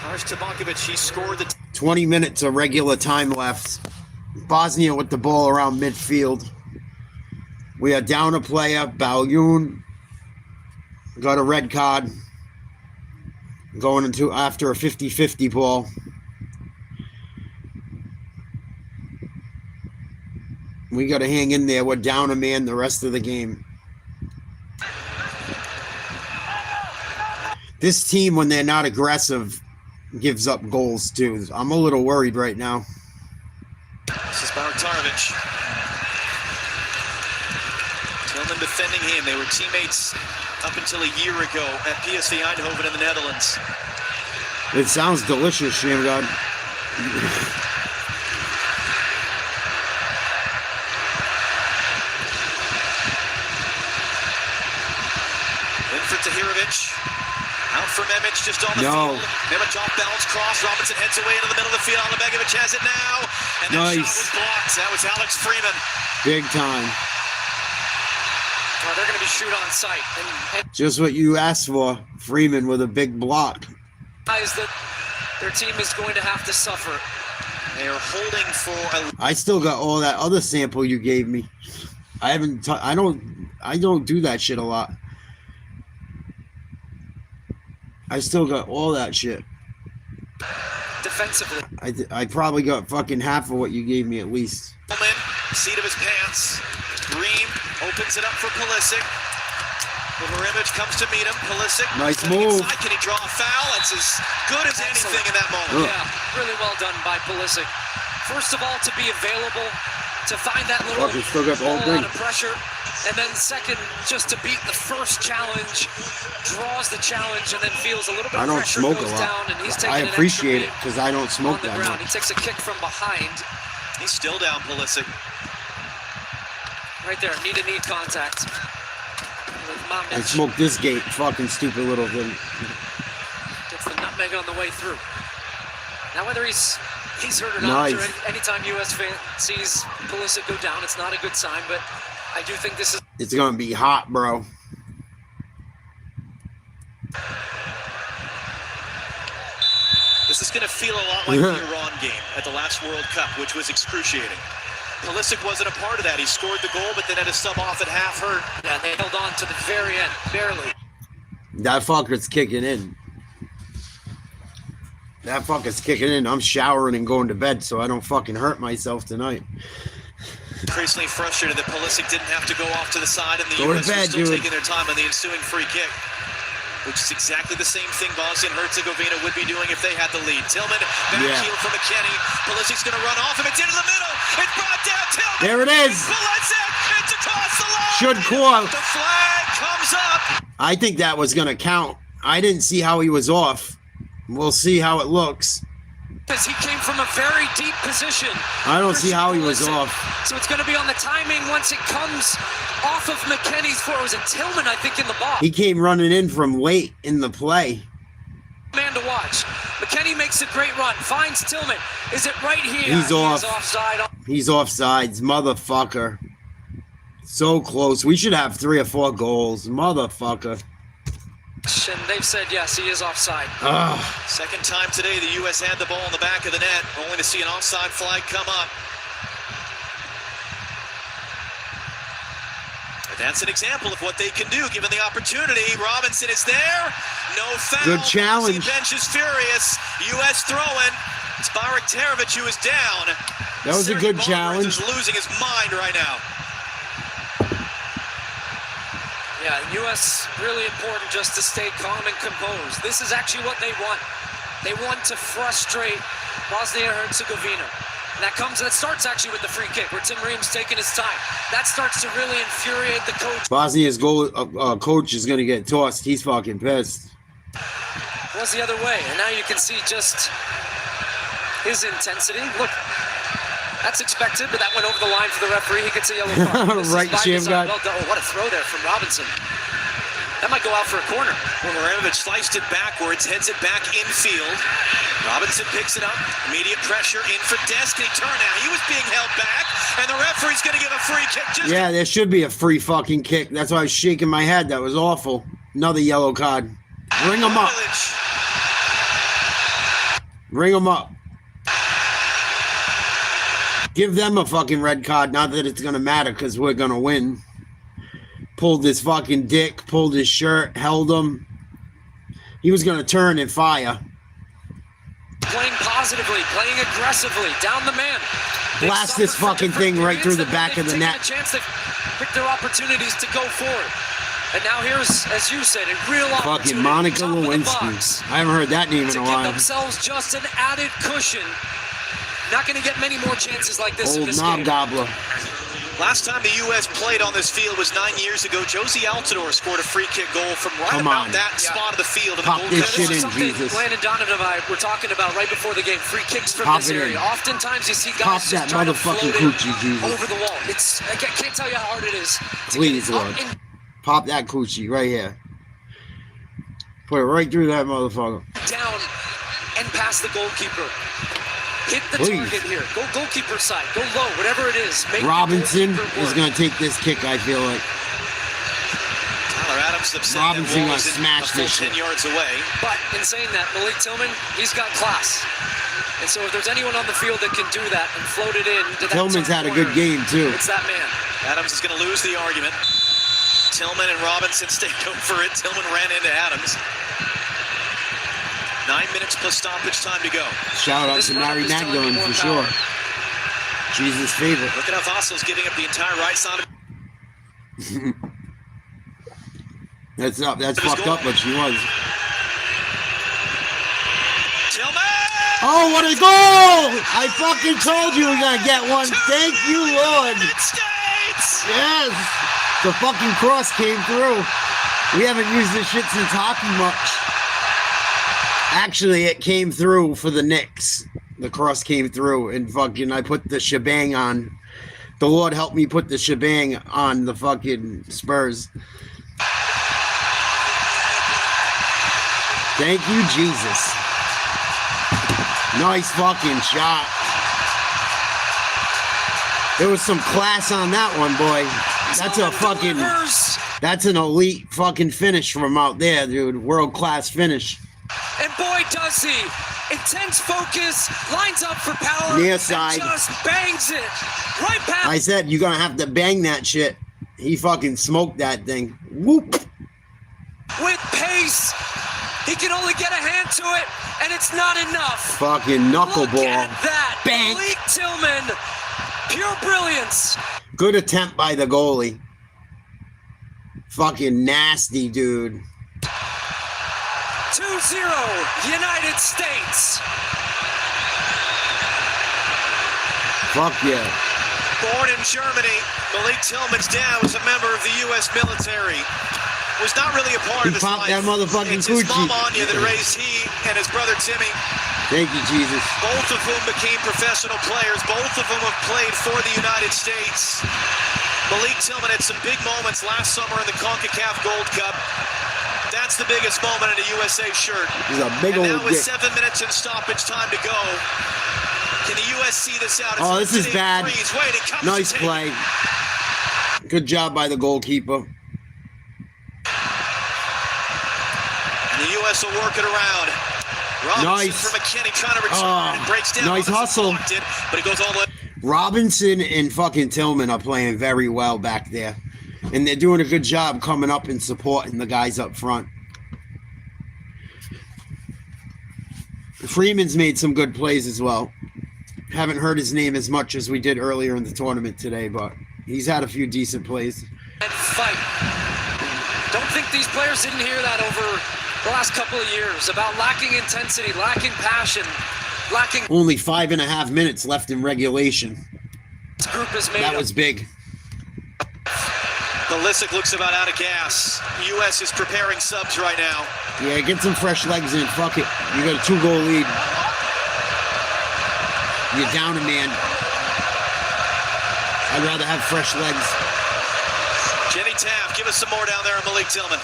Ars Tabakovic, he scored the 20 minutes of regular time left. Bosnia with the ball around midfield. We are down a player. Balgoon got a red card. Going into after a 50-50 ball. We got to hang in there. We're down a man the rest of the game. This team, when they're not aggressive, gives up goals too. I'm a little worried right now. This is Martarovic. Tillman defending him. They were teammates up until a year ago at PSV Eindhoven in the Netherlands. It sounds delicious, Shamgod. In for Tahirovic. Out for Memic, just on the field. Memic off balance cross. Robinson heads away into the middle of the field. Alabegovic has it now. And that shot was blocked. That was Alex Freeman. Big time. Well, they're going to be shoot on sight. And Just what you asked for. Freeman with a big block. that their team is going to have to suffer. They are holding for I still got all that other sample you gave me. I don't do that shit a lot. I still got all that shit. Defensively. I probably got fucking half of what you gave me at least. Tillman, seat of his pants. Green opens it up for Pulisic. Marimovic comes to meet him. Pulisic. Nice move. Inside. Can he draw a foul? That's as good as anything in that moment. Yeah, really well done by Pulisic. First of all, to be available, to find that little still got the whole ball thing. out of pressure. And then second, just to beat the first challenge, draws the challenge, and then feels a little bit I of don't pressure, smoke a goes lot. down, and he's taking I an appreciate it extra because I don't smoke on the that ground. much. He takes a kick from behind. He's still down, Pulisic. Right there, knee-to-knee contact. With I Mamic. smoked this gate, fucking stupid little thing. Gets the nutmeg on the way through. Now whether he's hurt or not, Nice. sure, anytime U.S. fan sees Pulisic go down, it's not a good sign, but I do think this is... It's gonna be hot, bro. This is going to feel a lot like the Iran game at the last World Cup, which was excruciating. Pulisic wasn't a part of that. He scored the goal, but then had to sub off at half hurt. Yeah, they held on to the very end, barely. That fucker's kicking in. That fucker's kicking in. I'm showering and going to bed so I don't fucking hurt myself tonight. Increasingly frustrated that Pulisic didn't have to go off to the side, and the Go to U.S. bed, was still dude. taking their time on the ensuing free kick, which is exactly the same thing Bosnia and Herzegovina would be doing if they had the lead. Tillman, back heel for McKennie. Pulisic's going to run off him. It's into the middle. It's brought down. Tillman. There it is. Pulisic. It's across the line. Should call. The flag comes up. I think that was going to count. I didn't see how he was off. We'll see how it looks. Because he came from a very deep position. I don't see how he was off. So it's going to be on the timing once it comes off of McKennie's foot. It was a Tillman, I think, in the box. He came running in from late in the play. Man to watch. McKennie makes a great run. Finds Tillman. Is it right here? He's off. He's offside. He's offsides, motherfucker. So close. We should have 3 or 4 goals, motherfucker. And they've said yes, he is offside. Ugh. Second time today the U.S. had the ball in the back of the net, only to see an offside flag come up. But that's an example of what they can do given the opportunity. Robinson is there. No foul. Good challenge. The bench is furious. U.S. throwing. It's Baraktarevic who is down. That was a Sergei good Barbaras challenge. is losing his mind right now. Yeah, U.S. really important just to stay calm and composed. This is actually what they want. They want to frustrate Bosnia and Herzegovina. And that starts actually with the free kick where Tim Ream's taking his time. That starts to really infuriate the coach. Bosnia's goal coach is going to get tossed. He's fucking pissed. It was the other way, and now you can see just his intensity. Look, that's expected, but that went over the line for the referee. He gets a yellow card. Right, Jim got. Well done. Oh, what a throw there from Robinson. That might go out for a corner. Well, Marinovic sliced it backwards, heads it back infield. Robinson picks it up. Immediate pressure in for Dest. Can he turn out? He was being held back, and the referee's going to give a free kick. Yeah, there should be a free fucking kick. That's why I was shaking my head. That was awful. Another yellow card. Ring him up. Ring him up. Give them a fucking red card. Not that it's going to matter because we're going to win. Pulled his fucking dick, pulled his shirt, held him. He was going to turn and fire. Playing positively, playing aggressively, down the man. Blast this fucking thing right through the back of the net. A chance to pick their opportunities to go forward. And now here's, as you said, a real opportunity. Fucking Monica top of the box Lewinsky. I haven't heard that name in a to while. give themselves just an added cushion. Not going to get many more chances like this in Old this knob game. gobbler. Last time the U.S. played on this field was 9 years ago. Josie Altidore scored a free kick goal from right about that spot of the field. Pop this shit in, something Jesus. Landon Donovan and I were talking about right before the game. Free kicks from Pop this it in. area. Oftentimes you see Pop guys that just trying to motherfucking float coochie, it Jesus. over the wall. I can't tell you how hard it is. Please, Lord. Pop that coochie right here. Put it right through that motherfucker. Down and past the goalkeeper. Hit the Please. target here. Go goalkeeper side. Go low, whatever it is. Make Robinson the goalkeeper is work. going to take this kick, I feel like. Tyler Adams upset Robinson that gonna Wall is smash a full this 10 shit. yards away. But in saying that, Malik Tillman, he's got class. And so if there's anyone on the field that can do that and float it in to that Tillman's top had a good corner, game, too. It's that man. Adams is going to lose the argument. Tillman and Robinson stayed over it. Tillman ran into Adams. 9 minutes plus stoppage time to go. Shout out to Mary Magdalene for sure. Jesus' favorite. Look at how Vassal's giving up the entire right side. That's fucked up, but she was. Oh, what a goal! I fucking told you we were gonna get one. Thank you, Lord. Yes. The fucking cross came through. We haven't used this shit since hockey much. Actually, it came through for the Knicks. The cross came through, and fucking I put the shebang on. The Lord helped me put the shebang on the fucking Spurs. Thank you, Jesus. Nice fucking shot. There was some class on that one, boy. That's an elite fucking finish from out there, dude. World-class finish. And boy, does he. Intense focus, lines up for power, Near side. and just bangs it right past. I said you're gonna have to bang that shit. He fucking smoked that thing. Whoop. With pace. He can only get a hand to it, and it's not enough. Fucking knuckleball. Look at that. Bang. Malik Tillman. Pure brilliance. Good attempt by the goalie. Fucking nasty, dude. 2-0, United States. Fuck yeah. Born in Germany, Malik Tillman's dad was a member of the U.S. military. Was not really a part of his life. That motherfucking it's his coochie. mom Anya that raised he and his brother Timmy. Thank you, Jesus. Both of whom became professional players. Both of whom have played for the United States. Malik Tillman had some big moments last summer in the CONCACAF Gold Cup. That's the biggest moment in a USA shirt. He's a big and old now with dick. 7 minutes in stoppage time to go, can the US see this out? Oh, this is bad. Wait, it comes Nice to play. Good job by the goalkeeper. And the US will work it around. Robinson Nice. for McKinney trying to return. It breaks down. Nice hustle. Blocked it, but it goes all the way. Robinson and fucking Tillman are playing very well back there. And they're doing a good job coming up and supporting the guys up front. Freeman's made some good plays as well. Haven't heard his name as much as we did earlier in the tournament today, but he's had a few decent plays. And fight. Don't think these players didn't hear that over the last couple of years about lacking intensity, lacking passion, lacking. Only 5.5 minutes left in regulation. This group is made That up. was big. Pulisic looks about out of gas. U.S. is preparing subs right now. Yeah, get some fresh legs in. Fuck it. You got a 2-goal lead. You're down a man. I'd rather have fresh legs. Jenny Taft, give us some more down there on Malik Tillman.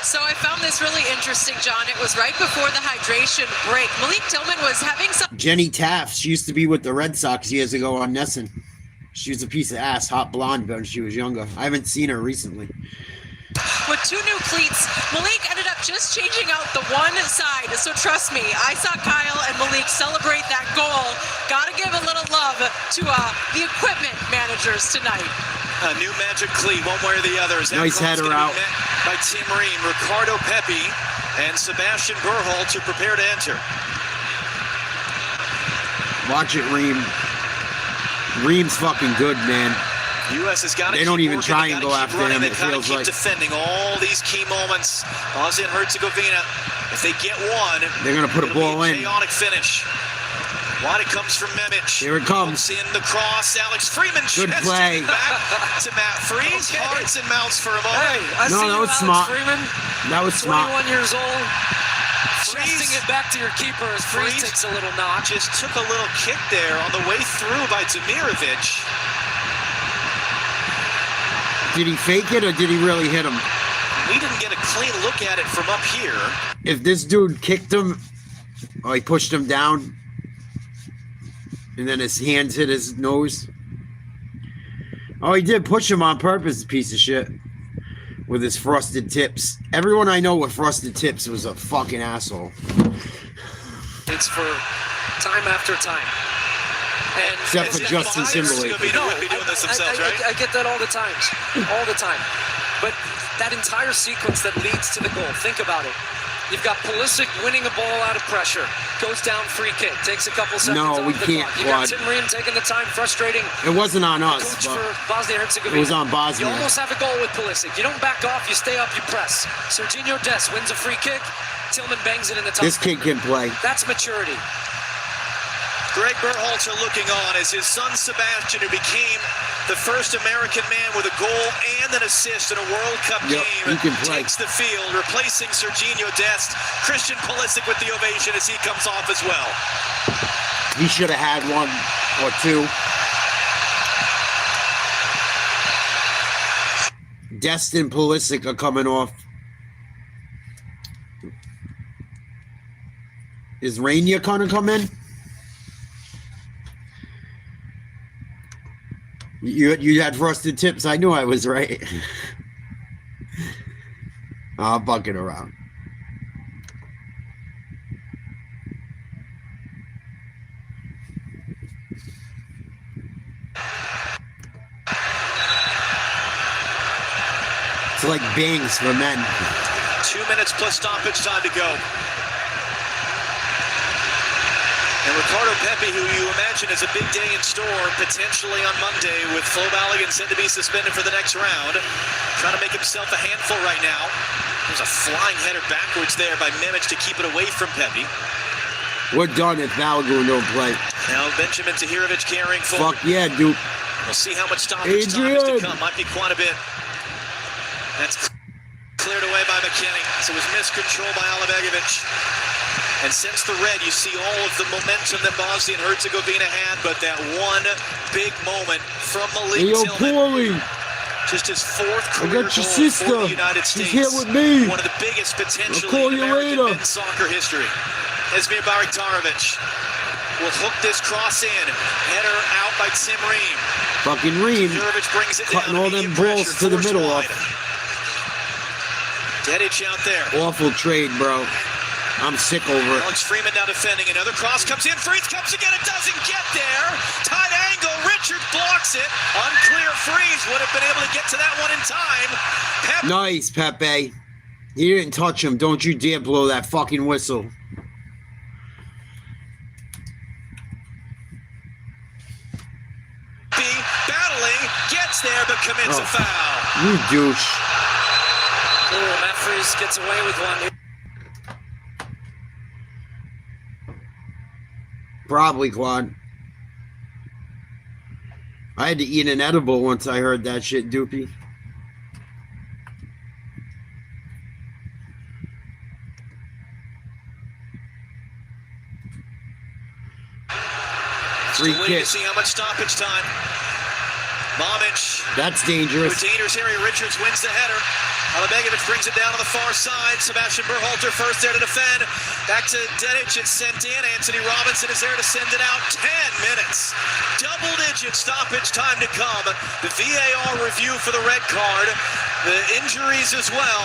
So I found this really interesting, John. It was right before the hydration break. Malik Tillman was having some... Jenny Taft, she used to be with the Red Sox years ago on Nesson. She was a piece of ass, hot blonde when she was younger. I haven't seen her recently. With 2 new cleats, Malik ended up just changing out the one side. So trust me, I saw Kyle and Malik celebrate that goal. Gotta give a little love to the equipment managers tonight. A new magic cleat, one way or the other. Nice header out. By Tim Ream, Ricardo Pepi, and Sebastian Berhol to prepare to enter. Watch it, Ream. Ream's fucking good, man. U.S. has got to. They don't even working, try and go after him. It feels keep like defending all these key moments. Bosnia and Herzegovina, if they get one, they're gonna put a ball in. Chaotic finish. Wide it comes from Memic. Here it comes. In the cross, Alex Freeman. Good play. Back to Matt Freeze. Hearts and mouths for a moment. Hey, No, that was Alex smart. Freeman, That was smart. 21 years old. Thrusting it back to your keeper as Freeze takes a little notch. Just took a little kick there on the way through by Demirovic. Did he fake it or did he really hit him? We didn't get a clean look at it from up here. If this dude kicked him, or he pushed him down, and then his hands hit his nose. Oh, he did push him on purpose, piece of shit. With his frosted tips. Everyone I know with frosted tips was a fucking asshole. It's for time after time. And Except for Justin Timberlake. No, be doing this themselves, I right? get that all the time. All the time. But that entire sequence that leads to the goal, think about it. You've got Pulisic winning a ball out of pressure. Goes down, free kick. Takes a couple seconds No, off we the can't, clock. You got Quad. Tim Ream taking the time, frustrating. It wasn't on us, Coach but for Bosnia-Herzegovina. it was on Bosnia. You almost have a goal with Pulisic. You don't back off, you stay up, you press. Serginho Dest wins a free kick. Tillman bangs it in the top. This kid can play. That's maturity. Greg Berhalter looking on as his son Sebastian, who became the first American man with a goal and an assist in a World Cup Yep, game, he can play. takes the field, replacing Serginho Dest. Christian Pulisic with the ovation as he comes off as well. He should have had one or two. Dest and Pulisic are coming off. Is Rainier gonna come in? You had frosted tips. I knew I was right. I'm bucking around. It's like bangs for men. 2 minutes plus stoppage time to go. And Ricardo Pepi, who you imagine is a big day in store, potentially on Monday, with Flo Balogun said to be suspended for the next round. Trying to make himself a handful right now. There's a flying header backwards there by Mimic to keep it away from Pepi. We're done if Balogun don't play. Now Benjamin Tahirovic carrying forward. Fuck yeah, dude. We'll see how much stoppage time is to come. Might be quite a bit. That's cleared away by McKinney. So it was miscontrol by Alibegovic. And since the red, you see all of the momentum that Bosnia and Herzegovina had, but that one big moment from Malik Tillman. Just his fourth career goal for the United States. She's here with me. One of the biggest potentially in American men's soccer history. Esmir Baraktarovic will hook this cross in. Header out by Tim Ream. Fucking Ream. Brings it cutting down all them balls to the middle of. Dedic out there. Awful trade, bro. I'm sick over it. Alex Freeman now defending. Another cross comes in. Freeze comes again. It doesn't get there. Tight angle. Richard blocks it. Unclear. Freeze would have been able to get to that one in time. Nice, Pepe. You didn't touch him. Don't you dare blow that fucking whistle. Battling. Gets there but commits a foul. You douche. Oh, Matt Freeze gets away with one. Probably, Claude. I had to eat an edible once I heard that shit, Doopy. Free kick. To see how much stoppage time. Momic. That's dangerous. With dangerous area, Richards wins the header. Alibegovic brings it down on the far side. Sebastian Berhalter first there to defend. Back to Dedic. It's sent in. Anthony Robinson is there to send it out. 10 minutes. Double-digit stoppage time to come. The VAR review for the red card. The injuries as well.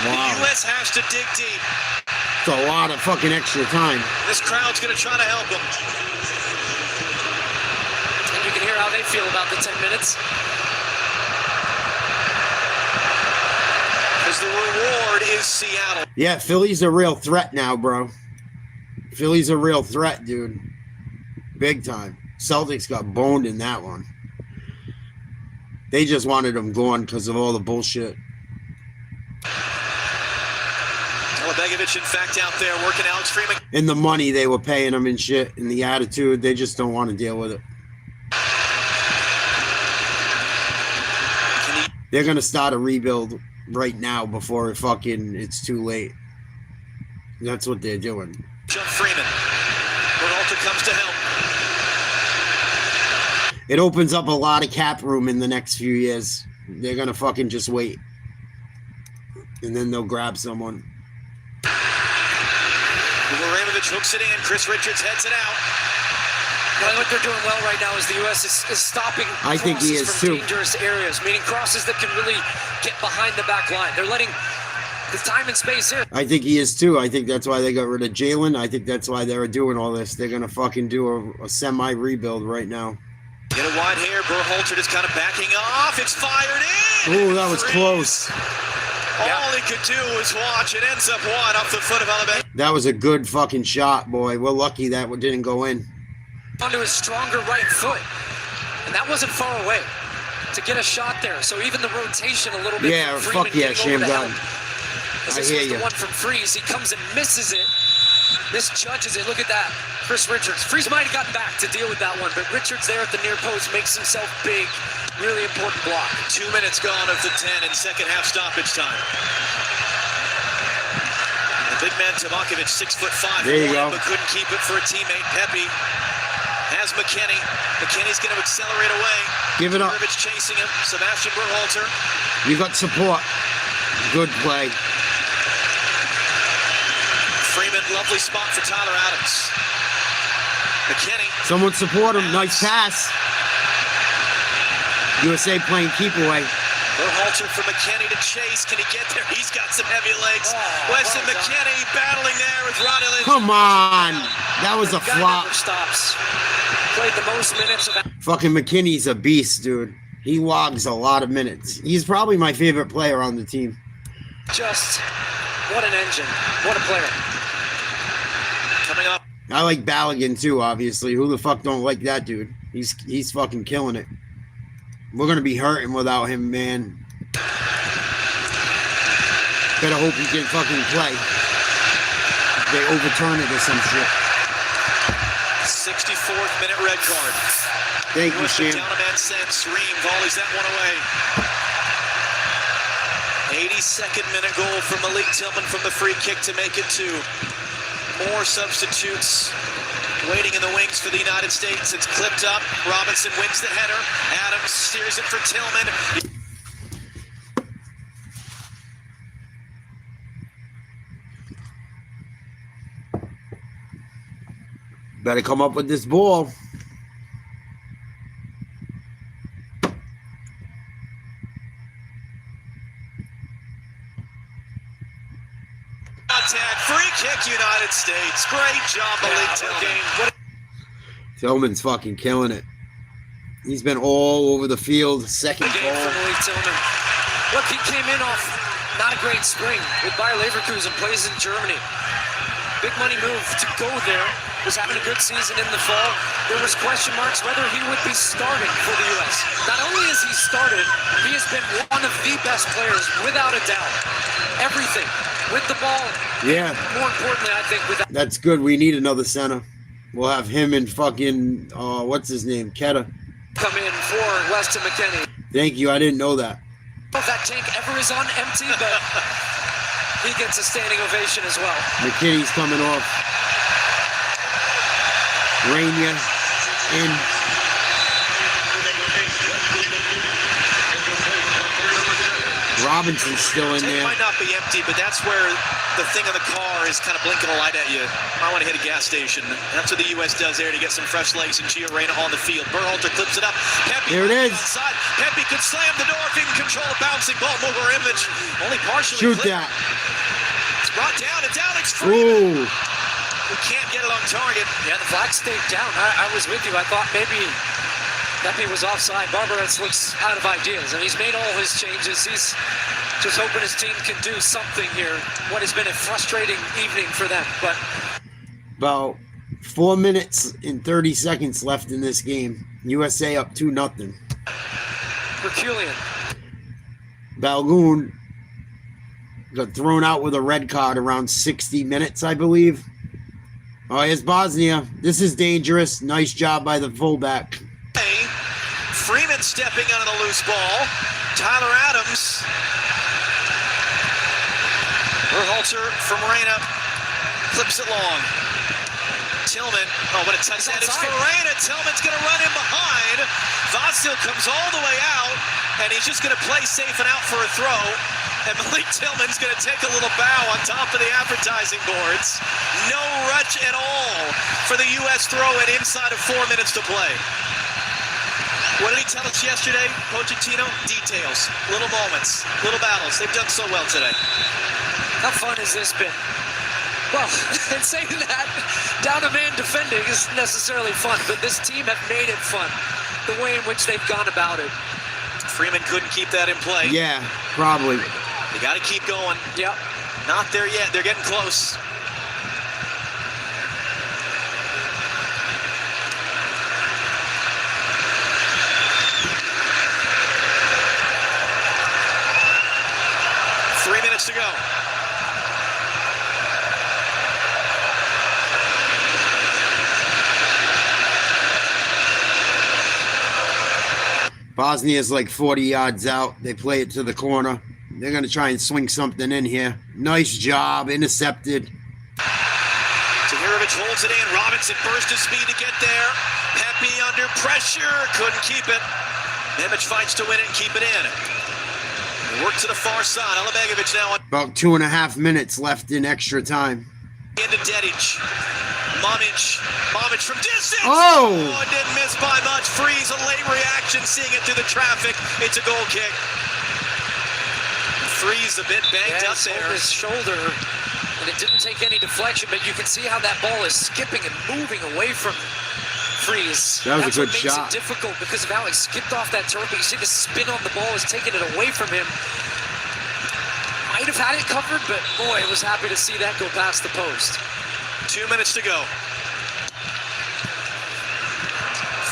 Wow. The U.S. has to dig deep. It's a lot of fucking extra time. This crowd's going to try to help them. And you can hear how they feel about the 10 minutes. Because the reward is Seattle. Yeah, Philly's a real threat now, bro. Philly's a real threat, dude. Big time. Celtics got boned in that one. They just wanted them gone because of all the bullshit. Alibegovic, in fact, out there working Alex Freeman. And the money they were paying them and shit, and the attitude, they just don't want to deal with it. They're going to start a rebuild right now before it's too late. That's what they're doing. John Freeman. Berhalter comes to help. It opens up a lot of cap room in the next few years. They're going to fucking just wait. And then they'll grab someone. Ramovich hooks it in. Chris Richards heads it out. Well, what they're doing well right now is the U.S. is stopping I think he is from too. dangerous areas, meaning crosses that can really get behind the back line. They're letting the time and space in. I think he is too. I think that's why they got rid of Jalen. I think that's why they were doing all this. They're going to fucking do a semi-rebuild right now. Get a wide hair. Berhalter just kind of backing off. It's fired in. Oh, that was close. All he could do was watch. It ends up wide off the foot of Alabama. That was a good fucking shot, boy. We're lucky that one didn't go in. Onto his stronger right foot, and that wasn't far away to get a shot there. So even the rotation a little bit. Yeah, fuck yeah, Sham God. I hear you. The one from Freeze, he comes and misses it. Misjudges it. Look at that, Chris Richards. Freeze might have gotten back to deal with that one, but Richards there at the near post makes himself big. Really important block. 2 minutes gone of the 10 in second half stoppage time. The big man Tabakovic, 6'5", there you go. But couldn't keep it for a teammate. Pepi has McKinney. McKinney's going to accelerate away. Give it up. Chasing him. Sebastian Berhalter. You got support. Good play. Freeman, lovely spot for Tyler Adams. McKinney. Someone support him. Nice pass. USA playing keep away. Berhalter for McKinney to chase. Can he get there? He's got some heavy legs. Weston McKinney battling there with Ronnie Lynch. Come on. That was a flop. Never stops. Played the most minutes of. Fucking McKinney's a beast, dude. He logs a lot of minutes. He's probably my favorite player on the team. Just what an engine. What a player. Coming up. I like Balogun too, obviously. Who the fuck don't like that dude? He's fucking killing it. We're gonna be hurting without him, man. Better hope he can fucking play. They overturn it or some shit. 64th minute red card. Thank you, Sham. Down a man sends. Ream volleys that one away. 82nd minute goal from Malik Tillman from the free kick to make it 2. More substitutes waiting in the wings for the United States. It's clipped up. Robinson wins the header. Adams steers it for Tillman. Better come up with this ball. Contact. Free kick, United States. Great job, Malik Tillman. Tillman's fucking killing it. He's been all over the field. Second Game goal. for Malik Tillman. Look, he came in off not a great spring with Bayer Leverkusen, plays in Germany. Big money move to go there. Was having a good season in the fall. There was question marks whether he would be starting for the U.S. Not only has he started, he has been one of the best players, without a doubt. Everything. With the ball. Yeah. More importantly, I think, without... That's good. We need another center. We'll have him and fucking, what's his name? Keta. Come in for Weston McKennie. Thank you. I didn't know that. If that tank ever is on empty, but he gets a standing ovation as well. McKinney's coming off. Rainier in. Robinson's still in there. It might not be empty, but that's where the thing on the car is kind of blinking a light at you. I want to hit a gas station. That's what the U.S. does there to get some fresh legs and Gio Reyna on the field. Berhalter clips it up. Pepe there it is. Outside. Pepe could slam the door if he can control a bouncing ball. Mover image. Only partially Shoot clipped. that. It's brought down. It's Alex Freeman. Ooh. We can't get it on target. Yeah, the flag stayed down. I was with you. I thought maybe Pepe was offside. Barbares looks out of ideas, and he's made all his changes. He's just hoping his team can do something here. What has been a frustrating evening for them, but about 4 minutes and 30 seconds left in this game. USA up 2-0. Herculean. Balogun got thrown out with a red card around 60 minutes, I believe. Oh, here's Bosnia. This is dangerous. Nice job by the fullback. Freeman stepping on the loose ball. Tyler Adams. Berhalter from Reyna clips it long. Tillman. Oh, what a touch that is for Reyna. Tillman's going to run in behind. Vasil comes all the way out, and he's just going to play safe and out for a throw. And Malik Tillman's going to take a little bow on top of the advertising boards. No rush at all for the U.S. throw and inside of 4 minutes to play. What did he tell us yesterday, Pochettino? Details, little moments, little battles. They've done so well today. How fun has this been? Well, and saying that, down a man defending isn't necessarily fun, but this team have made it fun, the way in which they've gone about it. Freeman couldn't keep that in play. Yeah, probably. They got to keep going. Yep. Not there yet. They're getting close. Three minutes to go. Bosnia's like 40 yards out. They play it to the corner. They're going to try and swing something in here. Nice job. Intercepted. Tahirovic holds it in. Robinson burst his speed to get there. Pepe under pressure. Couldn't keep it. Nemec fights to win it and keep it in. They work to the far side. Alabegovic now. About 2.5 minutes left in extra time. Into Dedic. Mamic from distance. Oh! It didn't miss by much. Freeze, a late reaction, seeing it through the traffic. It's a goal kick. Freeze a bit banged up there. His shoulder, and it didn't take any deflection, but you can see how that ball is skipping and moving away from Freeze. That was That's a good what makes shot. it difficult because of Alex skipped off that turn, but you see the spin on the ball is taking it away from him. Might have had it covered, but boy, I was happy to see that go past the post. 2 minutes to go.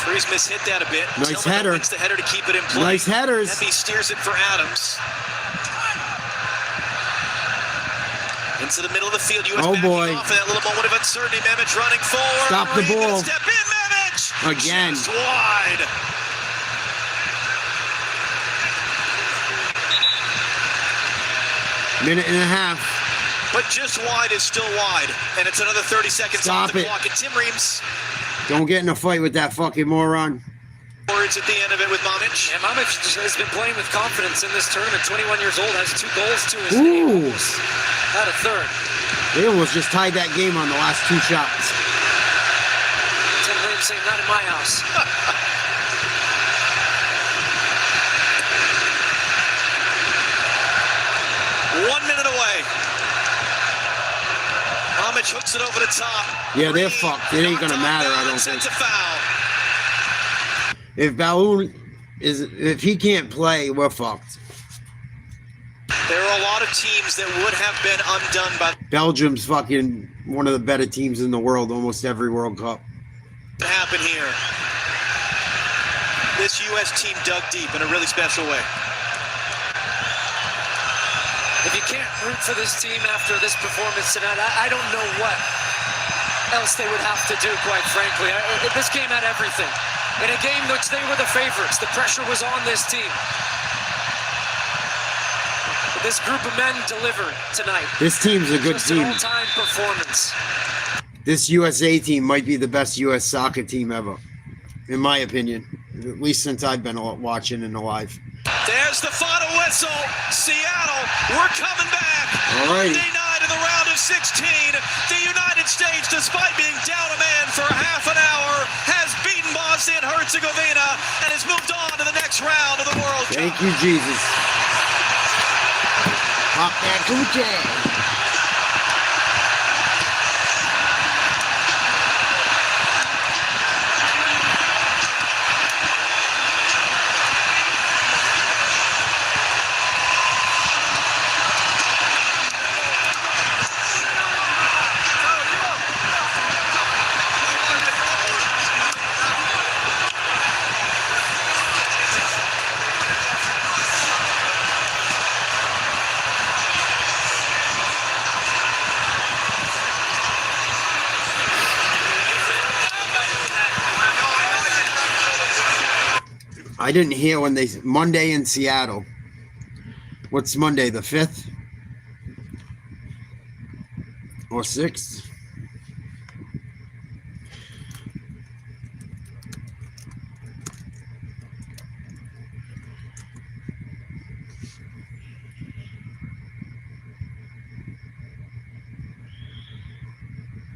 Freeze mishit that a bit. Nice Tillman header. wins the header to keep it in play. Nice headers. He steers it for Adams. Into the middle of the field. U.S. Oh, backing boy. off in that little moment of uncertainty. Memic running forward. Stop the Reed gonna ball. Step in, Memic. Again. Just wide. Minute and a half. But just wide is still wide. And it's another 30 seconds Stop off the it. clock. And Tim Reams Don't get in a fight with that fucking moron. words at the end of it with Mamic. And Mamic has been playing with confidence in this tournament. 21 years old, has 2 goals to his Ooh. name. Almost had a third. They almost just tied that game on the last 2 shots. Tim Williams saying, not in my house. 1 minute away. Mamic hooks it over the top. Yeah, they're fucked. It ain't gonna matter, I don't think. Sends a foul. If Balloon if he can't play, we're fucked. There are a lot of teams that would have been undone by Belgium's fucking one of the better teams in the world, almost every World Cup. what happened here. This U.S. team dug deep in a really special way. If you can't root for this team after this performance tonight, I don't know what else they would have to do, quite frankly. This game had everything. In a game which they were the favorites, the pressure was on this team. But this group of men delivered tonight. This team's a good Just team. an all-time performance. This USA team might be the best U.S. soccer team ever, in my opinion. At least since I've been watching and alive. There's the final whistle. Seattle, we're coming back. Alrighty. Monday night of the round of 16. The United States, despite being down a man for half an hour, has beaten Bosnia and Herzegovina and has moved on to the next round of the World Cup. Thank you, Jesus. Pop that coochie. I didn't hear when they Monday in Seattle. What's Monday, the 5th? Or 6th?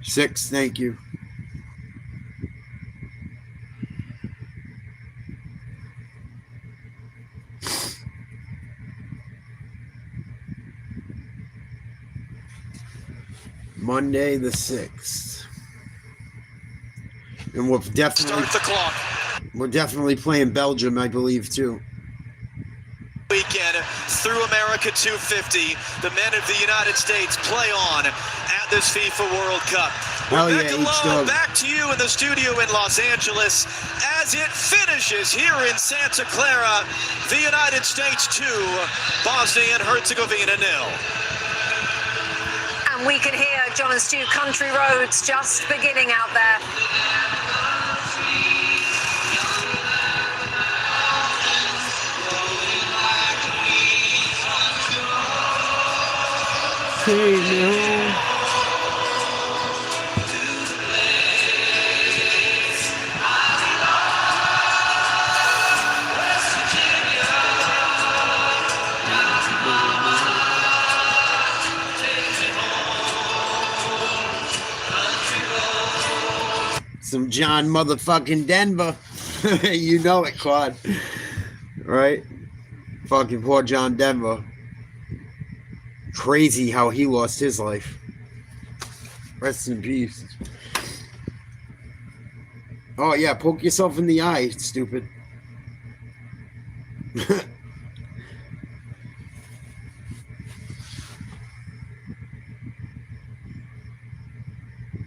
Six, thank you. Monday the 6th. And we're definitely Start the clock. We're definitely playing Belgium, I believe, too. Weekend through America 250. The men of the United States play on at this FIFA World Cup. Hell yeah, Rebecca each Love, dog. back to you in the studio in Los Angeles as it finishes here in Santa Clara. The United States 2, Bosnia and Herzegovina 0. And we can hear John and Stu Country Roads just beginning out there. Hey, no. Some John motherfucking Denver. You know it, Quad. Right? Fucking poor John Denver. Crazy how he lost his life. Rest in peace. Oh, yeah, poke yourself in the eye, stupid.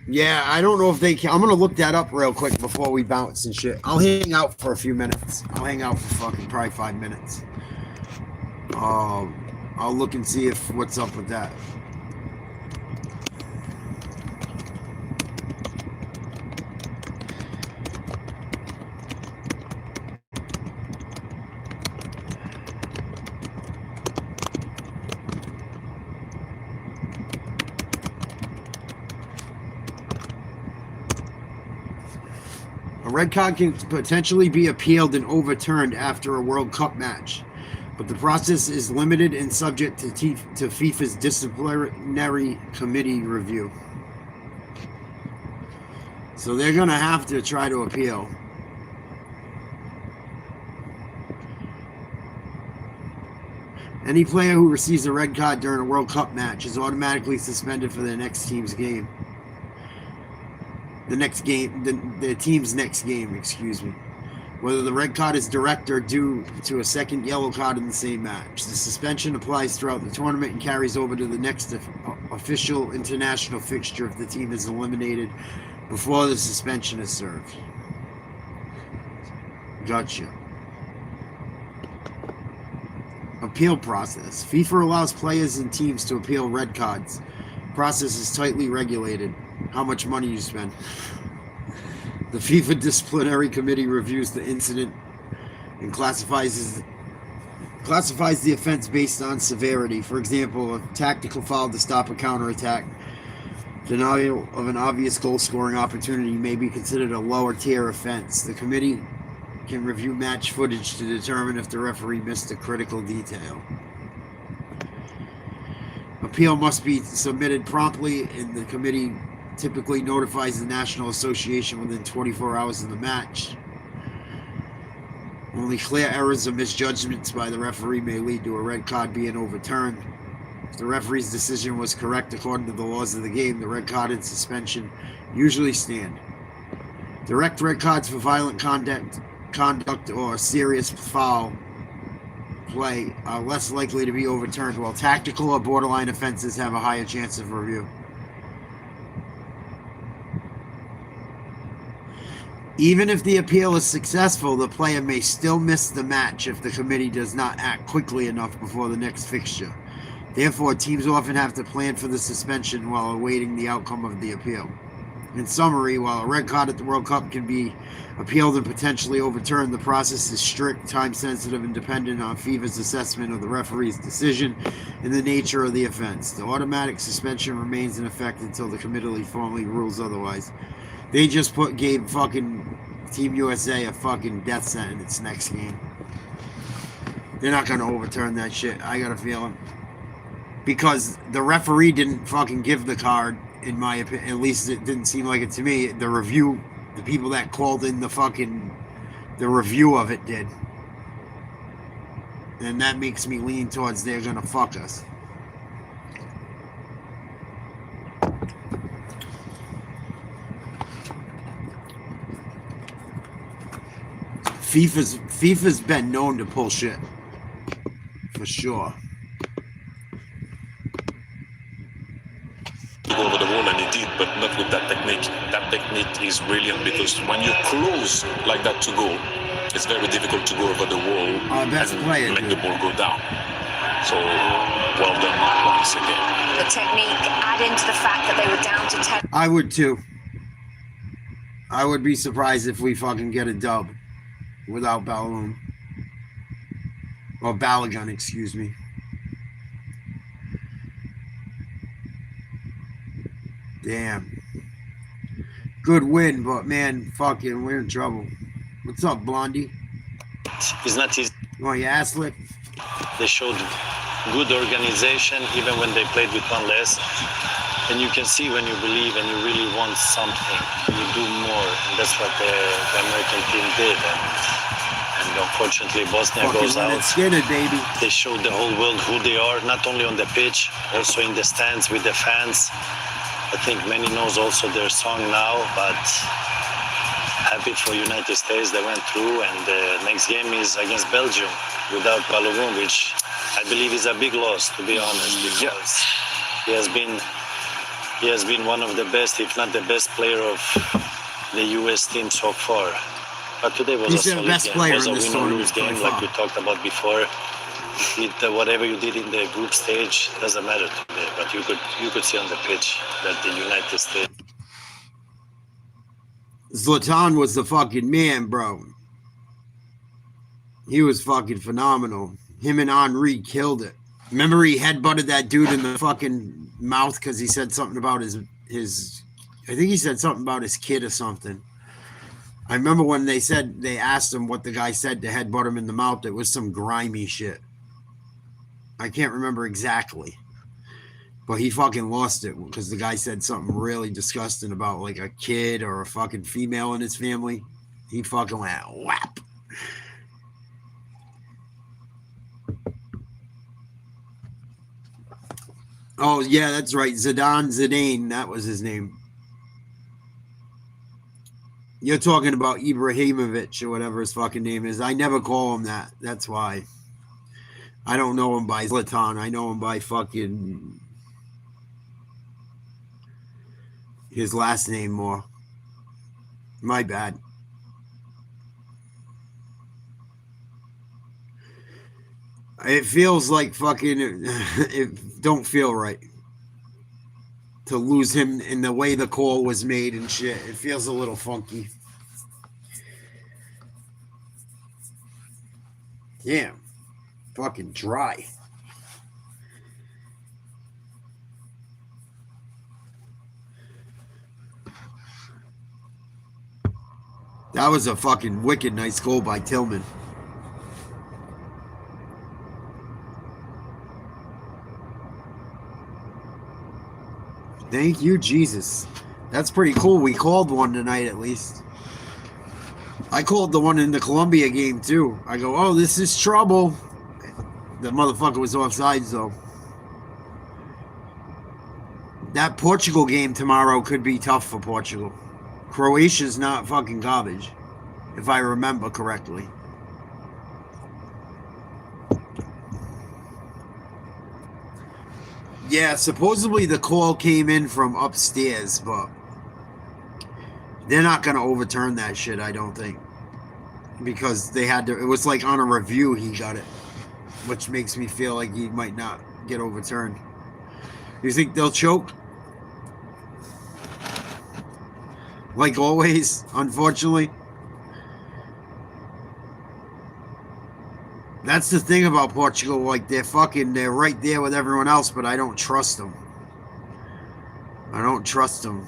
Yeah, I don't know if they can. I'm going to look that up real quick before we bounce and shit. I'll hang out for a few minutes. I'll hang out for fucking probably 5 minutes. I'll look and see if what's up with that. A red card can potentially be appealed and overturned after a World Cup match, but the process is limited and subject to FIFA's disciplinary committee review. So they're going to have to try to appeal. Any player who receives a red card during a World Cup match is automatically suspended for their next team's game. The team's next game, excuse me. Whether the red card is direct or due to a second yellow card in the same match. The suspension applies throughout the tournament and carries over to the next official international fixture if the team is eliminated before the suspension is served. Gotcha. Appeal process. FIFA allows players and teams to appeal red cards. The process is tightly regulated. How much money you spend. The FIFA Disciplinary Committee reviews the incident and classifies the offense based on severity. For example, a tactical foul to stop a counterattack, denial of an obvious goal-scoring opportunity may be considered a lower-tier offense. The committee can review match footage to determine if the referee missed a critical detail. Appeal must be submitted promptly, and the committee typically notifies the National Association within 24 hours of the match. Only clear errors or misjudgments by the referee may lead to a red card being overturned. If the referee's decision was correct according to the laws of the game, the red card and suspension usually stand. Direct red cards for violent conduct or serious foul play are less likely to be overturned, while tactical or borderline offenses have a higher chance of review. Even if the appeal is successful, the player may still miss the match if the committee does not act quickly enough before the next fixture. Therefore, teams often have to plan for the suspension while awaiting the outcome of the appeal. In summary, while a red card at the World Cup can be appealed and potentially overturned, the process is strict, time-sensitive, and dependent on FIFA's assessment of the referee's decision and the nature of the offense. The automatic suspension remains in effect until the committee formally rules otherwise. They just gave fucking Team USA a fucking death sentence next game. They're not going to overturn that shit, I got a feeling. Because the referee didn't fucking give the card, in my opinion. At least it didn't seem like it to me. The review, the people that called in the review of it did. And that makes me lean towards they're going to fuck us. FIFA's been known to pull shit, for sure. To go over the wall, and he did, but not with that technique. That technique is brilliant because when you close like that to go, it's very difficult to go over the wall and make the ball go down. So, well done once again. The technique, add into the fact that they were down to 10. I would too. I would be surprised if we fucking get a dub without Balogun. Or Balogun, excuse me. Damn. Good win, but man, fucking, we're in trouble. What's up, Blondie? It's not easy. Oh, you ass lick? They showed good organization even when they played with one less. And you can see when you believe and you really want something, you do more. And that's what the American team did. And unfortunately, Bosnia goes out. Skinner, baby. They showed the whole world who they are, not only on the pitch, also in the stands with the fans. I think many knows also their song now, but happy for United States. They went through, and the next game is against Belgium without Balogun, which I believe is a big loss, to be honest, because he has been one of the best, if not the best player of the U.S. team so far. But today was a solid game. It was a win-or-lose game, like we talked about before. Whatever you did in the group stage doesn't matter today. But you could see on the pitch that the United States. Zlatan was the fucking man, bro. He was fucking phenomenal. Him and Henry killed it. Remember he headbutted that dude in the fucking mouth because he said something about his I think he said something about his kid or something. I remember when they asked him what the guy said to headbutt him in the mouth. It was some grimy shit. I can't remember exactly. But he fucking lost it because the guy said something really disgusting about like a kid or a fucking female in his family. He fucking went whap. Oh, yeah, that's right. Zidane, that was his name. You're talking about Ibrahimovic or whatever his fucking name is. I never call him that. That's why. I don't know him by Zlatan. I know him by fucking his last name more. My bad. It feels like fucking it don't feel right to lose him in the way the call was made and shit. It feels a little funky. Damn. Fucking dry. That was a fucking wicked nice goal by Tillman. Thank you, Jesus. That's pretty cool. We called one tonight at least. I called the one in the Colombia game too. I go, oh, this is trouble. The motherfucker was offsides though. That Portugal game tomorrow could be tough for Portugal. Croatia's not fucking garbage, if I remember correctly. Yeah, supposedly the call came in from upstairs, but they're not going to overturn that shit, I don't think. Because they had to, it was like on a review he got it, which makes me feel like he might not get overturned. You think they'll choke? Like always, unfortunately. That's the thing about Portugal. Like, they're right there with everyone else, but I don't trust them. I don't trust them.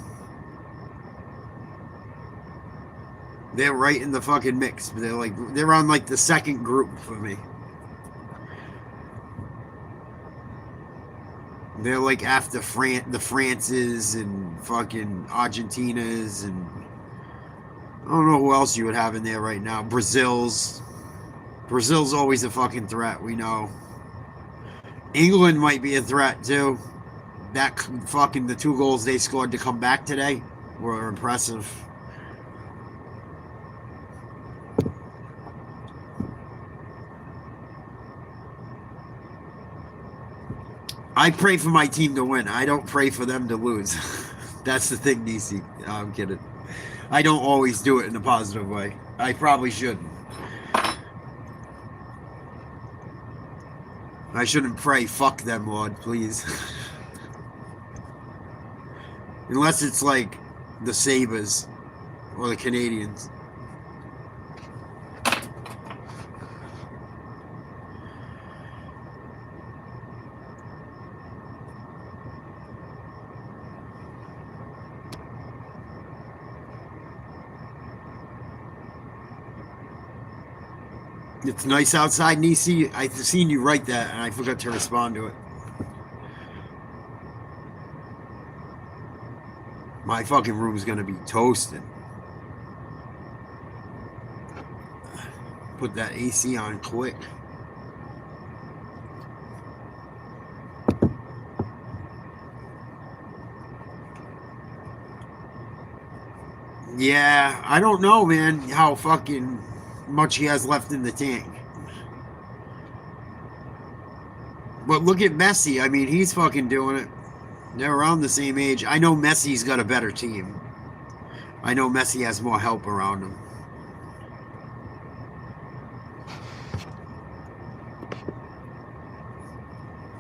They're right in the fucking mix. They're on like the second group for me. They're like after the Frances and fucking Argentinas and I don't know who else you would have in there right now. Brazil's always a fucking threat, we know. England might be a threat too. That fucking the 2 goals they scored to come back today were impressive. I pray for my team to win. I don't pray for them to lose. That's the thing, DC. I'm kidding. I don't always do it in a positive way. I probably shouldn't. I shouldn't pray, fuck them, Lord, please. Unless it's like the Sabres or the Canadians. It's nice outside, Nisi. I've seen you write that, and I forgot to respond to it. My fucking room's gonna be toasted. Put that AC on quick. Yeah, I don't know, man, how fucking much he has left in the tank. But look at Messi. I mean, he's fucking doing it. They're around the same age. I know Messi's got a better team. I know Messi has more help around him.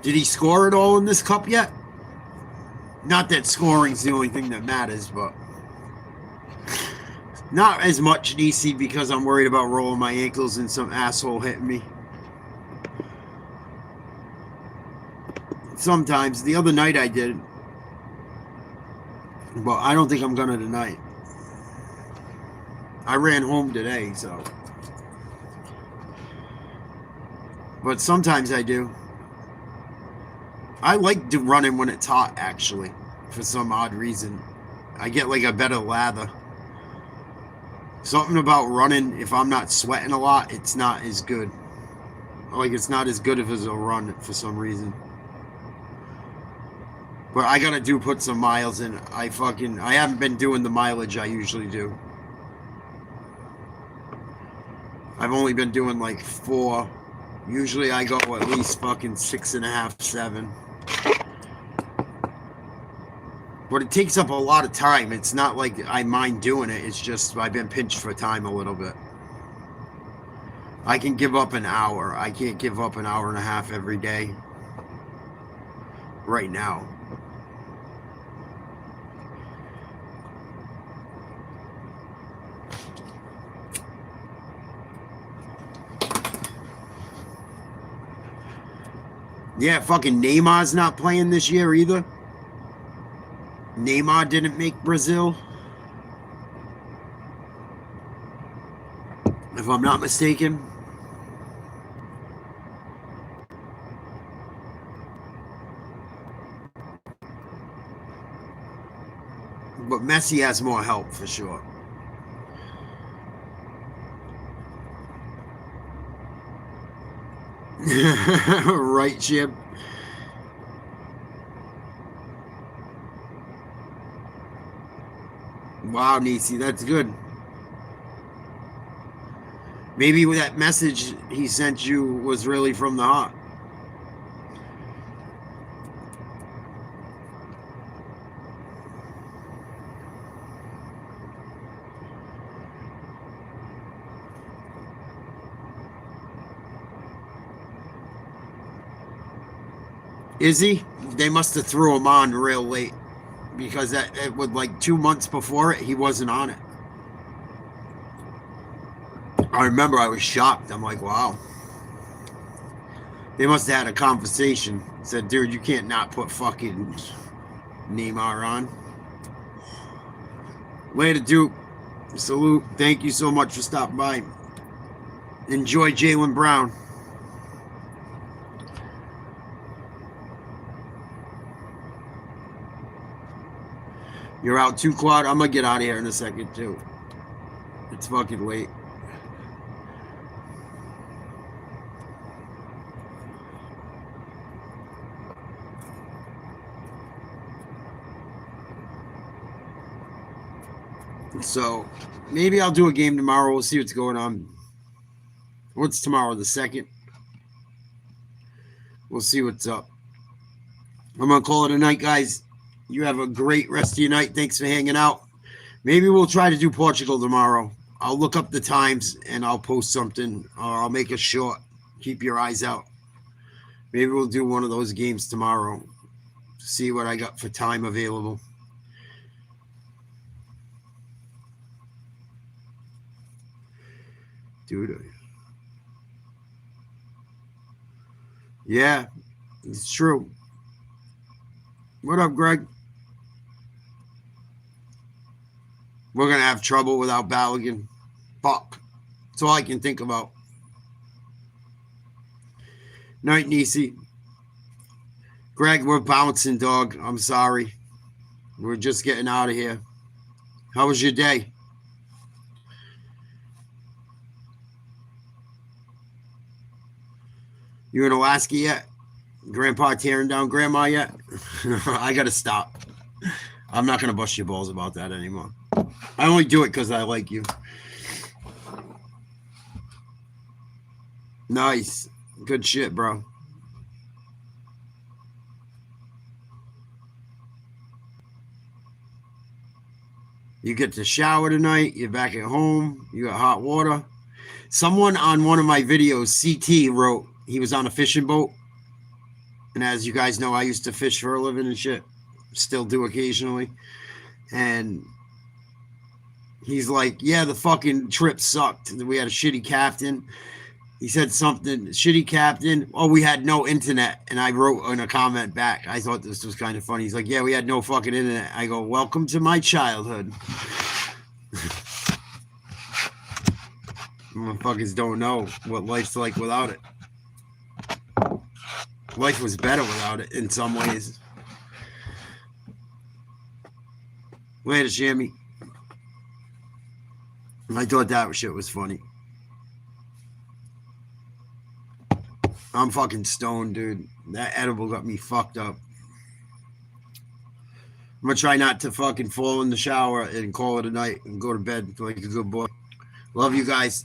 Did he score it all in this cup yet? Not that scoring's the only thing that matters, but not as much, DC, because I'm worried about rolling my ankles and some asshole hitting me. Sometimes. The other night I did. But I don't think I'm gonna tonight. I ran home today, so. But sometimes I do. I like running when it's hot, actually, for some odd reason. I get like a better lather. Something about running, if I'm not sweating a lot, it's not as good. Like, it's not as good as a run for some reason. But I gotta put some miles in. I haven't been doing the mileage I usually do. I've only been doing like 4. Usually I go at least fucking 6.5, 7. But it takes up a lot of time. It's not like I mind doing it. It's just I've been pinched for time a little bit. I can give up an hour. I can't give up an hour and a half every day. Right now. Yeah, fucking Neymar's not playing this year either. Neymar didn't make Brazil, if I'm not mistaken. But Messi has more help for sure. Right, Chip? Wow, Nisi, that's good. Maybe that message he sent you was really from the heart. Is he? They must have threw him on real late, because it was like 2 months before it, he wasn't on it. I remember I was shocked. I'm like, wow. They must have had a conversation. Said, dude, you can't not put fucking Neymar on. Later, Duke. Salute. Thank you so much for stopping by. Enjoy Jaylen Brown. You're out too, Claude? I'm going to get out of here in a second, too. It's fucking late. So, maybe I'll do a game tomorrow. We'll see what's going on. What's tomorrow, the 2nd? We'll see what's up. I'm going to call it a night, guys. You have a great rest of your night. Thanks for hanging out. Maybe we'll try to do Portugal tomorrow. I'll look up the times and I'll post something, or I'll make a short. Keep your eyes out. Maybe we'll do one of those games tomorrow. See what I got for time available. Dude. Yeah, it's true. What up, Greg? We're going to have trouble without Balogun. Fuck. That's all I can think about. Night, Nisi. Greg, we're bouncing, dog. I'm sorry. We're just getting out of here. How was your day? You in Alaska yet? Grandpa tearing down Grandma yet? I got to stop. I'm not going to bust your balls about that anymore. I only do it because I like you. Nice. Good shit, bro. You get to shower tonight. You're back at home. You got hot water. Someone on one of my videos, CT, wrote he was on a fishing boat. And as you guys know, I used to fish for a living and shit. Still do occasionally. And he's like, yeah, the fucking trip sucked. We had a shitty captain. He said something, shitty captain. Oh, we had no internet. And I wrote in a comment back. I thought this was kind of funny. He's like, yeah, we had no fucking internet. I go, welcome to my childhood. Motherfuckers don't know what life's like without it. Life was better without it in some ways. Later, Shammy. I thought that shit was funny. I'm fucking stoned, dude. That edible got me fucked up. I'm gonna try not to fucking fall in the shower and call it a night and go to bed like a good boy. Love you guys.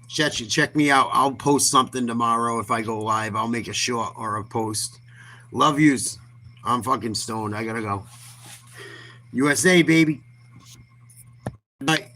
Check me out. I'll post something tomorrow if I go live. I'll make a short or a post. Love yous. I'm fucking stoned. I gotta go. USA, baby. Good night.